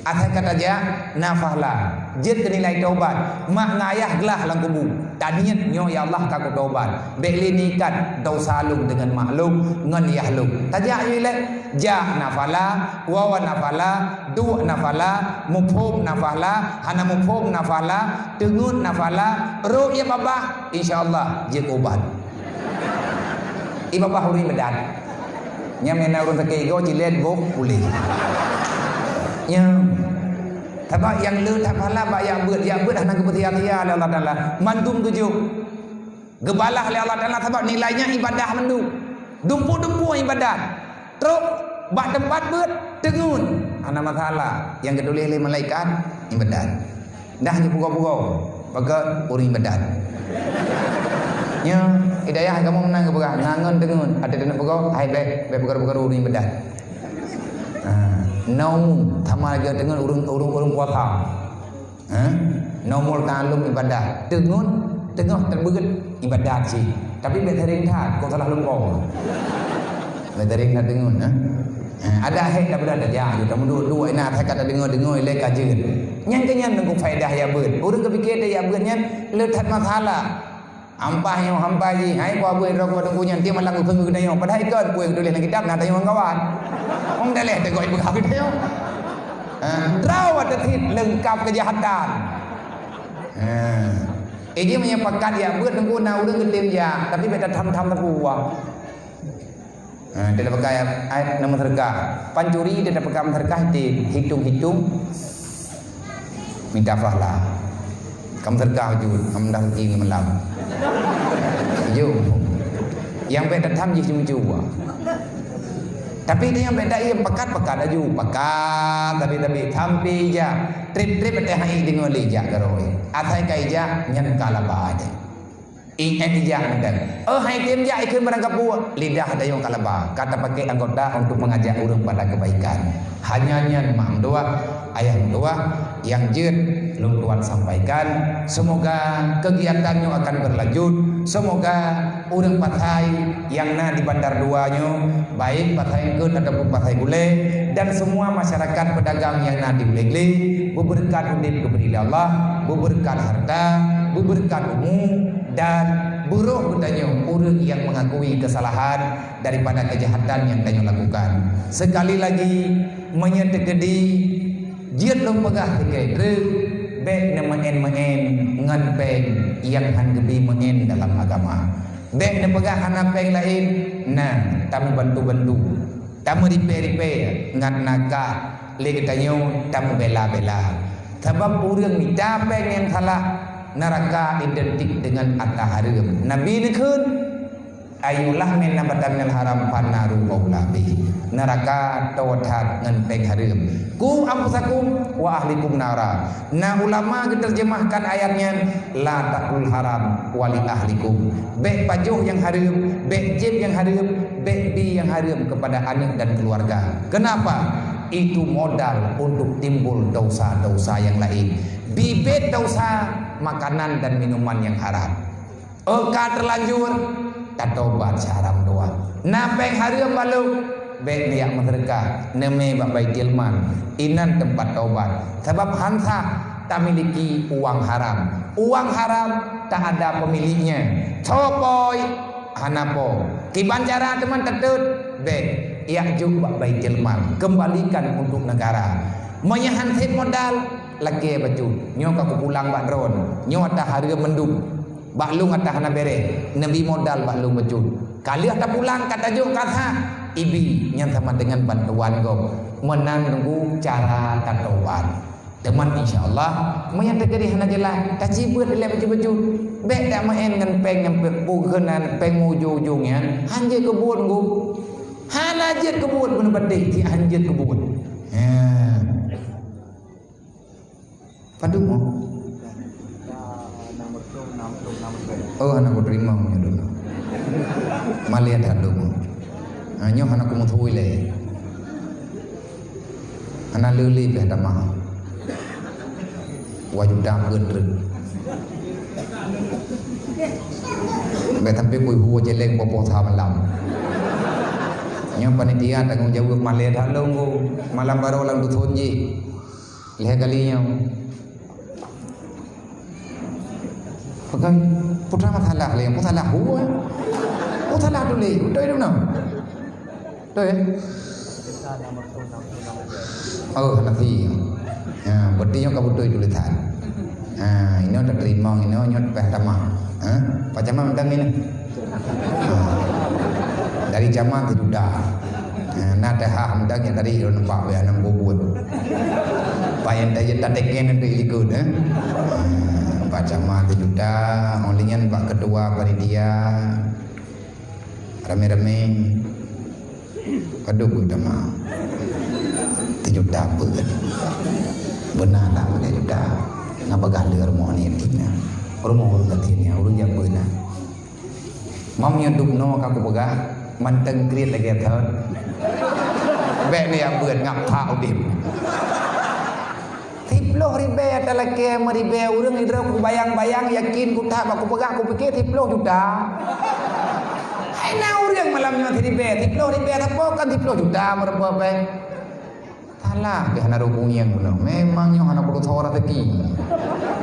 atai kata ja nafahlah jid nilai taubat mak ngayah gelah lang kubu taniat nyo ya Allah ka taubat beli nikat dosa lung dengan maklum ngan yahlum tajak ile ja nafala wa nafala du nafala mufhum nafala hana mufhum nafala tengun nafala ru ya babah insyaallah je obat ibabah huri medan nya mena urun sakei go jilet bok boleh yang tabak yang le tak pala bak yang beut hana kepertian Allah Taala mandum tujuh gebalah oleh Allah Taala tabak nilainya ibadah mendu dumpu ibadah teruk bak tempat beut tengun ana masalah yang kedulih oleh malaikat ibadah dah ni pukau-pukau baga uring ibadah nya hidayah kamu menang ke berah nangon tengun ada kena pukau hai be bugar uring ibadah naum thamar ge dengan urung puasa naumul talum ibadah tengun tengah terbeget ibadah sih tapi betering that kau salah lumpong betering that tengun ada hek dah berada ja you tamu dua ina tak kata dengar le kajeun nyan kenyan nunggu faedah ya beut urang kepikir dia ya beut nyan le that masalah ampah yang hampa ji hai ko abu rok wadung kunyan dia malang upeng gede yo padahal ikut puing tulis dalam kitab nah tanya kawan ong daleh te goi begawi gede yo rawat tit lengkap kejahatan dia menyepakat ya beut nunggu na urang gedim ya tapi beta tham tapuwa dia dapat ayat nama sedekah pancuri dia dapat sedekah hitung minta pahala kamu sedekah jujur kamu dah pergi malam jom yang beda tham je cuma tapi dia yang beda ia pekat aju pekat tapi thampi ja trip teh hai dengan leja garoi atai kai ja nyan kala baade ing ja dan hai tim ja ikut berangkat buah lidah ada yang kalaba kata pakai anggota untuk mengajak orang pada kebaikan hanya nyan mam doa ayah doa yang jid belum Tuhan sampaikan semoga kegiatannya akan berlanjut semoga orang patai yang di bandar duanya baik patai ke ataupun patai gule dan semua masyarakat pedagang yang di Ulegli berberkat udip kepada Allah berberkat harta berberkat umum dan buruh bertanya orang yang mengakui kesalahan daripada kejahatan yang tanya lakukan sekali lagi menyetekedi jiat long pegah tikai bek na mengen ngan peng yang han gebi mengen dalam agama bek na pegah hana peng lain nah tamu bantu tamu ripe ngan naga le tanyo tamu bela sebab urang minta peng yang salah neraka identik dengan at-tahrim nabi ni kun ayulah min nabatanil haram panaru maulabi neraka tawathat ngan peng harum. Ku ampusakum wa ahlikum nara. Nah ulama terjemahkan ayatnya la takul haram wali ahlikum. Baik pajuh yang harum, baik jib yang harum, baik bi yang harum kepada anak dan keluarga. Kenapa? Itu modal untuk timbul dosa-dosa yang lain. Bibit dosa makanan dan minuman yang haram. Eka terlanjur tatobat haram doa. Napeng harum balu baik niat mereka neme babai tilman inan tempat taubat. Sebab hansa tak miliki uang haram. Uang haram tak ada pemiliknya. Copoy hanapo. Kiban cara teman tetut baik ia juga babai tilman kembalikan untuk negara. Menyahansip modal lagi baju. Nyo aku pulang bak drone. Nyo ada harga mendung. Baklung atas hana bere. Nabi modal baklung baju. Kali ada pulang kata juk kata ibi yang sama dengan bantuan kau menanggung cara tatobat. Teman insyaallah menyata jadi hana jelas tak cibut dalam baju-baju. Bek tak main dengan peng yang bukanan peng ujung-ujungnya. Hanje kebun ku. Hana jet kebun benar betik ti hanje kebun. Padu mo. Oh anak terima punya dulu. Malian hadung. Nyo anak ku muthui le. Anak luli pe tamah. Wajib dah gedreg. Be tampe kui huo jeleng popo tha malam. Nyo panitia tanggung jawab malian hadung ku. Malam baru lang tu thonji. Leh kali nyo. Pakai putra mathalah le, puthalah huwa. Puthalah tu le, doi tu nam. Doi. Oh, nanti. Berarti nyo kabut doi tu le than. Ino tak terima, ino nyo peh tamah. Pacama mentang ini. Dari jamaah tu dah. Nak dah mentang yang dari nampak we anam bobot. Payan daya tak teken tu ikut Pak Camat juta, onlingan Pak Ketua Panitia, rame-rame, aduh gue mah, 7 juta pun, benar lah 7 juta, ngapa gali rumah ni intinya, rumah orang katanya, orang yang benar, mamnya dukno kaku pegah, manteng kriat lagi tahun, bek ni yang benar ngap tak udim. Tiploh ribe ada lagi meribe urang hidra ku bayang-bayang yakin ku tak aku pegang aku fikir tiploh juta. Hai na urang malamnya ribe tiploh ribe apa kan tiploh juta merba bae. Salah ke hana rukung yang benar. Memang yang hana perlu thora teki.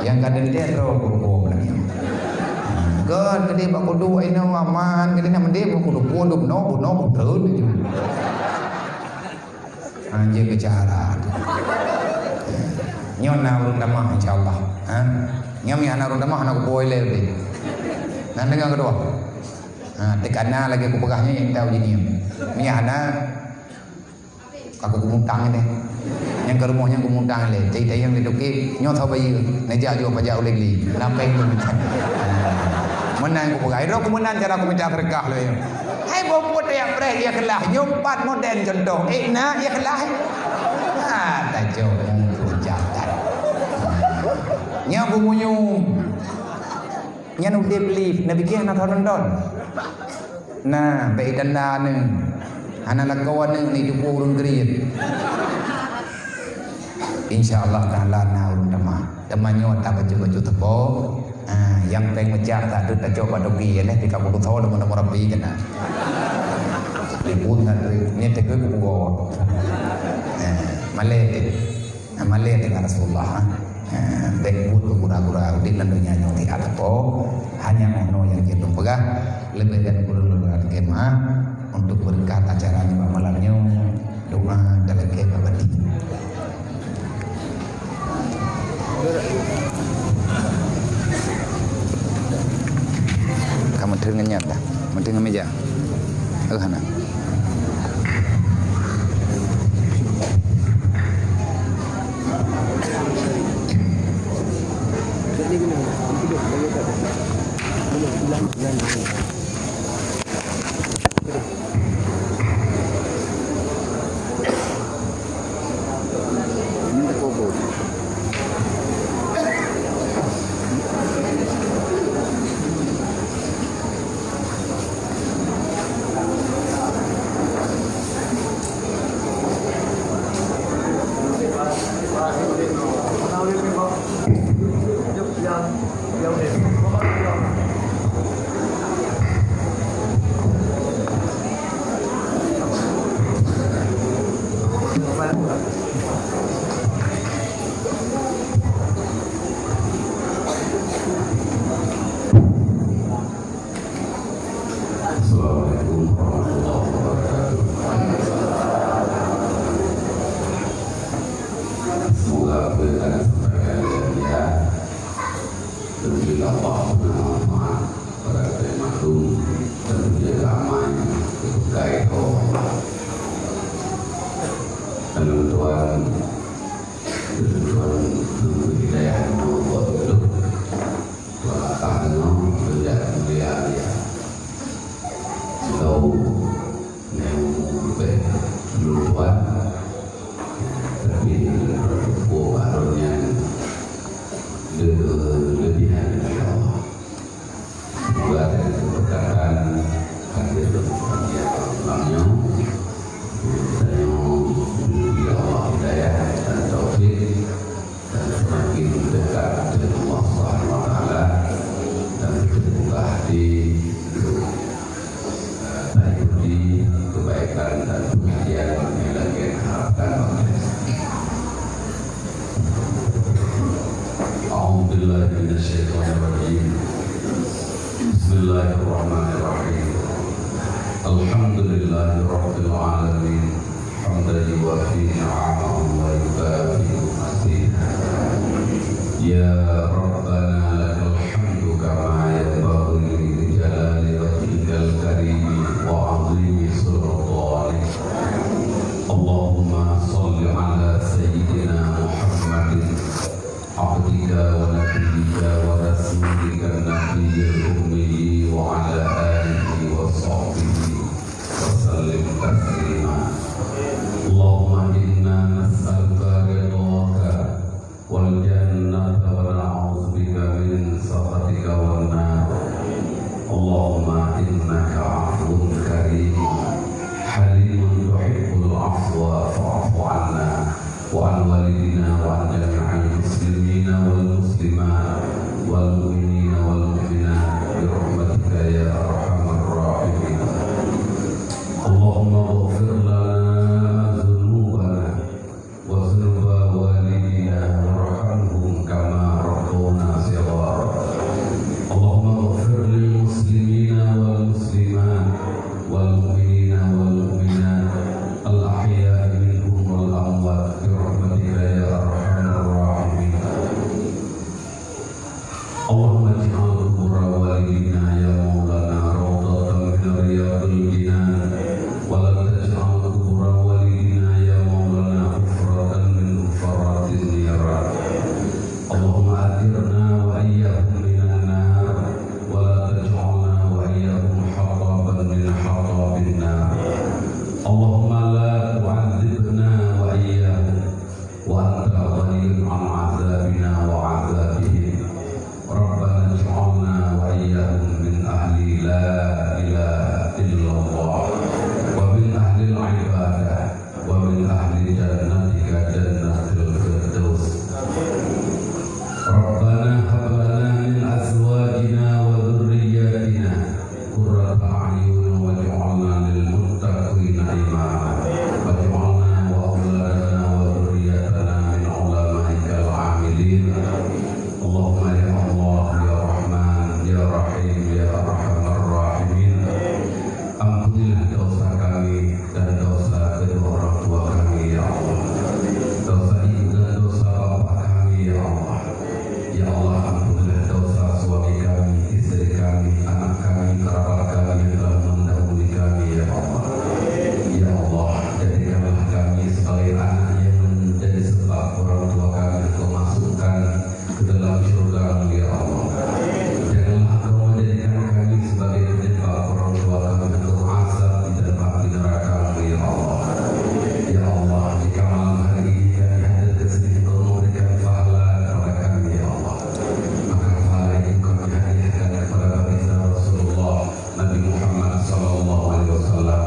Yang kaden dia ro ku belakang. God gede bak kudu ina aman gede na mende ku kudu ponduk no ku terus. Anjir bicara. Nyo na urang damah insyaallah. Nyo mi anak urang damah anak boy le be. Nan dengan kedua. Tekana lagi aku pegahnya yang tahu ini. Mi anak aku kumutang deh. Yang ke rumahnya kumutang le. Cai yang diduki nyo tahu bayi. Neja juga pajak oleh li. Nampai pun. Menang aku pegah. Iro aku menang cara aku minta berkah le. Hai bopot yang preh ya kelah nyumpat modern contoh. Nak ya kelah. Tak jauh. Nya bumunyu nya nu de belief nabi ke na thon don nah be danda ne ana la kawan ne ni jupu urung griet insyaallah taala na urung tamah temanyo ta baju-baju tebo yang peng mejak tak ada coba dogi ya di kamu tahu dengan nomor rapi kan ribut dan ni tegak buat Malay dengan Rasulullah baik buat gura-gura di nandunya nyoti atau hanya ono yang kita pegang lebih dari guru-guru kemah untuk berkat acaranya malamnya doa dalam kemah bati. Kamu dengannya dah, mendengar meja, hana. Tuhan hidayah buat hidup karena beliau dia tahu yang lupa tapi barunya lebihan Allah buat keberkatan hadir dalamnya saya Allah hidayah dan taufik dan semakin dekat dengan Allah Subhanahu wa taala dan terbuka hati mengikuti kebaikan dan pengajian yang lagi harapkan. A'udzubillahi minasyaitonir rajim. Bismillahirrahmanirrahim. Alhamdulillahirabbil alamin. Hamdan yuwafi ni'amahu wa yukafi'u masyidah. Ya Rabbana lakal hamdu kama yanbaghi li jalali wajhikal karim wa 'azimi sultanik. Allahumma shalli ala sayyidina Muhammadin abdika wa nabiyyika wa rasulika nabiyyil ummi wa ala alihi wa sahbihi wa sallim taslima. Allahumma inna nas'aluka ridhaka wal jannata wa na'udzubika min sakhatika wan nar. Allahumma innaka 'afuwun karim halimun tuhibbul 'afwa fa'fu 'anna wa 'an walidina wa 'an jami'il muslimina wal muslimat wal mu'minina wal mu'minat bi rahmatika ya arhamar rahimin. Allahumma ighfir lana dzunubana wa dzunuba walidina warhamhum kama rabbuna shighara. Allahumma ighfir lil muslimina wal muslimat wal mu'minina wal mu'minat al ahya'i minhum wal amwat bi rahmatika ya arhamar rahimin. Allahumma ij'al qubur walidina ya maulana rawdatan min riyadil jinan wa la taj'al qubur walidina ya maulana hufratan min hufaratin niran. Allahumma adirna wa iyyahum minan nar wa la taj'alna wa iyyahum hataban min hatabin nar. Allahumma la tu'adzibna wa iyyahum wa anta ghaniyun 'an 'adzabina wa 'adzabihim. Rabbana ij'alna wa iyyahum min ahli la ilaha illallah wa min ahli al-ibadah wa min ahli jannatika jannatul firdaus. Rabbana hab lana min azwajina wa dhurriyyatina qurrata a'yun waj'alna lil muttaqina imama waj'alna wa awladana wa dhurriyyatana min ulamaikal 'amilin. Allahumma ya Allah ya Rahman ya Rahim ya Arhamar Rahimin. Ampunilah dosa kami dan dosa kedua orang tua kami ya Allah, dosa ibu dan dosa bapak kami ya Allah. Ya Allah, ampunilah dosa suami kami, istri kami, anak kami, kerabat kami yang telah mendahului kami ya Allah. Ya Allah, jadikanlah kami sebagai anak yang menjadi sebab orang tua kami Kau masukkan ke dalam surga ya Allah. Janganlah Kau menjadikan kami sebagai penyebab orang tua kami Kau azab di dalam api neraka ya Allah. Ya Allah, jika malam hari ini kami hadir ke sini Kau memberikan pahala kepada kami ya Allah, maka pahala ini kami hadiahkan kepada baginda Rasulullah Nabi Muhammad sallallahu alaihi wasallam,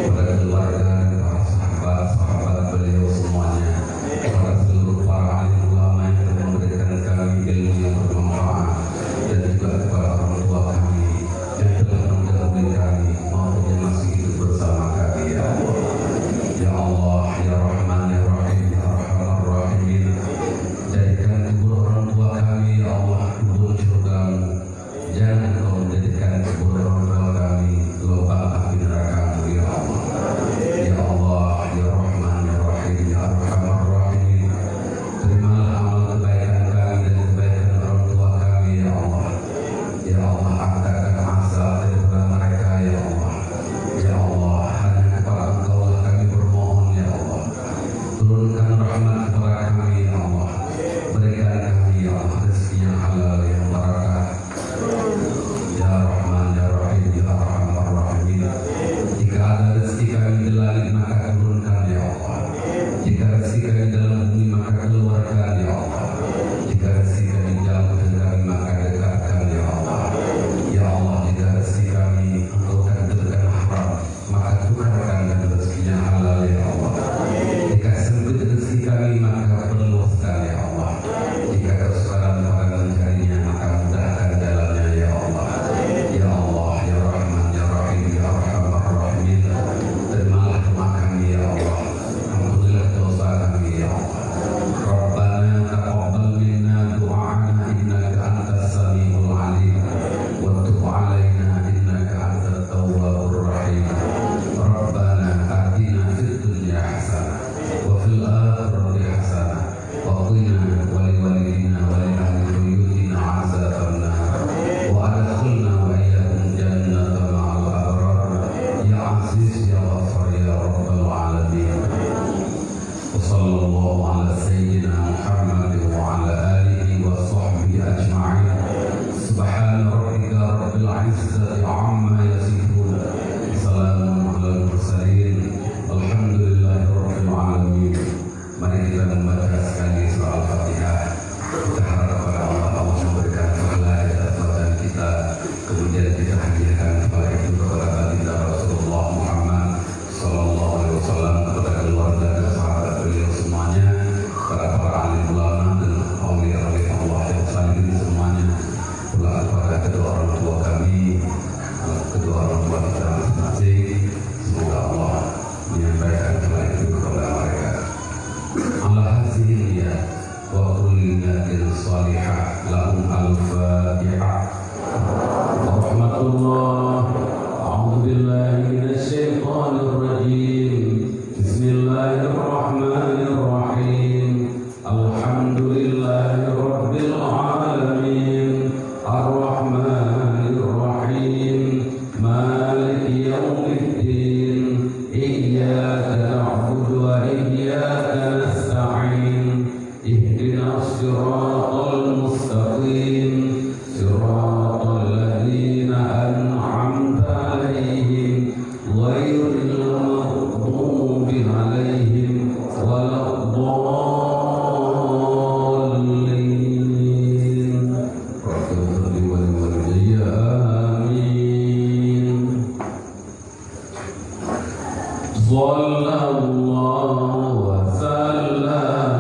kepada keluarga dan para sahabat-sahabat beliau semuanya, kepada seluruh para alim ulama yang telah memberikan kami ilmu yang bermanfaat, dan juga kepada orang tua kami yang telah mendahului kami maupun yang masih hidup bersama kami ya Allah. Ya Allah ya Rahman ya Rahim ya Arhamar Rahimin. Jadikan kubur orang tua kami ya Allah kubur surga-Mu. Jangan Kau menjadikan kubur orang tua kami lubang api neraka-Mu ya Allah. Ya Allah ya Rahman ya Rahim ya Arhamar Rahimin. Terimalah amal kebaikan kami dan kebaikan orang tua kami ya Allah. Ya Allah, angkatkan azab daripada mereka ya Allah. Ya Allah, hanya kepada Engkau lah kami bermohon ya Allah. محمد وعلى آله وصحبه أجمعين سبحان ربك رب العزة عما يصفون سلام على المرسلين الحمد لله رب العالمين. Mari kita membaca sekali surah Al-Fatihah. Kita harap kepada Allah memberikan pahala atas bacaan kita, kemudian kita hadiahkan kepada itu kepada baginda Rasulullah Muhammad Sallallahu Alaihi Wasallam, kepada keluarga dan sahabat beliau semuanya, para alim ulama dan aulia-aulia Allah yang salihin semuanya, pula kepada kedua orang tua kami, kedua orang tua kita masing-masing. Semoga Allah menyampaikan kepada itu kepada mereka. Allah hasilnya wa kulliyatin salihah lahum al-fatihah. Rahmatullah. A'udzu billahi minasy syaithanir rajim. Bismillahirrahmanirrahim. Alhamdulillahi rabbil alamin. Ar-Rahmanir Rahim. Maliki yaumiddin. Iyyaka na'budu wa iyyaka nasta'in. Ihdinas siratal mustaqim. Siratal ladzina an'amta 'alaihim ghairil maghdubi 'alaihim waladdallin. Rabbi wal walidayya amin. Sallallahu wa sallam